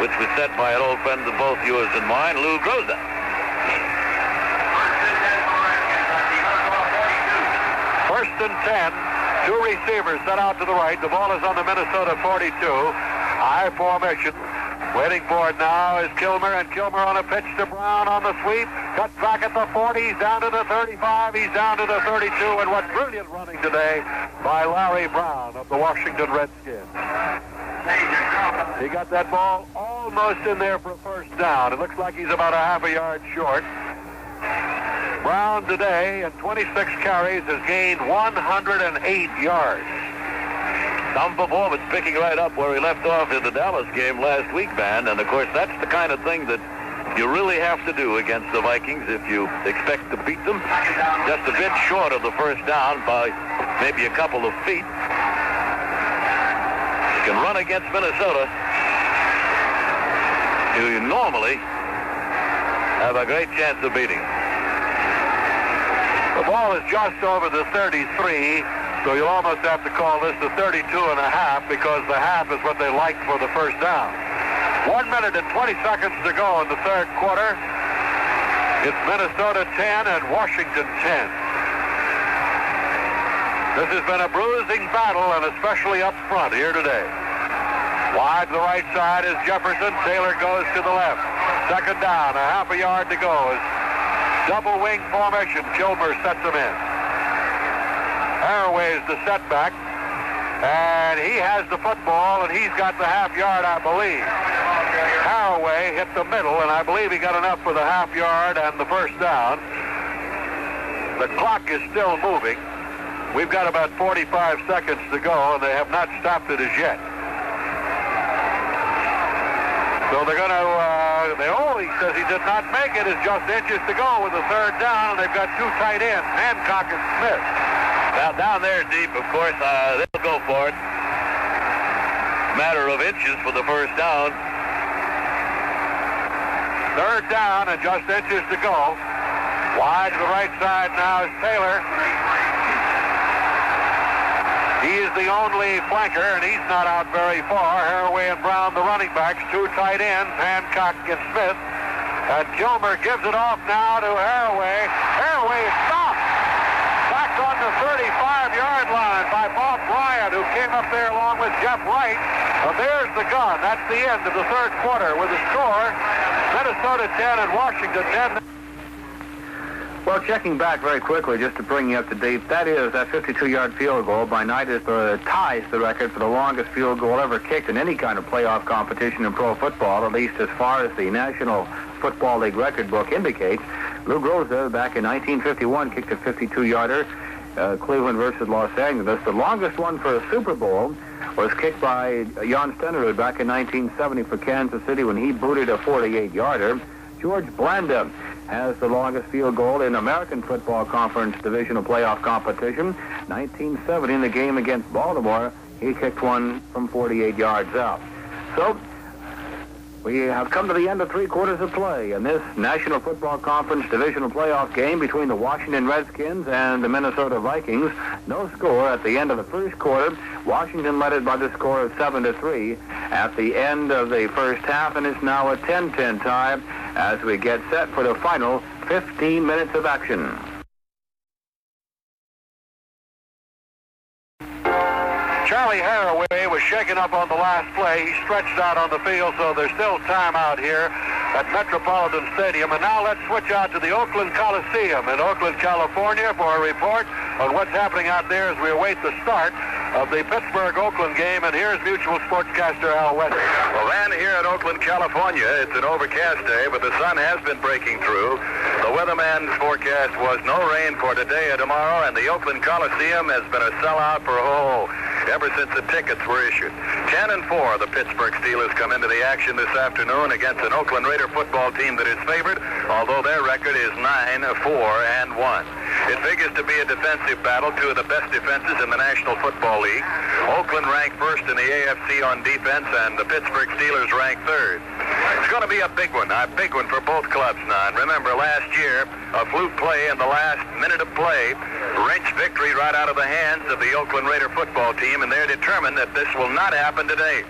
[SPEAKER 12] which was set by an old friend of both yours and mine, Lou Groza.
[SPEAKER 1] First and 10. Two receivers set out to the right. The ball is on the Minnesota 42. High formation. Waiting for it now is Kilmer, and Kilmer on a pitch to Brown on the sweep. Cut back at the 40. He's down to the 35. He's down to the 32. And what brilliant running today by Larry Brown of the Washington Redskins. He got that ball almost in there for a first down. It looks like he's about a half a yard short. Brown today, in 26 carries, has gained 108 yards.
[SPEAKER 12] Some performance, picking right up where he left off in the Dallas game last week, Van. And, of course, that's the kind of thing that you really have to do against the Vikings if you expect to beat them. Just a bit short of the first down by maybe a couple of feet. You can run against Minnesota. You normally have a great chance of beating them.
[SPEAKER 1] The ball is just over the 33. So you'll almost have to call this the 32 and a half, because the half is what they like for the first down. 1 minute and 20 seconds to go in the third quarter. It's Minnesota 10 and Washington 10. This has been a bruising battle, and especially up front here today. Wide to the right side is Jefferson. Taylor goes to the left. Second down, a half a yard to go. Double wing formation. Kilmer sets him in. Haraway is the setback, and he has the football, and he's got the half yard, I believe. Haraway hit the middle, and I believe he got enough for the half yard and the first down. The clock is still moving. We've got about 45 seconds to go, and they have not stopped it as yet. So they're going to, he says he did not make it, is just inches to go with the third down, and they've got two tight ends, Hancock and Smith.
[SPEAKER 12] Now, down there deep, of course, they'll go for it.
[SPEAKER 7] matter of inches for the first down.
[SPEAKER 1] Third down and just inches to go. Wide to the right side now is Taylor. He is the only flanker, and he's not out very far. Haraway and Brown, the running backs, two tight ends, Hancock and Smith. And Gilmer gives it off now to Haraway. Haraway is stopped. Back on the 35-yard line by Bob Bryant, who came up there along with Jeff Wright. And there's the gun. That's the end of the third quarter with the score. Minnesota 10 and Washington 10.
[SPEAKER 13] Well, checking back very quickly, just to bring you up to date, that 52-yard field goal by Knight ties the record for the longest field goal ever kicked in any kind of playoff competition in pro football, at least as far as the National Football League record book indicates. Lou Groza, back in 1951, kicked a 52-yarder, Cleveland versus Los Angeles. The longest one for a Super Bowl was kicked by Jan Stenerud back in 1970 for Kansas City when he booted a 48-yarder. George Blanda has the longest field goal in American Football Conference divisional playoff competition. 1970 in the game against Baltimore, he kicked one from 48 yards out. So we have come to the end of 3 quarters of play in this National Football Conference divisional playoff game between the Washington Redskins and the Minnesota Vikings. No score at the end of the first quarter. Washington led it by the score of 7-3 at the end of the first half, and it's now a 10-10 tie as we get set for the final 15 minutes of action.
[SPEAKER 1] Charlie Haraway was shaken up on the last play. He stretched out on the field, so there's still time out here at Metropolitan Stadium. And now let's switch out to the Oakland Coliseum in Oakland, California for a report on what's happening out there as we await the start of the Pittsburgh-Oakland game. And here's Mutual sportscaster Al West.
[SPEAKER 12] Well, Van, here at Oakland, California, it's an overcast day, but the sun has been breaking through. The weatherman's forecast was no rain for today or tomorrow, and the Oakland Coliseum has been a sellout for ever since the tickets were issued. 10-4, the Pittsburgh Steelers come into the action this afternoon against an Oakland Raider football team that is favored, although their record is 9-4-1. It figures to be a defensive battle, 2 of the best defenses in the National Football League. Oakland ranked first in the AFC on defense, and the Pittsburgh Steelers ranked third. It's going to be a big one for both clubs now. And remember, last year, a fluke play in the last minute of play wrenched victory right out of the hands of the Oakland Raider football team, and they're determined that this will not happen today.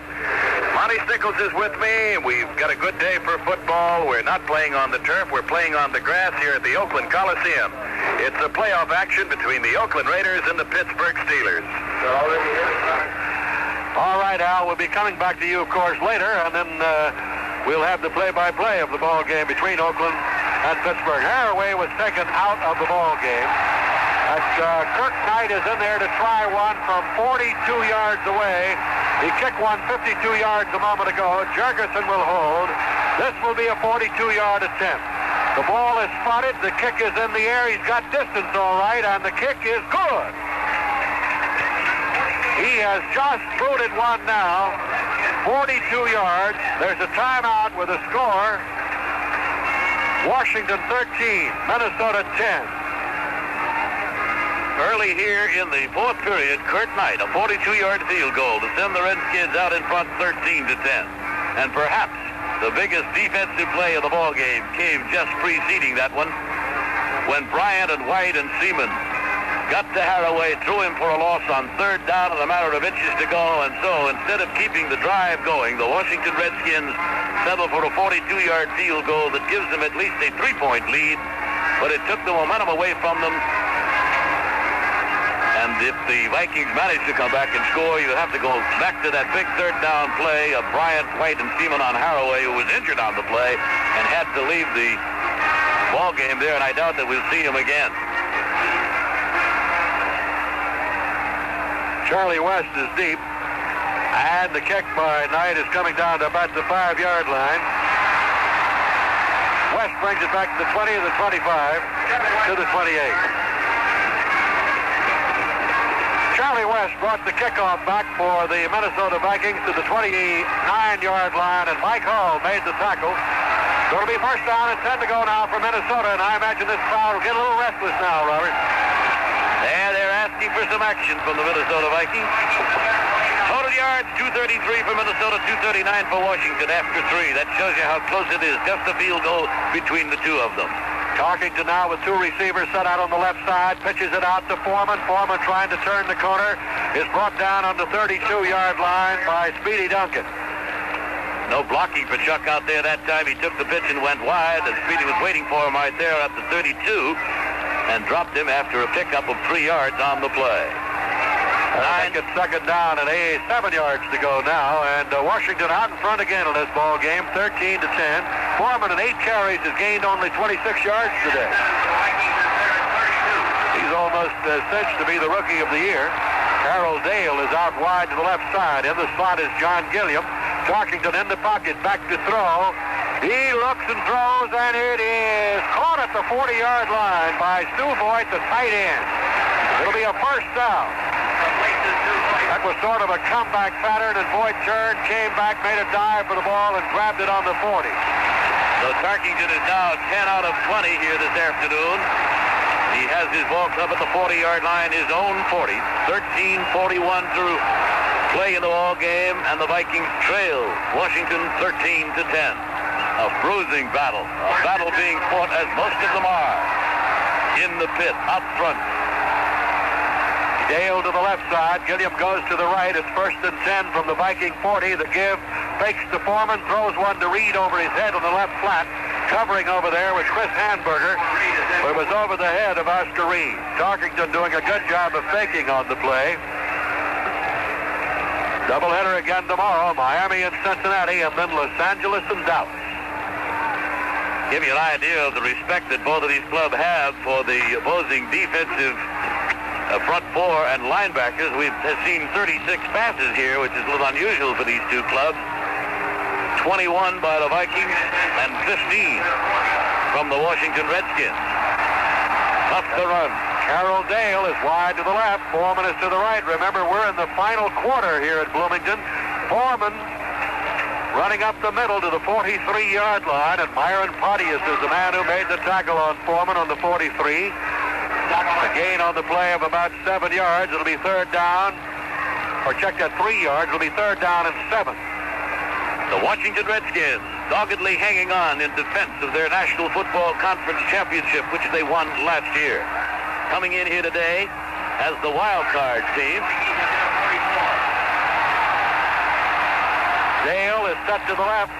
[SPEAKER 12] Monty Stickles is with me. We've got a good day for football. We're not playing on the turf. We're playing on the grass here at the Oakland Coliseum. It's a playoff action between the Oakland Raiders and the Pittsburgh Steelers.
[SPEAKER 1] All right, Al, we'll be coming back to you, of course, later, and then we'll have the play-by-play of the ball game between Oakland and Pittsburgh. Haraway was taken out of the ball game. Kirk Knight is in there to try one from 42 yards away. He kicked one 52 yards a moment ago. Jurgensen will hold. This will be a 42-yard attempt. The ball is spotted. The kick is in the air. He's got distance all right, and the kick is good. He has just booted one now, 42 yards. There's a timeout with a score. Washington 13, Minnesota 10.
[SPEAKER 7] Early here in the fourth period, Kurt Knight, a 42-yard field goal to send the Redskins out in front 13-10. And perhaps the biggest defensive play of the ball game came just preceding that one when Bryant and White and Seaman got to Haraway, threw him for a loss on third down in a matter of inches to go, and so instead of keeping the drive going, the Washington Redskins settle for a 42-yard field goal that gives them at least a 3-point lead, but it took the momentum away from them. And if the Vikings manage to come back and score, you have to go back to that big third down play of Bryant, White, and Seaman on Haraway, who was injured on the play and had to leave the ball game there, and I doubt that we'll see him again.
[SPEAKER 1] Charlie West is deep, and the kick by Knight is coming down to about the 5-yard line. West brings it back to the 20, the 25, to the 28. Charlie West brought the kickoff back for the Minnesota Vikings to the 29-yard line, and Mike Hall made the tackle. So it'll be first down and 10 to go now for Minnesota, and I imagine this crowd will get a little restless now, Robert.
[SPEAKER 7] And they're asking for some action from the Minnesota Vikings.
[SPEAKER 12] Total yards, 233 for Minnesota, 239 for Washington after 3. That shows you how close it is. Just a field goal between the two of them.
[SPEAKER 1] Tarkington now with two receivers set out on the left side, pitches it out to Foreman. Foreman trying to turn the corner, is brought down on the 32-yard line by Speedy Duncan.
[SPEAKER 12] No blocking for Chuck out there that time. He took the pitch and went wide, and Speedy was waiting for him right there at the 32 and dropped him after a pickup of 3 yards on the play.
[SPEAKER 1] I think it's second down and 7 yards to go now, and Washington out in front again in this ball game, 13-10. Foreman in 8 carries has gained only 26 yards today. He's almost cinched to be the rookie of the year. Harold Dale is out wide to the left side. In the slot is John Gilliam. Tarkington in the pocket, back to throw. He looks and throws, and it is caught at the 40-yard line by Stu Voigt, the tight end. It'll be a first down. That was sort of a comeback pattern, and Voigt turned, came back, made a dive for the ball, and grabbed it on the 40.
[SPEAKER 12] So Tarkington is now 10 out of 20 here this afternoon. He has his ball club at the 40-yard line, his own 40. 13:41 through play in the ball game, and the Vikings trail Washington 13-10. A bruising battle, a battle being fought as most of them are in the pit, up front.
[SPEAKER 1] Dale to the left side. Gilliam goes to the right. It's 1st and 10 from the Viking 40. The give fakes to Foreman, throws one to Reed over his head on the left flat. Covering over there was Chris Hanberger. It was over the head of Oscar Reed. Tarkington doing a good job of faking on the play. Doubleheader again tomorrow. Miami and Cincinnati, and then Los Angeles and Dallas.
[SPEAKER 12] Give you an idea of the respect that both of these clubs have for the opposing defensive front four and linebackers. We've seen 36 passes here, which is a little unusual for these two clubs. 21 by the Vikings and 15 from the Washington Redskins. Tough to run.
[SPEAKER 1] Harold Dale is wide to the left. Foreman is to the right. Remember, we're in the final quarter here at Bloomington. Foreman running up the middle to the 43-yard line, and Myron Pontius is the man who made the tackle on Foreman on the 43. A gain on the play of about 7 yards. It'll be third down, or check that, 3 yards. It'll be third down and 7.
[SPEAKER 12] The Washington Redskins doggedly hanging on in defense of their National Football Conference championship, which they won last year. Coming in here today as the wild card team.
[SPEAKER 1] Dale is set to the left.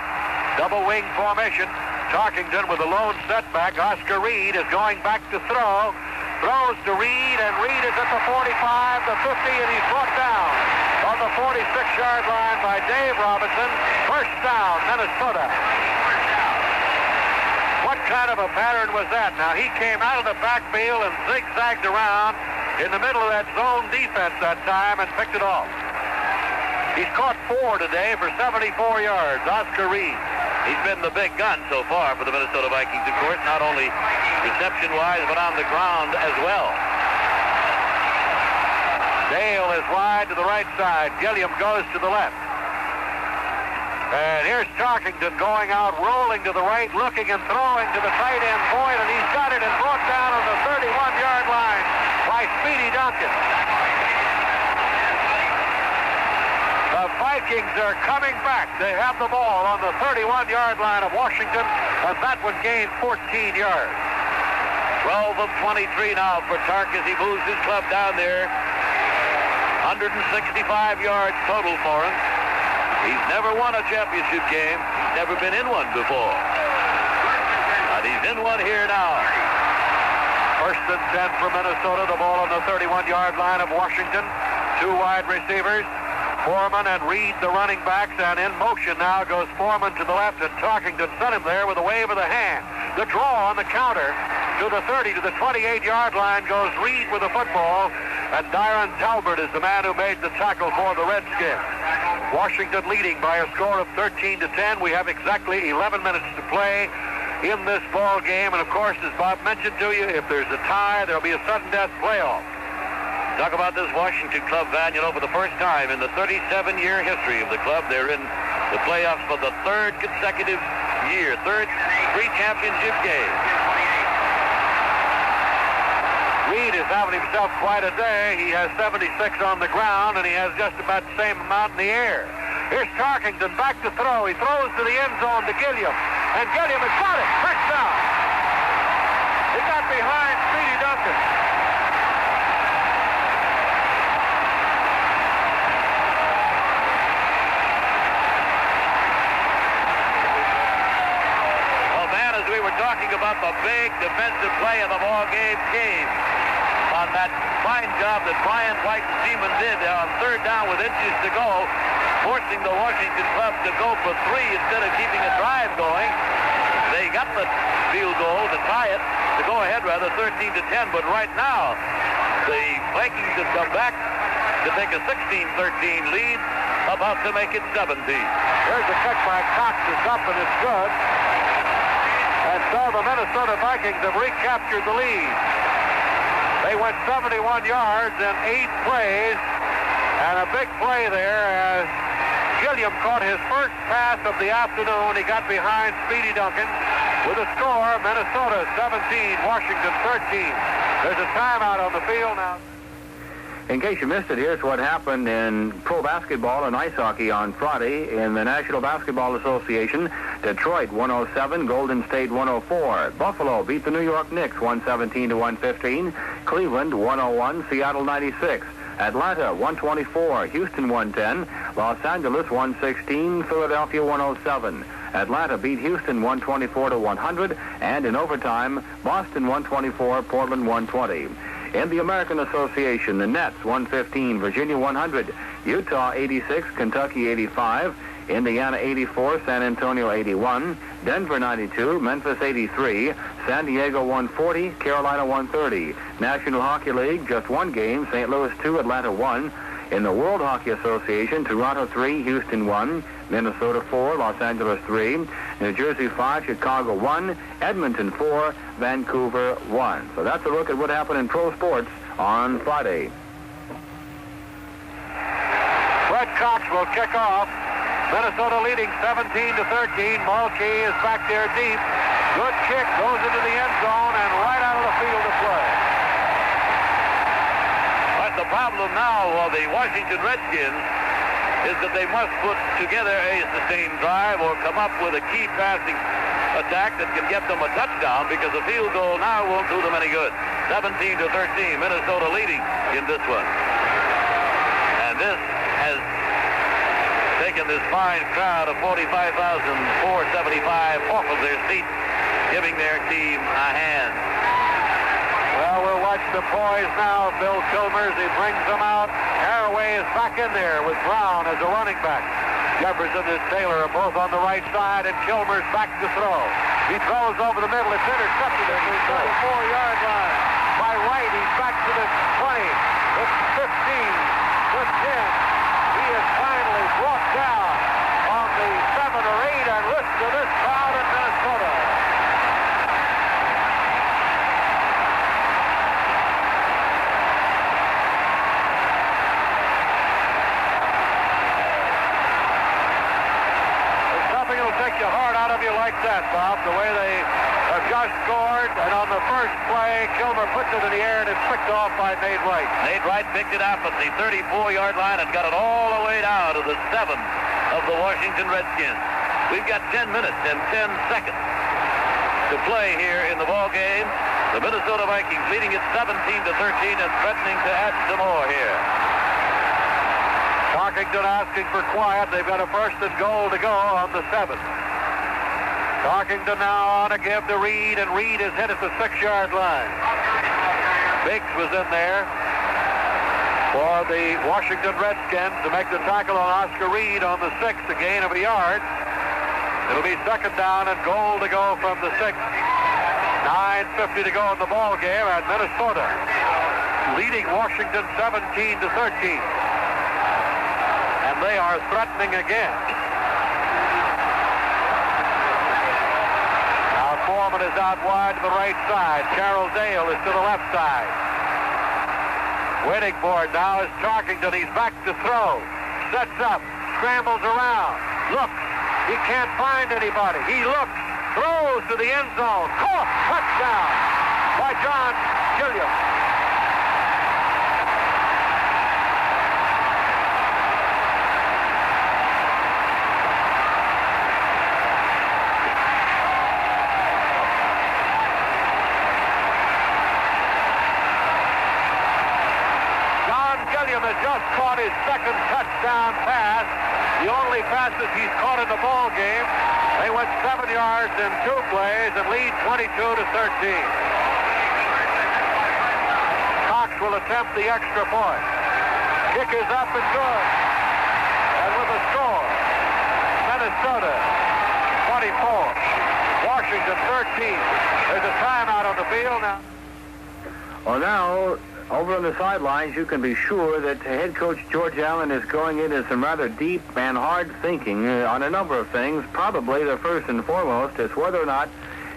[SPEAKER 1] Double wing formation. Tarkington with a lone setback. Oscar Reed is going back to throw. Throws to Reed, and Reed is at the 45, the 50, and he's brought down on the 46-yard line by Dave Robinson. First down, Minnesota. What kind of a pattern was that? Now, he came out of the backfield and zigzagged around in the middle of that zone defense that time and picked it off. He's caught 4 today for 74 yards. Oscar Reed.
[SPEAKER 12] He's been the big gun so far for the Minnesota Vikings, of course, not only reception-wise, but on the ground as well.
[SPEAKER 1] Dale is wide to the right side. Gilliam goes to the left. And here's Tarkington going out, rolling to the right, looking and throwing to the tight end Boyd, and he's got it and brought down on the 31-yard line by Speedy Duncan. The Vikings are coming back. They have the ball on the 31-yard line of Washington, and that one gained 14 yards.
[SPEAKER 12] 12 of 23 now for Tark as he moves his club down there. 165 yards total for him. He's never won a championship game. He's never been in one before. But he's in one here now.
[SPEAKER 1] 1st and 10 for Minnesota. The ball on the 31-yard line of Washington. 2 wide receivers. Foreman and Reed, the running backs, and in motion now goes Foreman to the left, and Tarkington sent him there with a wave of the hand. The draw on the counter to the 30, to the 28-yard line goes Reed with the football, and Dyron Talbert is the man who made the tackle for the Redskins. Washington leading by a score of 13-10. We have exactly 11 minutes to play in this ball game, and of course, as Bob mentioned to you, if there's a tie, there'll be a sudden death playoff.
[SPEAKER 12] Talk about this Washington club, Van. You know, for the first time in the 37-year history of the club, they're in the playoffs for the 3rd consecutive year, 3rd 3 championship game.
[SPEAKER 1] Reed is having himself quite a day. He has 76 on the ground, and he has just about the same amount in the air. Here's Tarkington back to throw. He throws to the end zone to Gilliam, and Gilliam has got it. Touchdown. He got behind Speedy Duncan.
[SPEAKER 12] Well, man, as we were talking about the big defensive play of the ball game came on that fine job that Brian White and Seaman did on third down with inches to go, forcing the Washington club to go for three instead of keeping a drive going. They got the field goal to tie it, to go ahead rather, 13-10. But right now, the Vikings have come back to take a 16-13 lead, about to make it 17.
[SPEAKER 1] There's a kick by Cox. It's up and it's good. And so the Minnesota Vikings have recaptured the lead. They went 71 yards in 8 plays, and a big play there as Gilliam caught his first pass of the afternoon. He got behind Speedy Duncan with a score, Minnesota 17, Washington 13. There's a timeout on the field now.
[SPEAKER 13] In case you missed it, here's what happened in pro basketball and ice hockey on Friday in the National Basketball Association. Detroit 107, Golden State 104. Buffalo beat the New York Knicks 117-115. Cleveland 101, Seattle 96. Atlanta 124, Houston 110, Los Angeles 116, Philadelphia 107. Atlanta beat Houston 124-100, and in overtime, Boston 124, Portland 120. In the American Association, the Nets 115, Virginia 100, Utah 86, Kentucky 85, Indiana 84, San Antonio 81, Denver 92, Memphis 83, San Diego 140, Carolina 130. National Hockey League, just one game, St. Louis 2, Atlanta 1. In the World Hockey Association, Toronto 3, Houston 1, Minnesota 4, Los Angeles 3, New Jersey 5, Chicago 1, Edmonton 4, Vancouver 1. So that's a look at what happened in pro sports on Friday.
[SPEAKER 1] Fred Cox will kick off. Minnesota leading 17-13. Mulkey is back there deep. Good kick, goes into the end zone and right out of the field of play.
[SPEAKER 12] But the problem now for the Washington Redskins is that they must put together a sustained drive or come up with a key passing attack that can get them a touchdown, because a field goal now won't do them any good. 17-13, Minnesota leading in this one. And this has taken this fine crowd of 45,475 off of their seats, giving their team a hand.
[SPEAKER 1] Well, we'll watch the poise now. Bill Chalmers, he brings them out. Haraway is back in there with Brown as a running back. Jefferson and Taylor are both on the right side, and Chalmers back to throw. He throws over the middle. It's intercepted at the 34-yard line. By White, he's back to the 20. It's 15, the 10. He is finally brought down on the 7 or 8, and listen to this crowd in Minnesota. Take your heart out of you like that, Bob, the way they have just scored, and on the first play, Kilmer puts it in the air, and it's picked off by Nate Wright.
[SPEAKER 12] Nate Wright picked it up at the 34-yard line and got it all the way down to the 7 of the Washington Redskins. We've got 10 minutes and 10 seconds to play here in the ball game. The Minnesota Vikings leading it 17-13 and threatening to add some more here.
[SPEAKER 1] Tarkington asking for quiet. They've got a first and goal to go on the 7. Tarkington now on to give to Reed, and Reed is hit at the 6-yard line. Biggs was in there for the Washington Redskins to make the tackle on Oscar Reed on the 6, a gain of a yard. It'll be second down and goal to go from the 6. 9:50 to go in the ball game, and Minnesota leading Washington 17-13. And they are threatening again. Now Foreman is out wide to the right side. Carroll Dale is to the left side. Waiting for it now is Tarkington. He's back to throw. Sets up. Scrambles around. Looks. He can't find anybody. He looks. Throws to the end zone. Caught. Touchdown by John Gilliam. fastest he's caught in the ball game. They went 7 yards in 2 plays and lead 22-13. Cox will attempt the extra point. Kick is up and good. And with a score, Minnesota 24, Washington 13. There's a timeout on the field now.
[SPEAKER 13] Well, now, over on the sidelines, you can be sure that head coach George Allen is going into some rather deep and hard thinking on a number of things. Probably the first and foremost is whether or not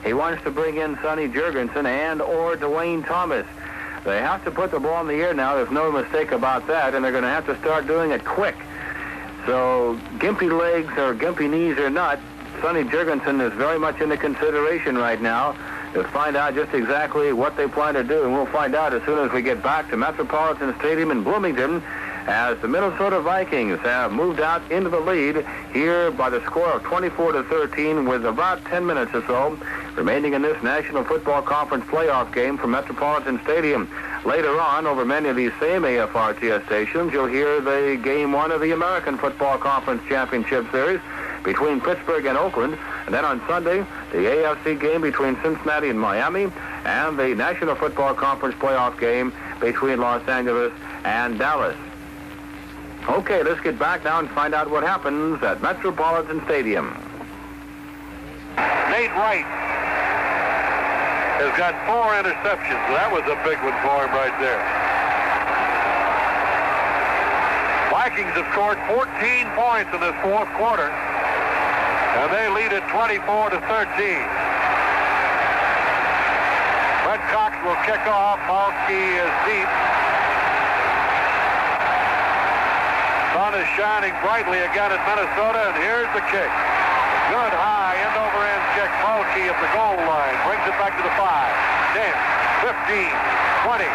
[SPEAKER 13] he wants to bring in Sonny Jurgensen and or Dwayne Thomas. They have to put the ball in the air now. There's no mistake about that, and they're going to have to start doing it quick. So, gimpy legs or gimpy knees or not, Sonny Jurgensen is very much into consideration right now to find out just exactly what they plan to do, and we'll find out as soon as we get back to Metropolitan Stadium in Bloomington as the Minnesota Vikings have moved out into the lead here by the score of 24-13 with about 10 minutes or so remaining in this National Football Conference playoff game from Metropolitan Stadium. Later on, over many of these same AFRTS stations, you'll hear the Game 1 of the American Football Conference Championship Series between Pittsburgh and Oakland. And then on Sunday, the AFC game between Cincinnati and Miami, and the National Football Conference playoff game between Los Angeles and Dallas. Okay, let's get back now and find out what happens at Metropolitan Stadium.
[SPEAKER 1] Nate Wright has got 4 interceptions. That was a big one for him right there. Vikings have scored 14 points in this fourth quarter, and they lead at 24-13. Red Cox will kick off. Malski is deep. Sun is shining brightly again at Minnesota, and here's the kick. Good high end-over-end kick. Malki at the goal line. Brings it back to the 5, 10, 15, 20.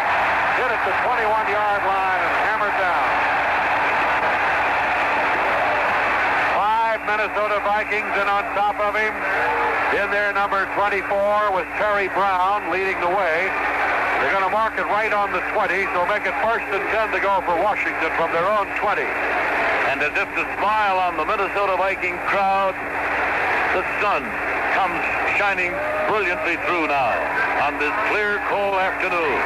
[SPEAKER 1] Hit at the 21-yard line and hammered down. 5 Minnesota Vikings, and on top of him, in there, number 24 was Terry Brown leading the way. They're going to mark it right on the 20, so make it 1st and 10 to go for Washington from their own 20.
[SPEAKER 12] And as if to smile on the Minnesota Viking crowd, the sun comes shining brilliantly through now on this clear, cold afternoon.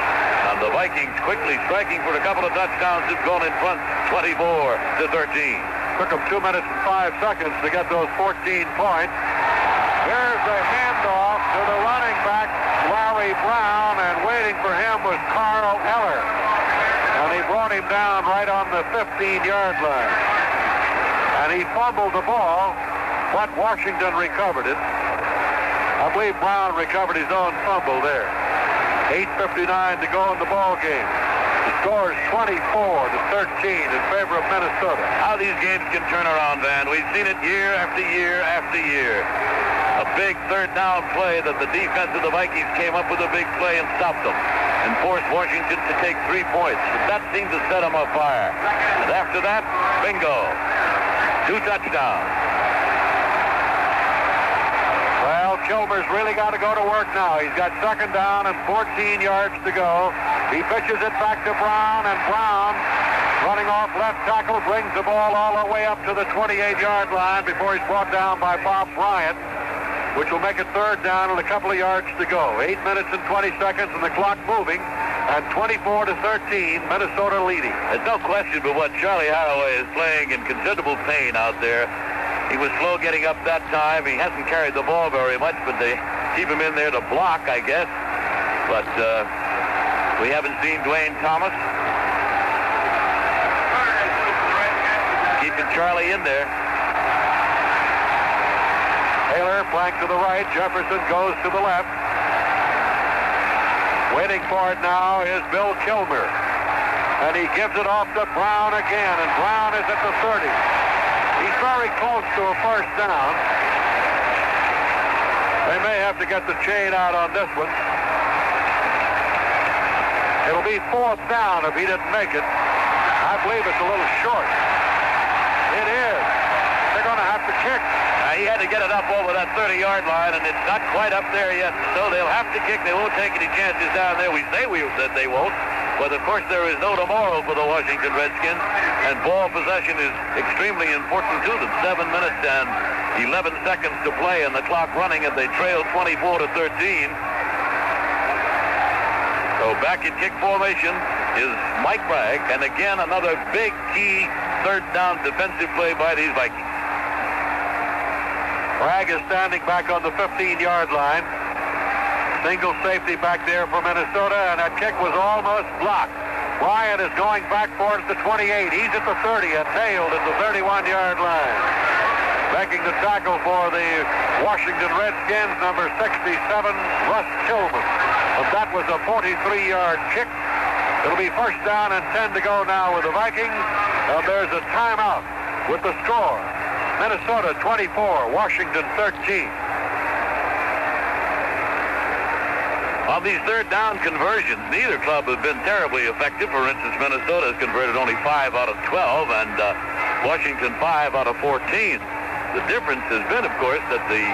[SPEAKER 12] And the Vikings quickly striking for a couple of touchdowns have gone in front, 24-13.
[SPEAKER 1] Took them 2 minutes and 5 seconds to get those 14 points. Here's the handoff to the running back, Larry Brown, and waiting for him was Carl Eller. And he brought him down right on the 15-yard line. And he fumbled the ball, but Washington recovered it. I believe Brown recovered his own fumble there. 8:59 to go in the ball game. The score is 24-13 in favor of Minnesota.
[SPEAKER 12] How these games can turn around, Van. We've seen it year after year after year. A big third down play that the defense of the Vikings came up with a big play and stopped them and forced Washington to take 3 points. But that seemed to set them on fire. And after that, bingo. 2 touchdowns.
[SPEAKER 1] Well, Kilmer's really got to go to work now. He's got 2nd down and 14 yards to go. He pitches it back to Brown, and Brown, running off left tackle, brings the ball all the way up to the 28-yard line before he's brought down by Bob Bryant, which will make it 3rd down and a couple of yards to go. 8 minutes and 20 seconds and the clock moving, and 24-13, Minnesota leading.
[SPEAKER 12] There's no question but what Charlie Haraway is playing in considerable pain out there. He was slow getting up that time. He hasn't carried the ball very much, but they keep him in there to block, I guess. But we haven't seen Dwayne Thomas. Keeping Charlie in there.
[SPEAKER 1] Taylor flank to the right. Jefferson goes to the left. Waiting for it now is Bill Kilmer. And he gives it off to Brown again. And Brown is at the 30. He's very close to a 1st down. They may have to get the chain out on this one. It'll be 4th down if he didn't make it. I believe it's a little short. It is. They're going to have to kick.
[SPEAKER 12] He had to get it up over that 30-yard line, and it's not quite up there yet, so they'll have to kick. They won't take any chances down there. We say that they won't,
[SPEAKER 7] But, of course, there is no tomorrow for the Washington Redskins, and ball possession is extremely important to them. 7 minutes and 11 seconds to play, and the clock running, and they trail 24-13. So back in kick formation is Mike Bragg, and again another big key third down defensive play by these Vikings.
[SPEAKER 1] Bragg is standing back on the 15-yard line. Single safety back there for Minnesota, and that kick was almost blocked. Bryant is going back for it at the 28. He's at the 30 and nailed at the 31-yard line. Making the tackle for the Washington Redskins, number 67, Russ Tillman. And that was a 43-yard kick. It'll be first down and 10 to go now with the Vikings. And there's a timeout with the score. Minnesota 24, Washington 13.
[SPEAKER 7] On these third down conversions, neither club has been terribly effective. For instance, Minnesota has converted only 5 out of 12, and Washington 5 out of 14. The difference has been, of course, that the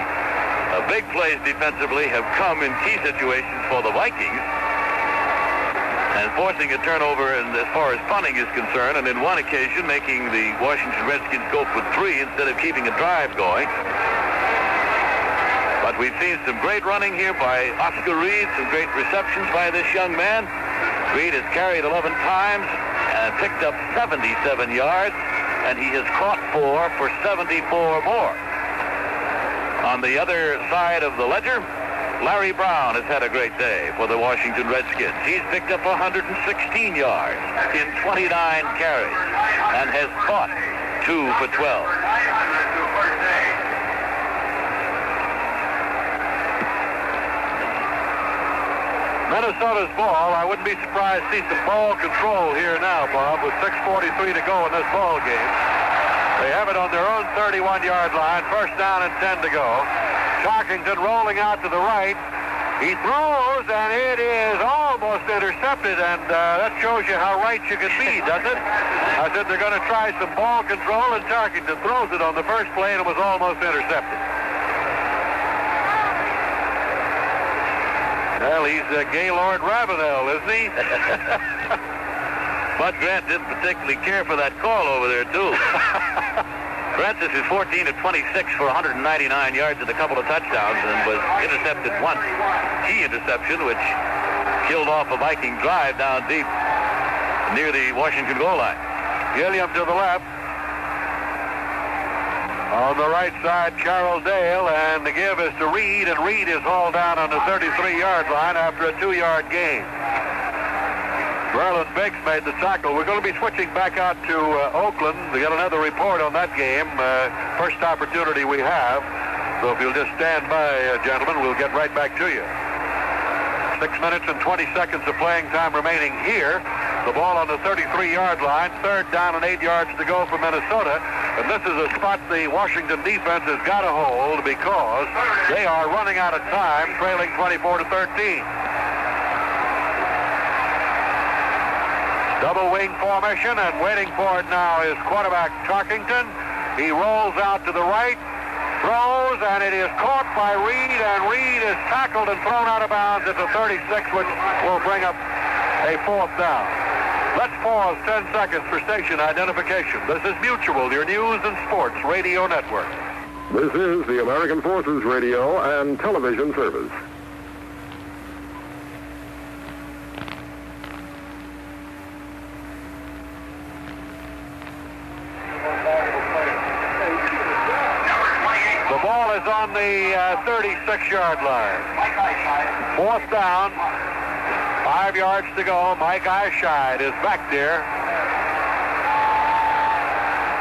[SPEAKER 7] big plays defensively have come in key situations for the Vikings, and forcing a turnover as far as punting is concerned, and in one occasion making the Washington Redskins go for 3 instead of keeping a drive going. But we've seen some great running here by Oscar Reed, some great receptions by this young man. Reed has carried 11 times and picked up 77 yards, and he has caught 4 for 74 more. On the other side of the ledger, Larry Brown has had a great day for the Washington Redskins. He's picked up 116 yards in 29 carries and has caught 2 for 12.
[SPEAKER 1] Minnesota's ball. I wouldn't be surprised to see some ball control here now, Bob, with 6:43 to go in this ball game. They have it on their own 31-yard line. First down and 10 to go. Tarkington rolling out to the right. He throws, and it is almost intercepted, and that shows you how right you can be, doesn't it? I said they're going to try some ball control, and Tarkington throws it on the first play, and it was almost intercepted. Well, he's Gaylord Ravenel, isn't he?
[SPEAKER 7] Bud Grant didn't particularly care for that call over there, too. Francis is 14 of 26 for 199 yards and a couple of touchdowns, and was intercepted once. Key interception, which killed off a Viking drive down deep near the Washington goal line.
[SPEAKER 1] Gilliam to the left. On the right side, Carroll Dale, and the give is to Reed, and Reed is hauled down on the 33-yard line after a 2-yard gain. Merlin Biggs made the tackle. We're going to be switching back out to Oakland to get another report on that game. First opportunity we have. So if you'll just stand by, gentlemen, we'll get right back to you. 6 minutes and 20 seconds of playing time remaining here. The ball on the 33-yard line. Third down and 8 yards to go for Minnesota. And this is a spot the Washington defense has got to hold because they are running out of time, trailing 24-13. Double wing formation, and waiting for it now is quarterback Tarkington. He rolls out to the right, throws, and it is caught by Reed, and Reed is tackled and thrown out of bounds at the 36, which will bring up a fourth down. Let's pause 10 seconds for station identification. This is Mutual, your news and sports radio network.
[SPEAKER 11] This is the American Forces Radio and Television Service.
[SPEAKER 1] The ball is on the 36-yard line. Fourth down. 5 yards to go. Mike Eyeshide is back there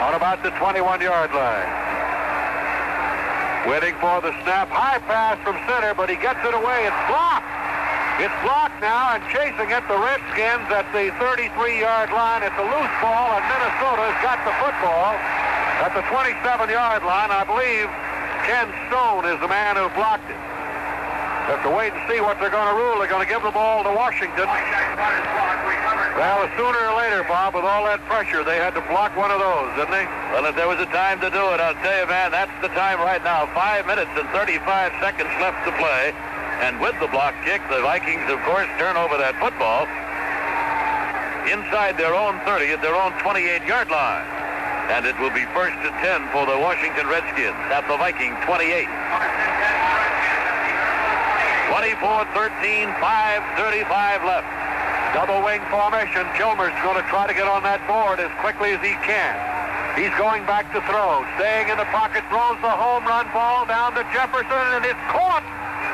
[SPEAKER 1] on about the 21-yard line. Waiting for the snap. High pass from center, but he gets it away. It's blocked. It's blocked now, and chasing it, the Redskins at the 33-yard line. It's a loose ball, and Minnesota's got the football at the 27-yard line. I believe Ken Stone is the man who blocked it. Have to wait and see what they're going to rule. They're going to give the ball to Washington. Well, sooner or later, Bob, with all that pressure, they had to block one of those, didn't they?
[SPEAKER 7] Well, if there was a time to do it, I'll tell you, man, that's the time right now. 5 minutes and 35 seconds left to play. And with the block kick, the Vikings, of course, turn over that football. inside their own 30 at their own 28-yard line. And it will be 1st and 10 for the Washington Redskins at the Viking 28. 24-13, 5:35 left. Double wing formation. Kilmer's going to try to get on that board as quickly as he can. He's going back to throw. Staying in the pocket, throws the home run ball down to Jefferson, and it's caught.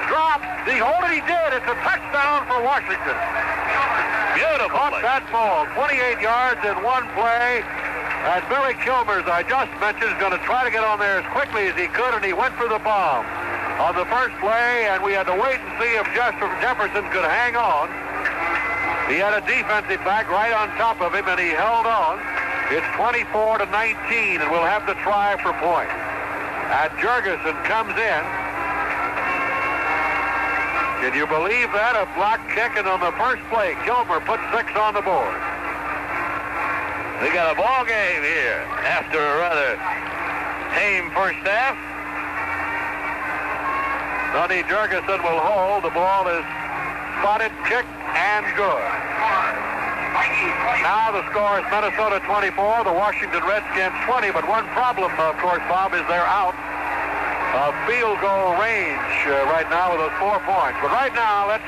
[SPEAKER 7] Dropped. He did. It's a touchdown for Washington.
[SPEAKER 12] Beautiful.
[SPEAKER 7] Caught that ball. 28 yards in one play. And Billy Kilmer, as I just mentioned, is going to try to get on there as quickly as he could, and he went for the bomb on the first play, and we had to wait and see if Jefferson could hang on. He had a defensive back right on top of him, and he held on. It's 24-19, and we'll have to try for point. And Jurgensen comes in. Can you believe that? A block kick, and on the first play, Kilmer put 6 on the board.
[SPEAKER 12] We got a ball game here after a rather tame first half.
[SPEAKER 7] Sonny Jurgensen will hold. The ball is spotted, kicked, and good. Now the score is Minnesota 24, the Washington Redskins 20. But one problem, of course, Bob, is they're out of field goal range right now with those 4 points. But right now, let's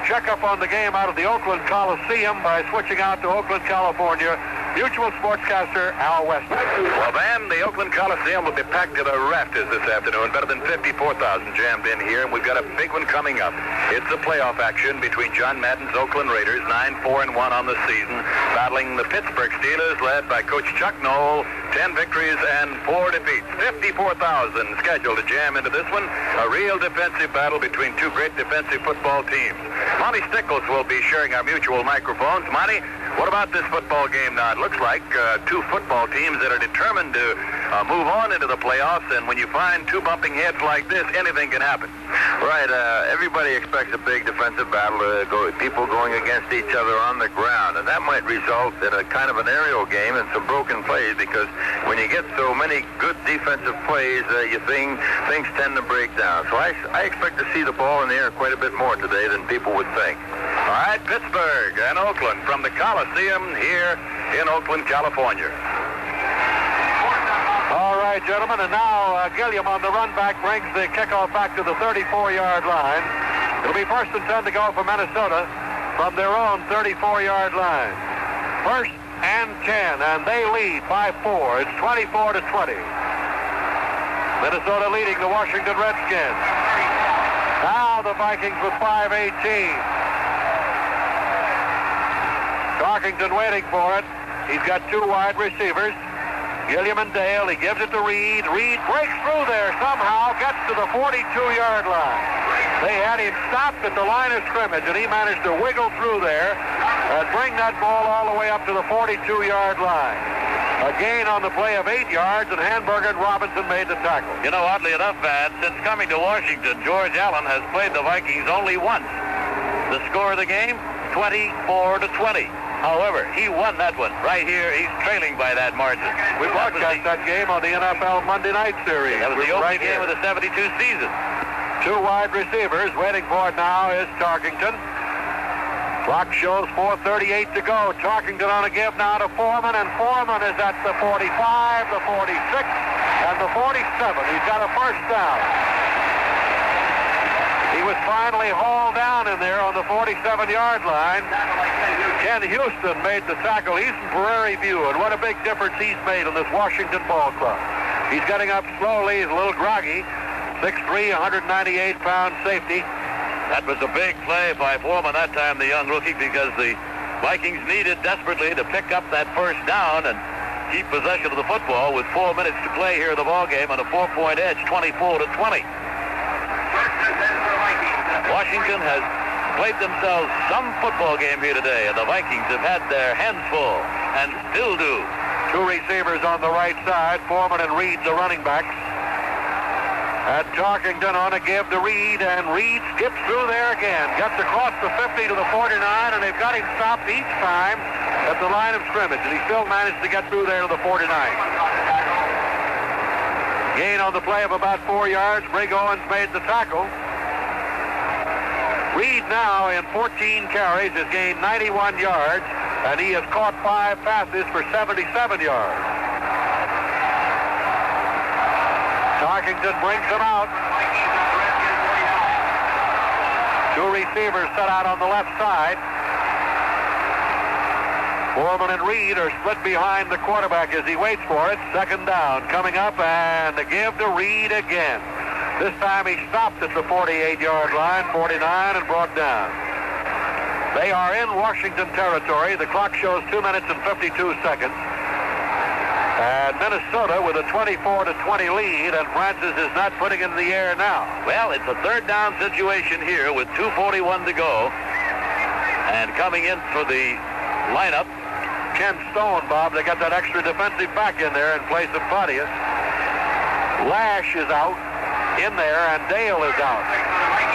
[SPEAKER 7] check up on the game out of the Oakland Coliseum by switching out to Oakland, California. Mutual sportscaster Al West.
[SPEAKER 12] Well, Van, the Oakland Coliseum will be packed to the rafters this afternoon. Better than 54,000 jammed in here, and we've got a big one coming up. It's the playoff action between John Madden's Oakland Raiders, 9-4-1 on the season, battling the Pittsburgh Steelers, led by Coach Chuck Noll, 10 victories and 4 defeats. 54,000 scheduled to jam into this one. A real defensive battle between two great defensive football teams. Monty Stickles will be sharing our mutual microphones. Monty, what about this football game now? It looks like two football teams that are determined to move on into the playoffs, and when you find two bumping heads like this, anything can happen.
[SPEAKER 8] Right. Everybody expects a big defensive battle, people going against each other on the ground, and that might result in a kind of an aerial game and some broken plays, because when you get so many good defensive plays, things tend to break down. So I expect to see the ball in the air quite a bit more today than people would think.
[SPEAKER 12] All right, Pittsburgh and Oakland from the Coliseum here in Oakland, California.
[SPEAKER 7] All right, gentlemen, and now Gilliam on the run back brings the kickoff back to the 34-yard line. It'll be 1st and 10 to go for Minnesota from their own 34-yard line. 1st and 10, and they lead by 4. It's 24-20. Minnesota leading the Washington Redskins. Now the Vikings with 5:18. Tarkington waiting for it. He's got 2 wide receivers, Gilliam and Dale. He gives it to Reed. Reed breaks through there somehow, gets to the 42-yard line. They had him stopped at the line of scrimmage, and he managed to wiggle through there and bring that ball all the way up to the 42-yard line. A gain on the play of 8 yards, and Hamburger and Robinson made the tackle.
[SPEAKER 12] You know, oddly enough, Van, since coming to Washington, George Allen has played the Vikings only once. The score of the game, 24-20. However, he won that one. Right here, he's trailing by that margin.
[SPEAKER 7] We broadcast that game on the NFL Monday Night Series.
[SPEAKER 12] That was the opening game of the 72 season.
[SPEAKER 7] 2 wide receivers. Waiting for it now is Tarkington. Clock shows 4:38 to go. Tarkington on a give now to Foreman, and Foreman is at the 45, the 46, and the 47. He's got a first down. He was finally hauled down in there on the 47-yard line. Ken Houston made the tackle. He's from Prairie View, and what a big difference he's made on this Washington ball club. He's getting up slowly. He's a little groggy. 6'3", 198-pound safety.
[SPEAKER 12] That was a big play by Foreman that time, the young rookie, because the Vikings needed desperately to pick up that first down and keep possession of the football with 4 minutes to play here in the ballgame on a 4-point edge, 24-20. Washington has played themselves some football game here today, and the Vikings have had their hands full and still do.
[SPEAKER 7] 2 receivers on the right side, Foreman and Reed, the running backs. And Tarkington on a give to Reed, and Reed skips through there again. Gets across the 50 to the 49, and they've got him stopped each time at the line of scrimmage, and he still managed to get through there to the 49. Gain on the play of about 4 yards. Brig Owens made the tackle. Reed now in 14 carries has gained 91 yards.
[SPEAKER 1] and he has caught 5 passes for 77 yards. Tarkington brings him out. 2 receivers set out on the left side. Foreman and Reed are split behind the quarterback as he waits for it. Second down coming up, and the give to Reed again. This time he stopped at the 48-yard line, 49, and brought down. They are in Washington territory. The clock shows 2 minutes and 52 seconds. And Minnesota with a 24-20 lead, and Francis is not putting it in the air now.
[SPEAKER 12] Well, it's a third down situation here with 2:41 to go. And coming in for the lineup,
[SPEAKER 1] Ken Stone, Bob. They got that extra defensive back in there in place of Claudius. Lash is out in there, and Dale is out.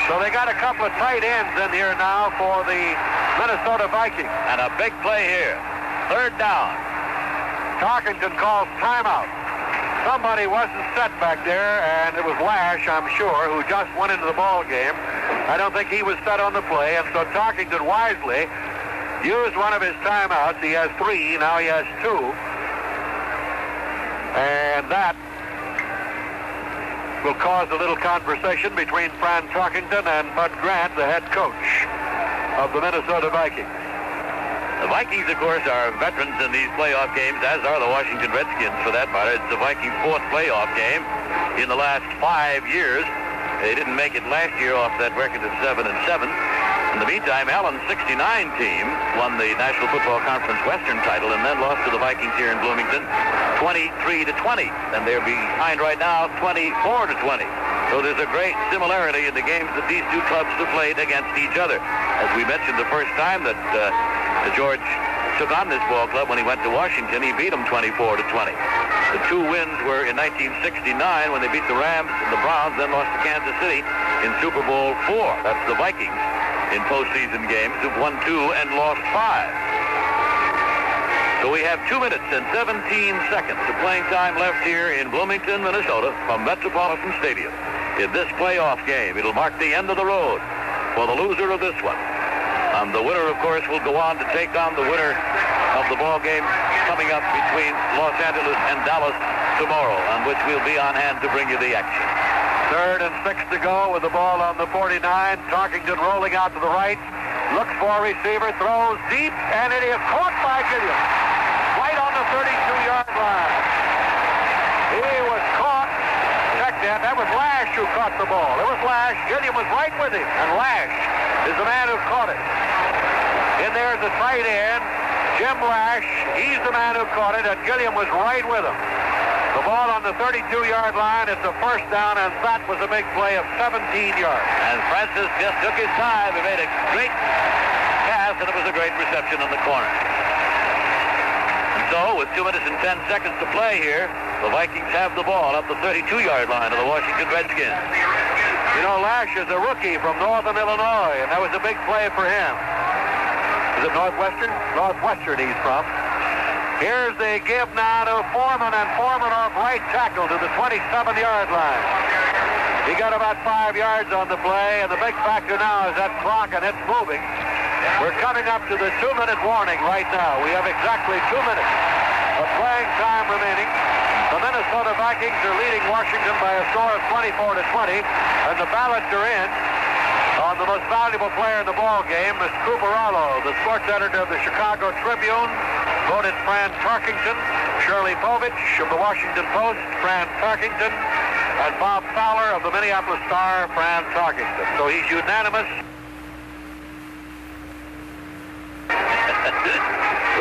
[SPEAKER 1] So they got a couple of tight ends in here now for the Minnesota Vikings.
[SPEAKER 12] And a big play here. Third down.
[SPEAKER 1] Tarkington calls timeout. Somebody wasn't set back there, and it was Lash, I'm sure, who just went into the ball game. I don't think he was set on the play, and so Tarkington wisely used one of his timeouts. He has 3, now he has 2. And that will cause a little conversation between Fran Tarkington and Bud Grant, the head coach of the Minnesota Vikings.
[SPEAKER 12] The Vikings, of course, are veterans in these playoff games, as are the Washington Redskins, for that matter. It's the Vikings' 4th playoff game in the last 5 years. They didn't make it last year off that record of 7-7. In the meantime, Allen's '69 team won the National Football Conference Western title and then lost to the Vikings here in Bloomington 23-20. And they're behind right now 24-20. So there's a great similarity in the games that these two clubs have played against each other. As we mentioned the first time that George took on this ball club when he went to Washington, he beat them 24-20. The 2 wins were in 1969 when they beat the Rams and the Browns, then lost to Kansas City in Super Bowl IV. That's the Vikings in postseason games who've won 2 and lost 5. So we have 2 minutes and 17 seconds of playing time left here in Bloomington, Minnesota from Metropolitan Stadium. In this playoff game, it'll mark the end of the road for the loser of this one. The winner, of course, will go on to take on the winner of the ball game coming up between Los Angeles and Dallas tomorrow, on which we'll be on hand to bring you the action.
[SPEAKER 1] 3rd and 6 to go with the ball on the 49. Tarkington rolling out to the right. Looks for a receiver, throws deep, and it is caught by Gilliam. Right on the 32-yard line. He was caught. Check that. That was Lash who caught the ball. It was Lash. Gilliam was right with him, and Lash is the man who caught it. In there is the tight end, Jim Lash. He's the man who caught it, and Gilliam was right with him. The ball on the 32-yard line. It's a first down, and that was a big play of 17 yards.
[SPEAKER 12] And Francis just took his time. He made a great pass, and it was a great reception on the corner. And so, with 2 minutes and 10 seconds to play here, the Vikings have the ball up the 32-yard line of the Washington Redskins.
[SPEAKER 1] You know, Lash is a rookie from Northern Illinois, and that was a big play for him. Is it Northwestern? Northwestern he's from. Here's the give now to Foreman, and Foreman off right tackle to the 27-yard line. He got about 5 yards on the play, and the big factor now is that clock, and it's moving. We're coming up to the 2-minute warning right now. We have exactly 2 minutes of playing time remaining. The Minnesota Vikings are leading Washington by a score of 24-20, and the ballots are in on the most valuable player in the ball game, Mr. Cuparolo, the sports editor of the Chicago Tribune, voted Fran Tarkington. Shirley Povich of the Washington Post, Fran Tarkington, and Bob Fowler of the Minneapolis Star, Fran Tarkington. So he's unanimous.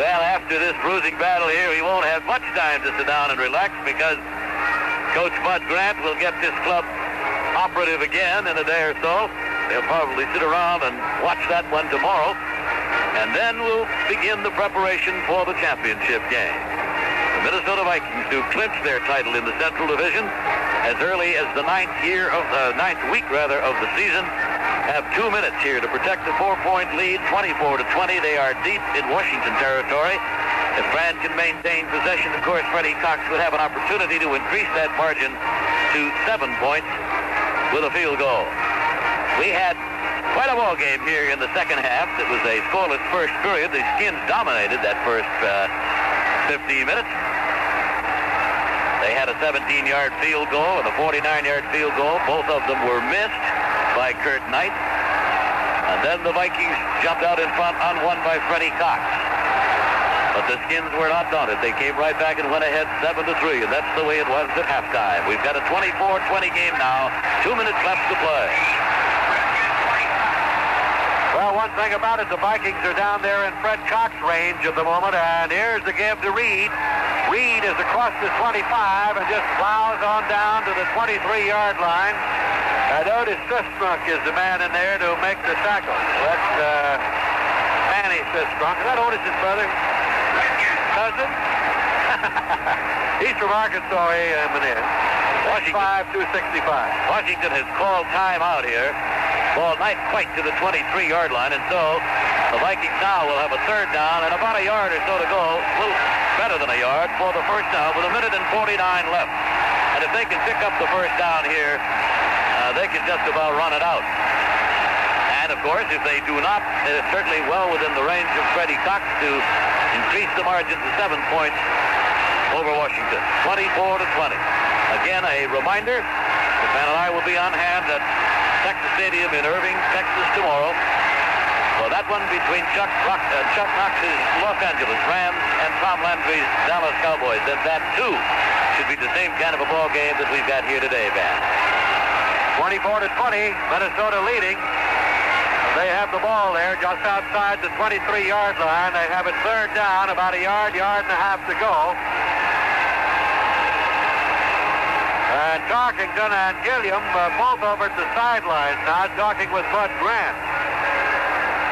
[SPEAKER 12] Well, after this bruising battle here, he won't have much time to sit down and relax because Coach Bud Grant will get this club operative again in a day or so. They'll probably sit around and watch that one tomorrow. And then we'll begin the preparation for the championship game. The Minnesota Vikings, who clinched their title in the Central Division as early as the ninth week of the season, have 2 minutes here to protect the 4-point lead, 24-20. They are deep in Washington territory. If Fran can maintain possession, of course, Freddie Cox would have an opportunity to increase that margin to 7 points with a field goal. We had Quite a ball game here in the second half. It was a scoreless first period. The Skins dominated that first 15 minutes. They had a 17-yard field goal and a 49-yard field goal. Both of them were missed by Kurt Knight. And then the Vikings jumped out in front on one by Freddie Cox. But the Skins were not daunted. They came right back and went ahead 7-3, and that's the way it was at halftime. We've got a 24-20 game now. 2 minutes left to play.
[SPEAKER 1] Well, one thing about it, the Vikings are down there in Fred Cox range at the moment, and here's the give to Reed. Reed is across the 25 and just plows on down to the 23-yard line. And Otis Sistrunk is the man in there to make the tackle. That's Manny Sistrunk. Is that Otis's brother? Cousin? He's from Arkansas A&M and in. 5-265.
[SPEAKER 12] Washington has called time out here. Ball not quite to the 23-yard line, and so the Vikings now will have a third down and about a yard or so to go, a little better than a yard for the first down with 1:49 left. And if they can pick up the first down here, they can just about run it out. And, of course, if they do not, it is certainly well within the range of Freddie Cox to increase the margin to 7 points over Washington, 24-20. Again, a reminder, the fan and I will be on hand at Texas Stadium in Irving, Texas tomorrow for that one between Chuck Knox's Los Angeles Rams and Tom Landry's Dallas Cowboys. And that, too, should be the same kind of a ball game that we've got here today, Van.
[SPEAKER 1] 24-20, Minnesota leading. They have the ball there just outside the 23-yard line. They have it third down, about a yard and a half to go. And Tarkington and Gilliam both over at the sidelines now talking with Bud Grant.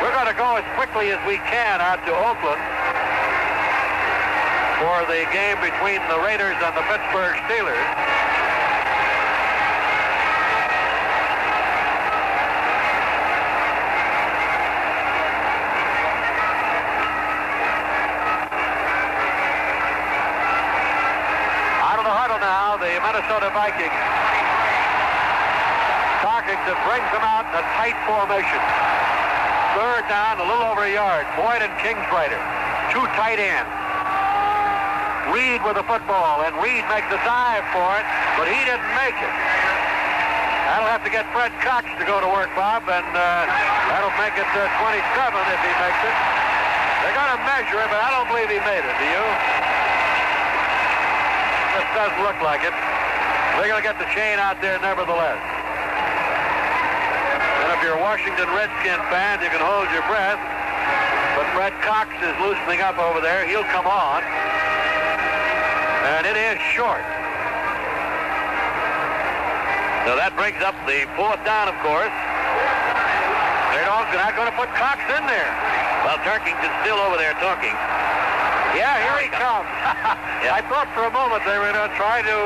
[SPEAKER 1] We're going to go as quickly as we can out to Oakland for the game between the Raiders and the Pittsburgh Steelers. Minnesota Vikings. Tarkington brings them out in a tight formation. Third down, a little over a yard. Boyd and Kingsrider, two tight ends. Reed with the football, and Reed makes a dive for it, but he didn't make it. That'll have to get Fred Cox to go to work, Bob, and that'll make it 27 if he makes it. They're going to measure it, but I don't believe he made it, do you? This doesn't look like it. They're going to get the chain out there nevertheless. And if you're a Washington Redskins fan, you can hold your breath. But Fred Cox is loosening up over there. He'll come on. And it is short.
[SPEAKER 12] So that brings up the fourth down, of course.
[SPEAKER 1] They're not going to put Cox in there.
[SPEAKER 12] Well, Tarkington's still over there talking.
[SPEAKER 1] Yeah, here he comes. Yeah. I thought for a moment they were going to try to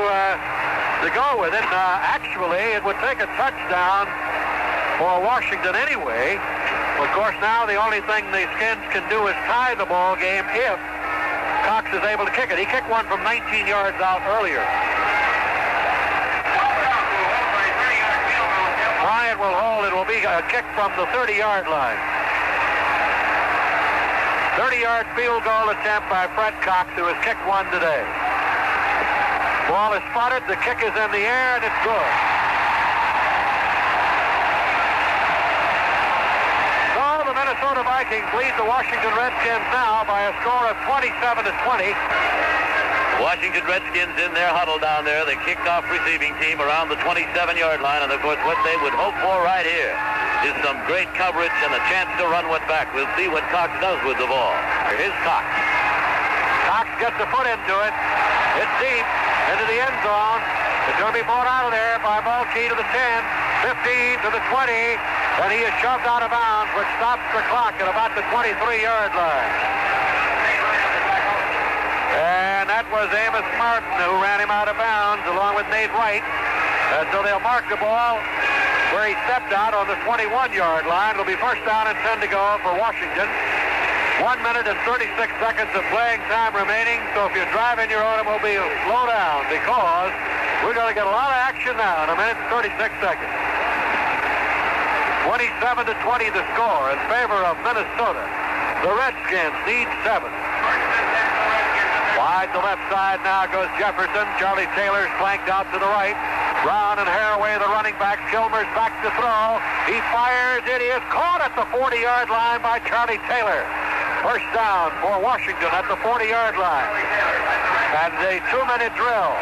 [SPEAKER 1] go with it. Actually, it would take a touchdown for Washington anyway. Of course, now the only thing the Skins can do is tie the ball game if Cox is able to kick it. He kicked one from 19 yards out earlier. Bryant will hold. It will be a kick from the 30-yard line. 30-yard field goal attempt by Fred Cox, who has kicked one today. Ball is spotted, the kick is in the air, and it's good. So the Minnesota Vikings lead the Washington Redskins now by a score of 27-20.
[SPEAKER 12] Washington Redskins in their huddle down there, the kickoff receiving team around the 27-yard line, and of course what they would hope for right here is some great coverage and a chance to run one back. We'll see what Cox does with the ball. Here's Cox.
[SPEAKER 1] Cox gets the foot into it. It's deep into the end zone. It's going to be brought out of there by Mulkey to the 10, 15 to the 20, and he is shoved out of bounds, which stops the clock at about the 23-yard line. And that was Amos Martin who ran him out of bounds along with Nate Wright. So they'll mark the ball where he stepped out on the 21-yard line. It'll be first down and 10 to go for Washington. 1 minute and 36 seconds of playing time remaining. So if you're driving your automobile, slow down because we're going to get a lot of action now in 1 minute and 36 seconds. 27-20 the score in favor of Minnesota. The Redskins need 7. Wide to left side now goes Jefferson. Charlie Taylor's flanked out to the right. Brown and Haraway, the running back. Kilmer's back to throw. He fires. It is caught at the 40-yard line by Charlie Taylor. First down for Washington at the 40-yard line. And a 2-minute drill.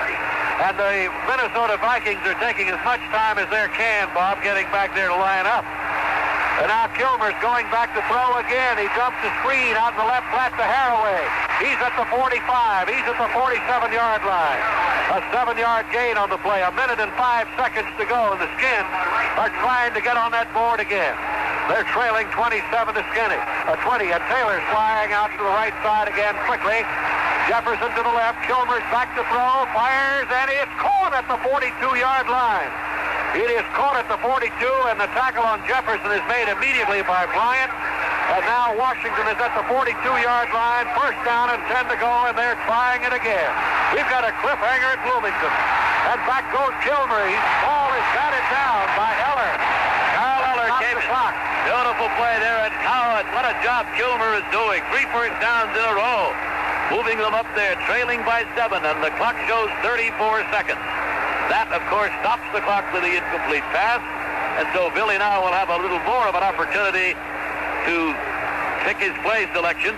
[SPEAKER 1] And the Minnesota Vikings are taking as much time as they can, Bob, getting back there to line up. And now Kilmer's going back to throw again. He dumps the screen out in the left flat to Haraway. He's at the 45. He's at the 47-yard line. A 7-yard gain on the play. 1 minute and 5 seconds to go. And the Skins are trying to get on that board again. They're trailing 27 to 20. And Taylor's flying out to the right side again quickly. Jefferson to the left. Kilmer's back to throw. Fires, and it's caught at the 42-yard line. It is caught at the 42, and the tackle on Jefferson is made immediately by Bryant. And now Washington is at the 42-yard line. First down and 10 to go, and they're trying it again. We've got a cliffhanger at Bloomington. And back goes Kilmer. His ball is batted down by Eller.
[SPEAKER 12] Carl Eller came in. Beautiful play there at Howard. What a job Kilmer is doing. 3 first downs in a row. Moving them up there, trailing by 7, and the clock shows 34 seconds. That, of course, stops the clock with the incomplete pass, and so Billy now will have a little more of an opportunity to pick his play selection.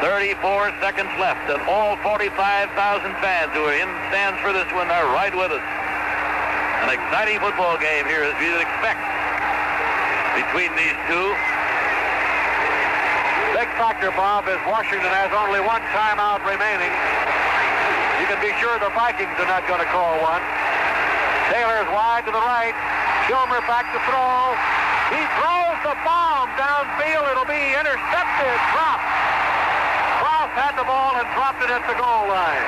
[SPEAKER 12] 34 seconds left, and all 45,000 fans who are in stands for this one are right with us. An exciting football game here, as you'd expect, between these two.
[SPEAKER 1] Big factor, Bob, is Washington has only 1 timeout remaining. You can be sure the Vikings are not going to call one. Taylor's wide to the right. Kilmer back to throw. He throws the bomb downfield. It'll be intercepted. Dropped. Cross had the ball and dropped it at the goal line.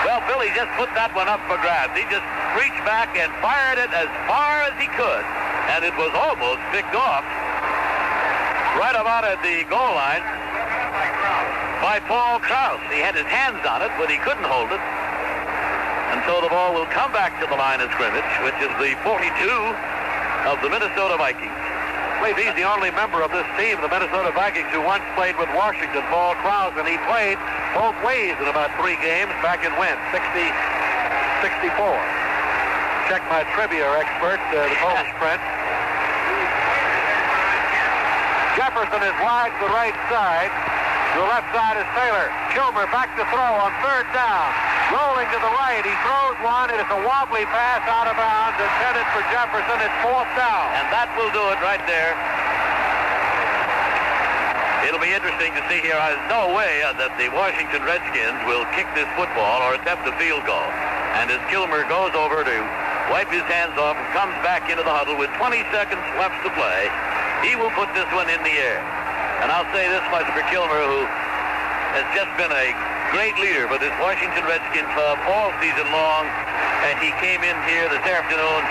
[SPEAKER 12] Well, Billy just put that one up for grabs. He just reached back and fired it as far as he could. And it was almost picked off right about at the goal line by Paul Krause. He had his hands on it, but he couldn't hold it. And so the ball will come back to the line of scrimmage, which is the 42 of the Minnesota Vikings.
[SPEAKER 1] I believe he's the only member of this team, the Minnesota Vikings, who once played with Washington, Paul Krause, and he played both ways in about 3 games back in when? 64. Check my trivia expert, the Polish Prince. Jefferson is wide to the right side. To the left side is Taylor. Kilmer back to throw on 3rd down. Rolling to the right. He throws one. It is a wobbly pass out of bounds intended for Jefferson. It's 4th down.
[SPEAKER 12] And that will do it right there. It'll be interesting to see here. There's no way that the Washington Redskins will kick this football or attempt a field goal. And as Kilmer goes over to wipe his hands off and comes back into the huddle with 20 seconds left to play, he will put this one in the air. And I'll say this much for Kilmer, who has just been a great leader for this Washington Redskin club all season long. And he came in here this afternoon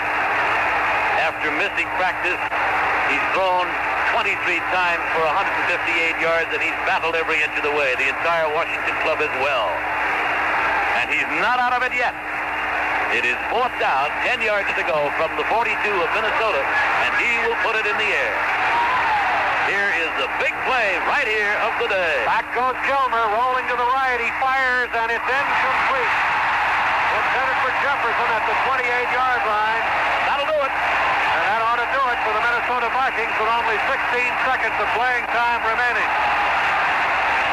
[SPEAKER 12] after missing practice. He's thrown 23 times for 158 yards, and he's battled every inch of the way. The entire Washington club as well. And he's not out of it yet. It is 4th down, 10 yards to go from the 42 of Minnesota, and he will put it in the air. Here is the big play right here of the day.
[SPEAKER 1] Back goes Kilmer, rolling to the right. He fires, and it's incomplete. Intended for Jefferson at the 28-yard line.
[SPEAKER 12] That'll do it.
[SPEAKER 1] And that ought to do it for the Minnesota Vikings with only 16 seconds of playing time remaining.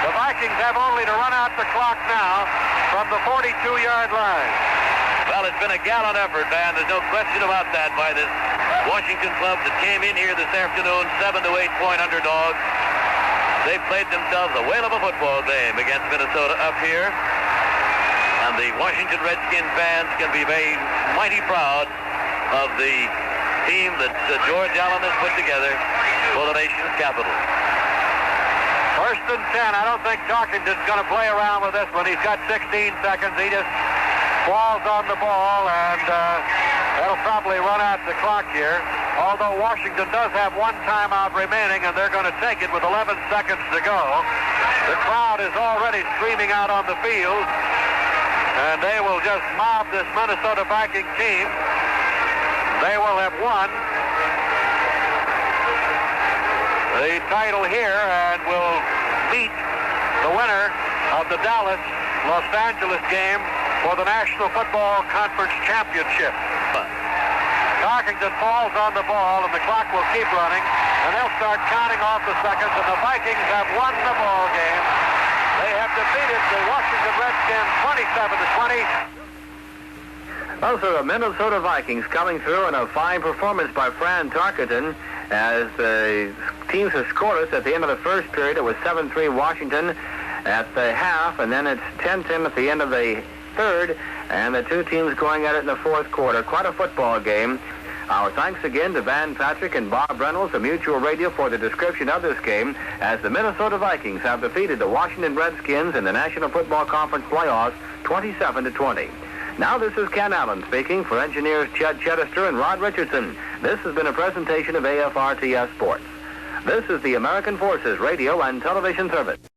[SPEAKER 1] The Vikings have only to run out the clock now from the 42-yard line.
[SPEAKER 12] Well, it's been a gallant effort, man. There's no question about that by this Washington club that came in here this afternoon, 7 to 8 point underdogs. They played themselves a whale of a football game against Minnesota up here. And the Washington Redskins fans can be very mighty proud of the team that George Allen has put together for the nation's capital.
[SPEAKER 1] 1st and 10. I don't think Tarkenton's going to play around with this one. He's got 16 seconds. He just falls on the ball, and that'll probably run out the clock here. Although Washington does have 1 timeout remaining, and they're going to take it with 11 seconds to go. The crowd is already streaming out on the field, and they will just mob this Minnesota Viking team. They will have won the title here and will meet the winner of the Dallas-Los Angeles game for the National Football Conference Championship. Tarkington falls on the ball, and the clock will keep running, and they'll start counting off the seconds, and the Vikings have won the ball game. They have defeated the Washington Redskins 27-20.
[SPEAKER 13] Also, the Minnesota Vikings coming through in a fine performance by Fran Tarkenton as the teams are scoreless at the end of the first period. It was 7-3 Washington at the half, and then it's 10-10 at the end of the third, and the two teams going at it in the fourth quarter. Quite a football game. Our thanks again to Van Patrick and Bob Reynolds of Mutual Radio for the description of this game as the Minnesota Vikings have defeated the Washington Redskins in the National Football Conference playoffs 27-20. Now this is Ken Allen speaking for engineers Ched Chedister and Rod Richardson. This has been a presentation of AFRTS Sports. This is the American Forces Radio and Television Service.